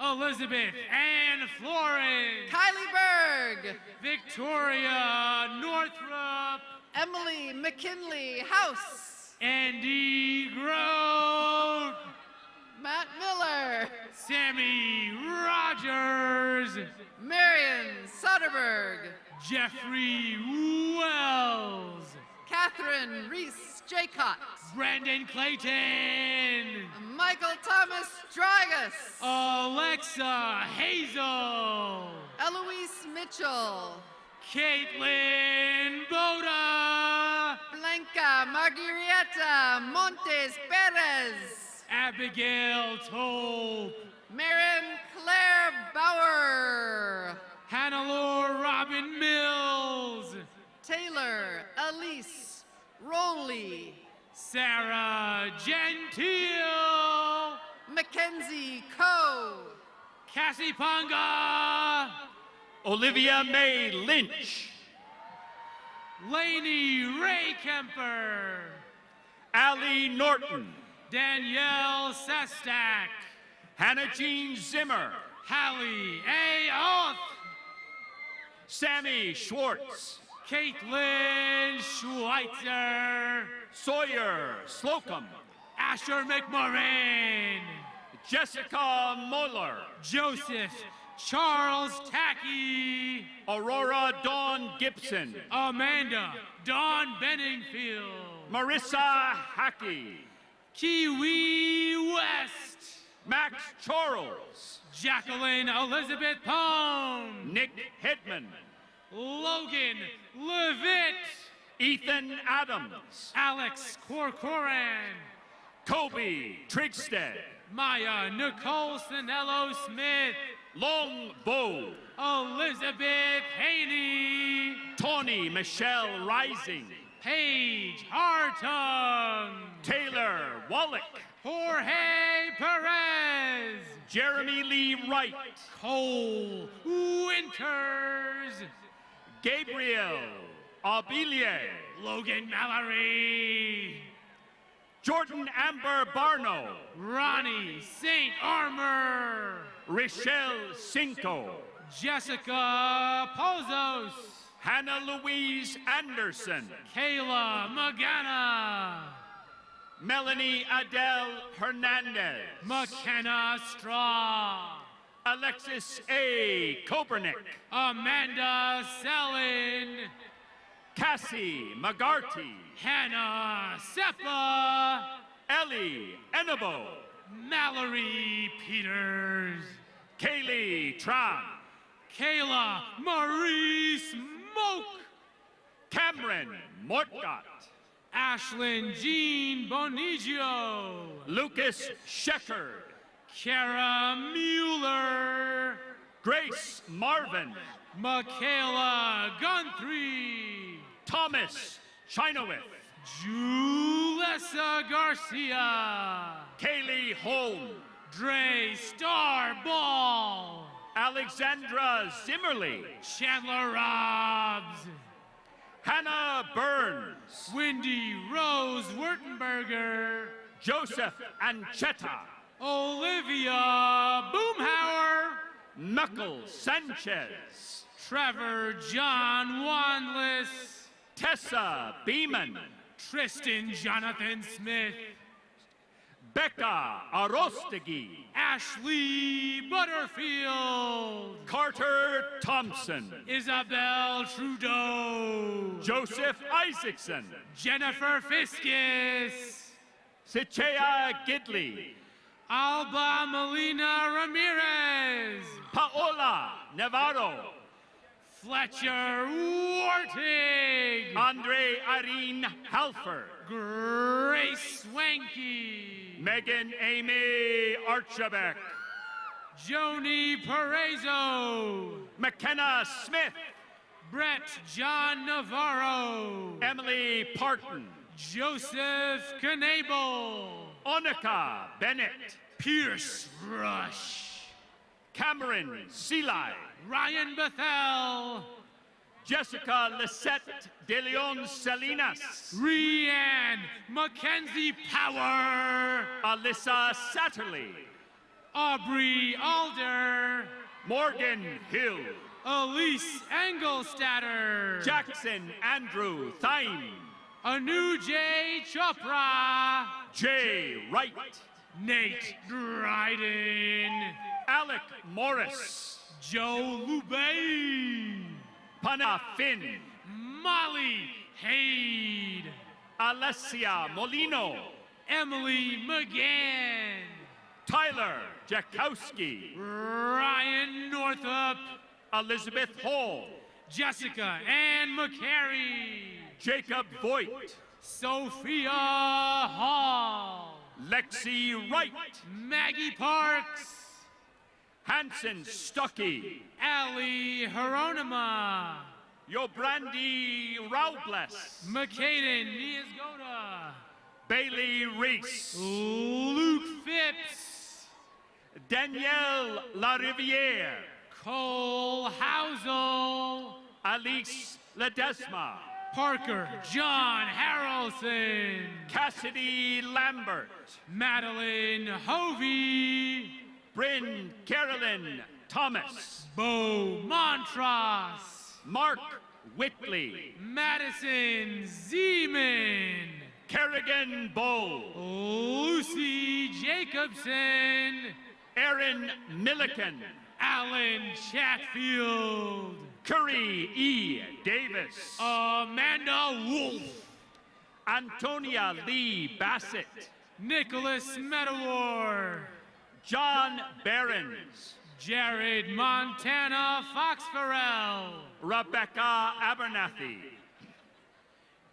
Elizabeth Ann Florence. Kylie Berg. Victoria Northrup. Emily McKinley House. Andy Grote. Matt Miller. Sammy Rogers. Marion Soderberg. Jeffrey Wells. Catherine Reese Jaycott. Brandon Clayton. Michael Thomas Dragus. Alexa Hazel. Eloise Mitchell. Caitlin Boda. Blanca Margarita Montes Perez. Abigail Tope. Maren Claire Bauer. Hannelore Robin Mills. Taylor Elise Rowley. Sarah Gentile. Mackenzie Coe. Cassie Ponga. Olivia May Lynch. Lainey Ray Kemper. Allie Norton. Danielle Sestak. Hannah Jean Zimmer. Hallie A. Oath. Sammy Schwartz. Caitlin Schweitzer. Sawyer Slocum. Asher McMorrin. Jessica Moeller. Joseph Charles Tacky. Aurora Dawn Gibson. Amanda Dawn Benningfield. Marissa Hackey. Kiwi West. Max Charles. Jacqueline Elizabeth Pone. Nick Hitman. Logan Levitt. Ethan Adams. Alex Corcoran. Kobe Trigstead. Maya Nicole Sinello Smith. Long Bow. Elizabeth Haney. Tawny Michelle Rising. Paige Hartung. Taylor Wallach. Jorge Perez. Jeremy Lee Wright. Cole Winters. Gabriel Abilier. Logan Mallory. Jordan Amber Barno. Ronnie St. Armor. Rochelle Cinco. Jessica Pozos. Hannah Louise Anderson. Kayla Magana. Melanie Adele Hernandez. McKenna Straw. Alexis A. Kopernick. Amanda Sellin. Cassie McGarty. Hannah Seppa. Ellie Enabo. Mallory Peters. Kaylee Tran. Kayla Marie Smoke. Cameron Mortgott. Ashlyn Jean Bonigio. Lucas Sheckard. Kara Mueller. Grace Marvin. Michaela Gunthree. Thomas Chinowith. Julissa Garcia. Kaylee Holm. Dre Starball. Alexandra Zimmerly. Chandler Robbs. Hannah Burns. Wendy Rose Wurtenberger. Joseph Ancheta. Olivia Boomhauer. Knuckles Sanchez. Trevor John Wanless. Tessa Beeman. Tristan Jonathan Smith. Becca Arostegui. Ashley Butterfield. Carter Thompson. Isabel Trudeau. Joseph Isaacson. Jennifer Fiskus. Sichea Gidley. Alba Molina Ramirez. Paola Navarro. Fletcher Wartig. Andre Irene Halford. Grace Swanky. Megan Amy Archabeck. Joni Parezo. McKenna Smith. Brett John Navarro. Emily Parton. Joseph Knable. Onika Bennett. Pierce Rush. Cameron Seeley. Ryan Bethel. Jessica Lisette De Leon Salinas. Rianne Mackenzie Power. Alyssa Satterley. Aubrey Alder. Morgan Hill. Elise Engelstatter. Jackson Andrew Thine. Anu J. Chopra. Jay Wright. Nate Dryden. Alec Morris. Joe Lubay. Pana Finn. Molly Haid. Alessia Molino. Emily McGann. Tyler Jakowski. Ryan Northup. Elizabeth Hall. Jessica Ann McCary, Jacob Voigt, Sophia Hall, Lexi Wright, Maggie Parks, Hanson Stuckey, Ali Hieronyma, Yobrandi Raubles, McCaden Niasgoda, Bailey Reese, Luke Phipps, Danielle Lariviere, Cole Housel, Alice Ledesma, Parker John Harrelson, Cassidy Lambert, Madeline Hovey, Bryn Carolyn Thomas, Bo Montross, Mark Whitley, Madison Zeman, Kerrigan Bowl, Lucy Jacobson, Aaron Milliken, Alan Chatfield, Curry E. Davis, Amanda Wolf, Antonia Lee Bassett, Nicholas Medawar, John Behrens, Jared Montana Fox-Farrell, Rebecca Abernathy,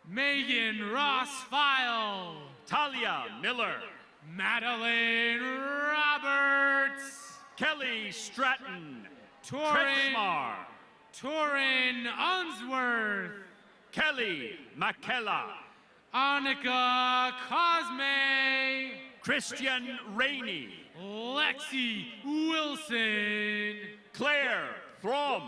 Megan Ross File, Talia Miller, Madeline Roberts, Kelly Stratton, Torin Kretschmar, Unsworth, Kelly McKella, Annika Cosme, Christian Rainey, Lexi Wilson, Claire Throm,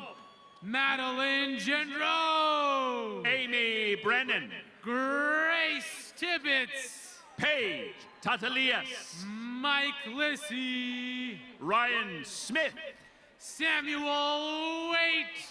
Madeline Gendreau, Amy Brennan, Grace Tibbetts, Paige Tatalias, Mike Lissy, Ryan Smith, Samuel Waite,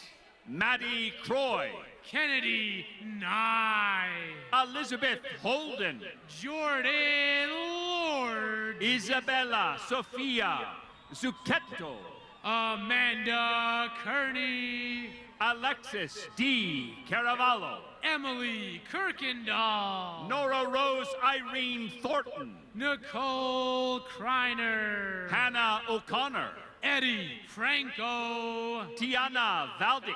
Maddie Croy, Kennedy Nye, Elizabeth Holden, Jordan Lord, Isabella Sofia Zucchetto, Amanda Kearney, Alexis D. Caravallo, Emily Kirkendall, Nora Rose Irene Thornton, Nicole Kreiner, Hannah O'Connor, Eddie Franco, Tiana Valdick,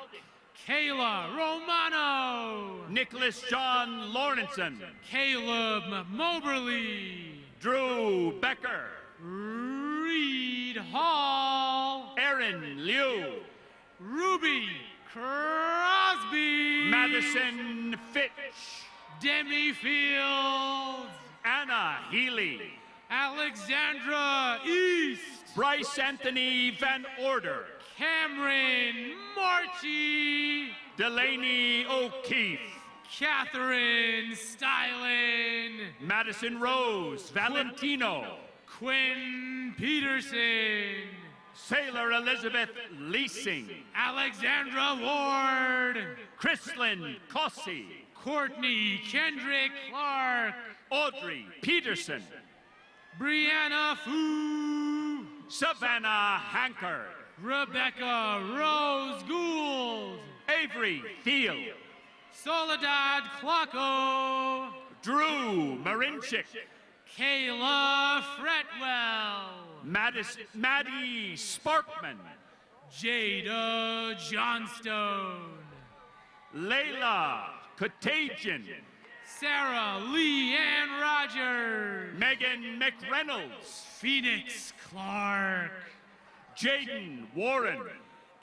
Kayla Romano, Nicholas John Lawrenson, Caleb Moberly, Drew Becker, Reed Hall, Aaron Liu, Ruby Crosby, Madison Fitch, Demi Fields, Anna Healy, Alexandra East, Bryce Anthony Van Order, Cameron Marchie, Delaney O'Keefe, Catherine Stylen, Madison Rose Valentino, Quinn Peterson, Sailor Elizabeth Leasing, Alexandra Ward, Chrislyn Cossey, Courtney Kendrick Clark, Audrey Peterson, Brianna Fu, Savannah Hanker, Rebecca Rose Gould, Avery Thiel, Soledad Clarko, Drew Marinchik, Kayla Fretwell, Maddie Sparkman, Jada Johnstone, Layla Contagion, Sarah Lee Ann Rogers, Megan McReynolds, Phoenix Clark, Jaden Warren,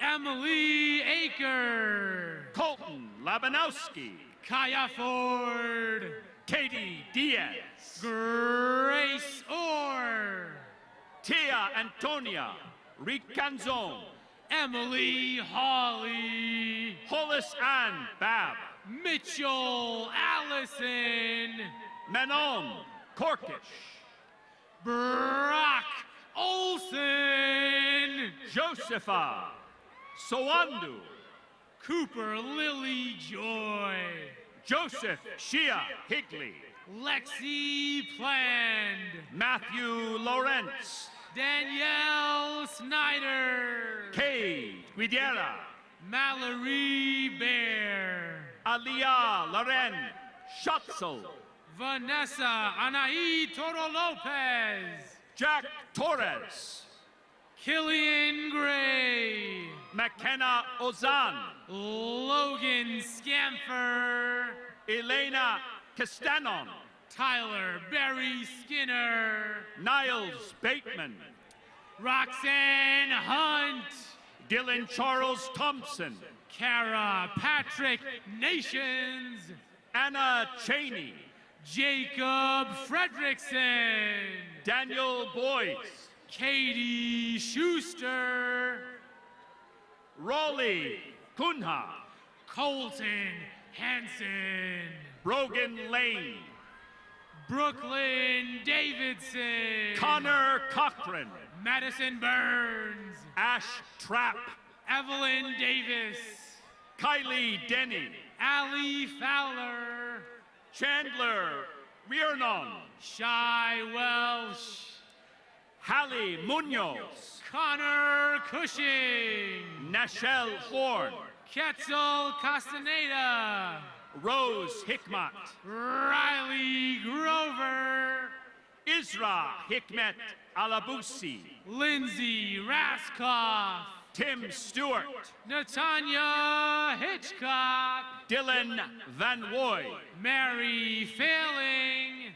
Emily Aker, Colton Labanowski, Kaya Ford, Katie Diaz, Grace Orr, Tia Antonia Ricanzon, Emily Hawley, Hollis Ann Babb, Mitchell Allison, Manon Korkish, Brock Olson, Josepha Soandu, Cooper Lily Joy, Joseph Shia Higley, Lexi Pland, Matthew Lawrence, Danielle Snyder, Kay Guidera, Mallory Bear, Aliyah Loren Schatzel, Vanessa Anaí Toro Lopez, Jack Torres, Killian Gray, McKenna Ozan, Logan Scamfer, Elena Castanon, Tyler Barry Skinner, Niles Bateman, Roxanne Hunt, Dylan Charles Thompson, Kara Patrick Nations, Anna Cheney, Jacob Fredrickson, Daniel Boyce, Katie Schuster, Raleigh Kunha, Colton Hansen, Brogan Lane, Brooklyn Davidson, Connor Cochran, Madison Burns, Ash Trapp, Evelyn Davis, Kylie Denny, Allie Fowler, Chandler Riernon, Shy Welsh, Hallie Munoz, Connor Cushing, Nashelle Horn, Quetzal Castaneda, Rose Hikmat, Riley Grover, Isra Hikmet Alabusi, Lindsay Raskoff, Tim Stewart, Natanya Hitchcock, Dylan Van Woy, Mary Failing,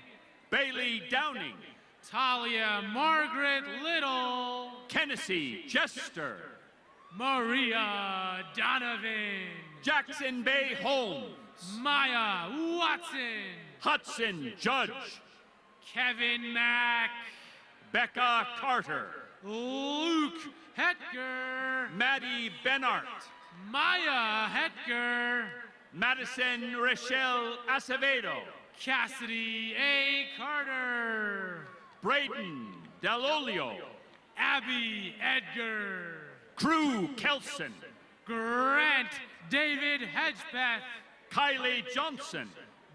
Bailey Downing, Talia Margaret Little, Kennessy Jester, Maria Donovan, Jackson Bay Holmes, Maya Watson, Hudson Judge, Kevin Mack, Becca Carter, Luke Hetker, Maddie Benart, Maya Hetker, Madison Rochelle Acevedo, Cassidy A. Carter, Braden Delolio, Abby Edgar, Crew Kelson, Grant David Hedgepeth, Kylie Johnson,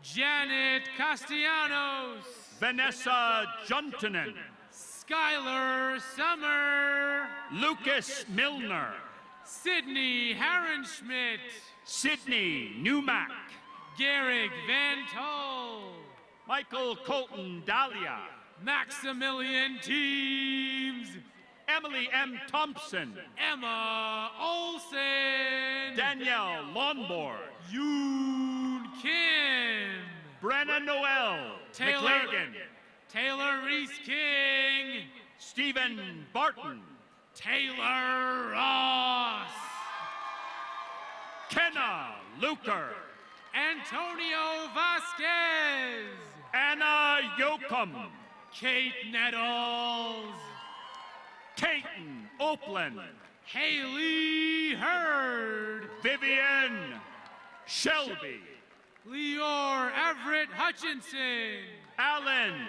Janet Castellanos, Vanessa Juntonen, Skylar Summer, Lucas Milner, Sydney Herrenschmidt, Sydney Newmack, Garrick Van Toll, Michael Colton Dahlia, Maximilian Teams, Emily M. Thompson, Emma Olsen, Danielle Lonbor, Yoon Kim, Brenna Noel McLagan, Taylor Reese King, Stephen Barton, Taylor Ross, Kenna Luker, Antonio Vasquez, Anna Yoakum, Kate Nettles, Caton Oakland, Haley Hurd, Vivian Shelby, Leor Everett Hutchinson, Alan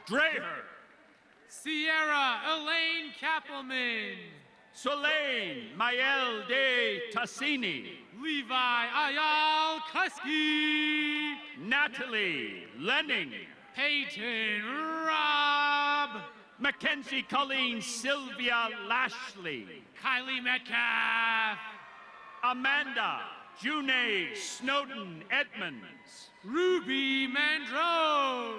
Dreher, Sierra Elaine Kappelman, Soleil Mael de Tassini, Levi Ayal Kusky, Natalie Lenning, Peyton Robb, Mackenzie Colleen Sylvia Lashley, Kylie Metcalf, Amanda June Snowden Edmonds, Ruby Mandro,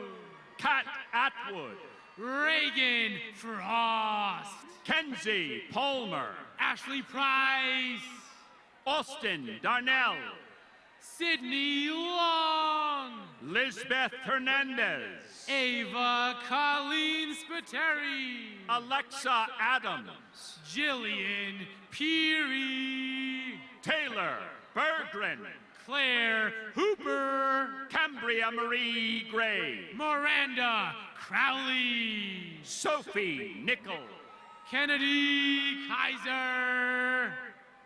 Kat Atwood, Reagan Frost, Kenzie Palmer, Ashley Price, Austin Darnell, Sydney Long, Lisbeth Hernandez, Ava Colleen Spiteri, Alexa Adams, Jillian Peary, Taylor Berggren, Claire Hooper, Cambria Marie Gray, Miranda Crowley, Sophie Nickel, Kennedy Kaiser,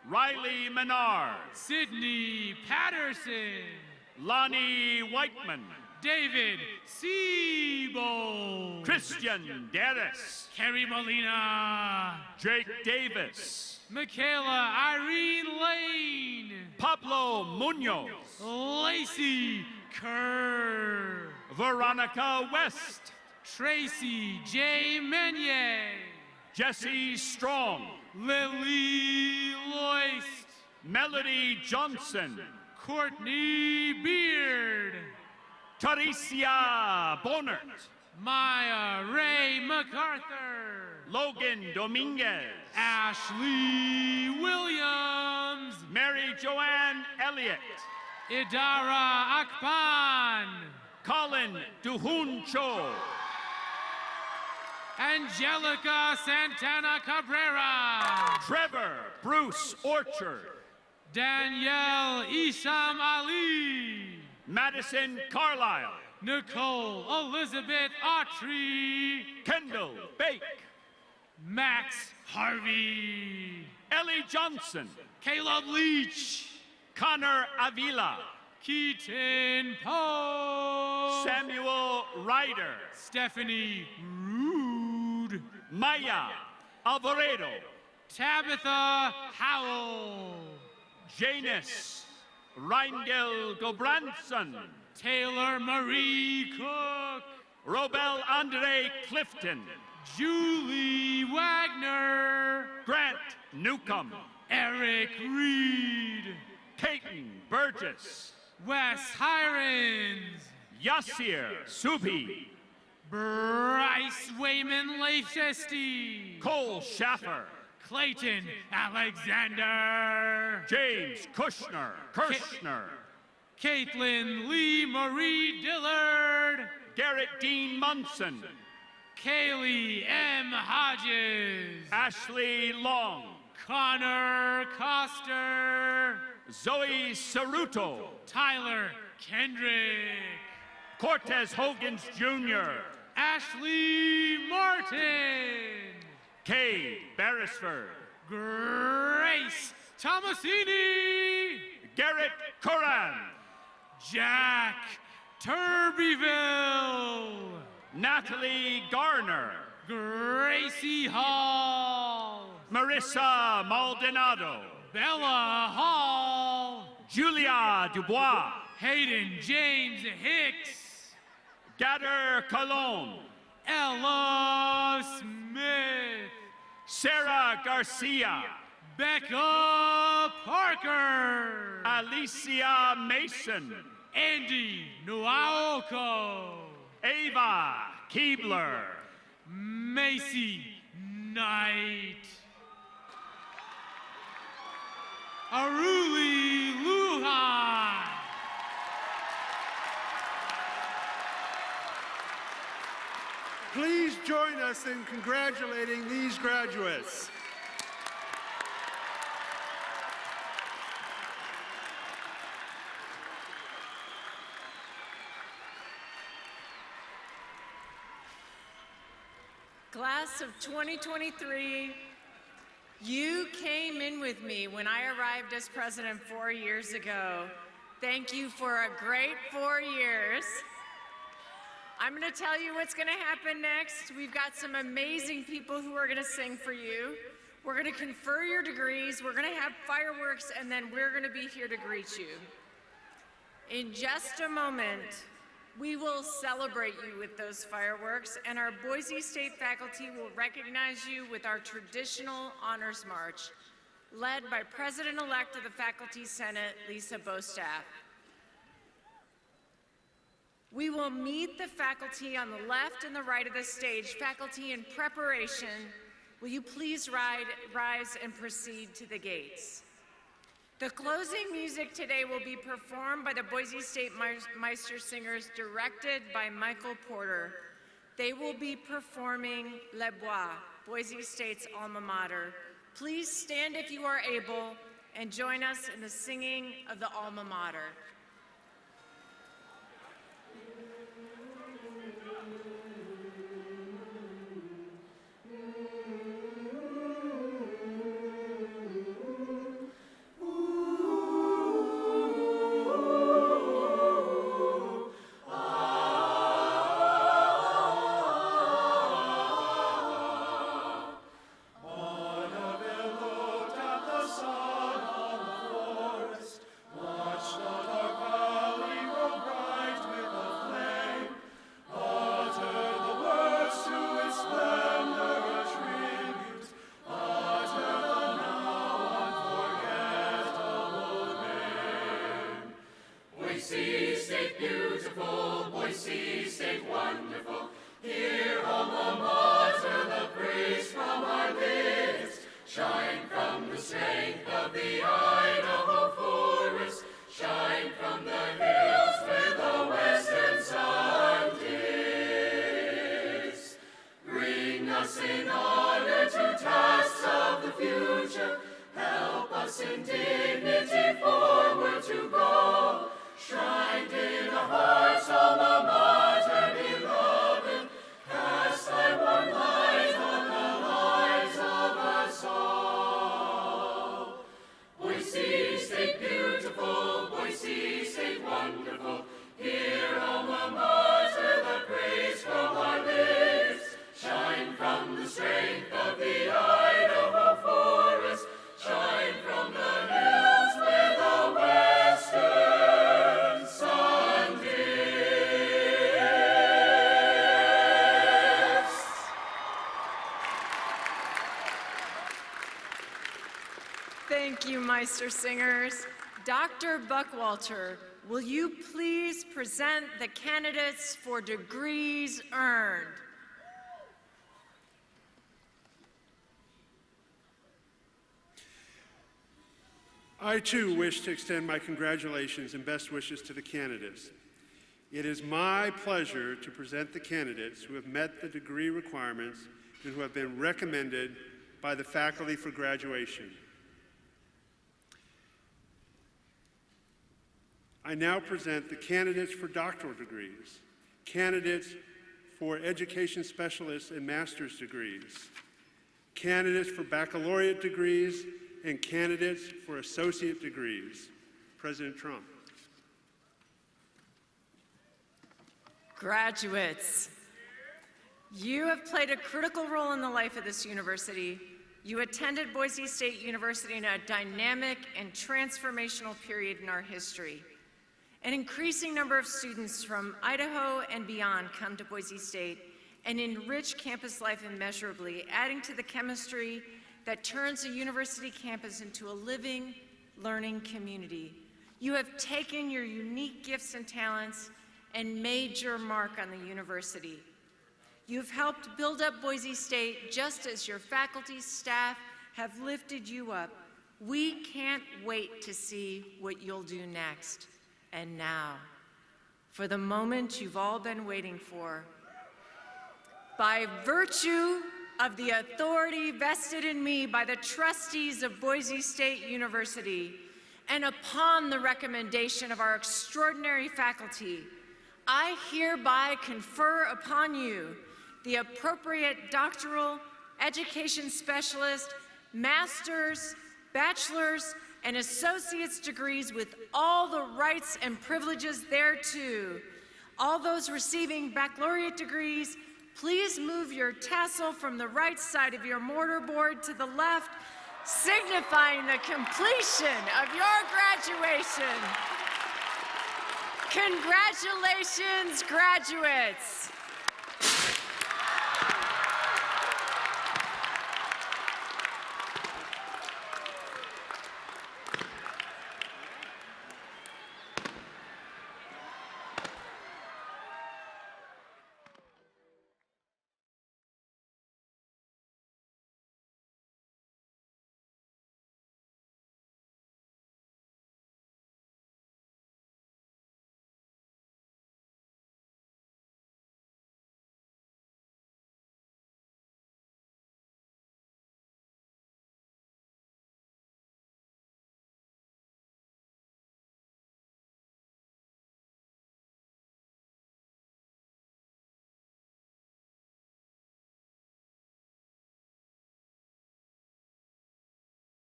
Riley Menard, Sydney Patterson, Lonnie Whiteman, David Siebold, Christian Derris, Kerry Molina, Jake Davis, Michaela Irene Lane, Pablo Munoz, Lacey Kerr, Veronica West, Tracy J. Meunier, Jesse Strong, Lily Loist, Melody Johnson, Courtney Beard, Tarisha Bonert, Maya Ray MacArthur, Logan Dominguez. Ashley Williams. Mary Joanne Elliott. Idara Akpan. Colin Duhun Cho. Angelica Santana Cabrera. Trevor Bruce Orchard. Danielle Isham Ali. Madison Carlisle. Nicole Elizabeth Autry. Kendall Bake. Max Harvey. Ellie Johnson. Caleb Leach. Connor Avila. Keaton Poe. Samuel Ryder. Stephanie Rude. Maya Alvaredo. Tabitha Howell. Janus Reindel Gobranson. Taylor Marie Cook. Robel Andre Clifton. Julie Wagner. Grant Newcomb. Eric Reed. Peyton Burgess. Wes Hirons. Yasir Subi. Bryce Wayman Leifesti. Cole Schaffer. Clayton Alexander. James Kirschner. Caitlin Lee Marie Dillard. Garrett Dean Munson. Kaylee M. Hodges. Ashley Long. Connor Coster. Zoe Ceruto. Tyler Kendrick. Cortez Hogans Jr. Ashley Martin. Kay Beresford. Grace Tomasini. Garrett Curran. Jack Turbyville. Natalie Garner. Gracie Hall. Marissa Maldonado. Bella Hall. Julia Dubois. Hayden James Hicks. Gader Colon. Ella Smith. Sarah Garcia. Becca Parker. Alicia Mason. Andy Nuaoko. Ava Keebler. Macy Knight. Aruli Lujan. Please join us in congratulating these graduates. Class of 2023, you came in with me when I arrived as president 4 years ago. Thank you for a great 4 years. I'm going to tell you what's going to happen next. We've got some amazing people who are going to sing for you. We're going to confer your degrees, we're going to have fireworks, and then we're going to be here to greet you. In just a moment, we will celebrate you with those fireworks, and our Boise State faculty will recognize you with our traditional honors march, led by President-elect of the Faculty Senate, Lisa Bostaff. We will meet the faculty on the left and the right of the stage. Faculty in preparation, will you please rise and proceed to the gates? The closing music today will be performed by the Boise State Meister Singers, directed by Michael Porter. They will be performing Les Bois, Boise State's alma mater. Please stand if you are able and join us in the singing of the alma mater. Watch not our Shine from the strength of the Idaho forest. Shine from the hills where the western sun dips. Bring us in honor to tasks of the future. Help us in dignity forward to go. Shrined in our hearts, alma mater beloved. Cast thy warm light on the lives of us all. Boise State beautiful, Boise State wonderful. Hear alma mater the praise from our lips. Shine from the strength of the Idaho forest. Shine from the hills where the western sun dips. Thank you, Meister Singers. Dr. Buckwalter, will you please present the candidates for degrees earned? I too wish to extend my congratulations and best wishes to the candidates. It is my pleasure to present the candidates who have met the degree requirements and who have been recommended by the faculty for graduation. I now present the candidates for doctoral degrees, candidates for education specialists and master's degrees, candidates for baccalaureate degrees, and candidates for associate degrees. President Trump. Graduates, you have played a critical role in the life of this university. You attended Boise State University in a dynamic and transformational period in our history. An increasing number of students from Idaho and beyond come to Boise State and enrich campus life immeasurably, adding to the chemistry that turns a university campus into a living, learning community. You have taken your unique gifts and talents and made your mark on the university. You've helped build up Boise State just as your faculty, staff have lifted you up. We can't wait to see what you'll do next. And now, for the moment you've all been waiting for. By virtue of the authority vested in me by the trustees of Boise State University, and upon the recommendation of our extraordinary faculty, I hereby confer upon you the appropriate doctoral, education specialist, master's, bachelor's, and associate's degrees with all the rights and privileges thereto. All those receiving baccalaureate degrees, please move your tassel from the right side of your mortarboard to the left, signifying the completion of your graduation. Congratulations, graduates.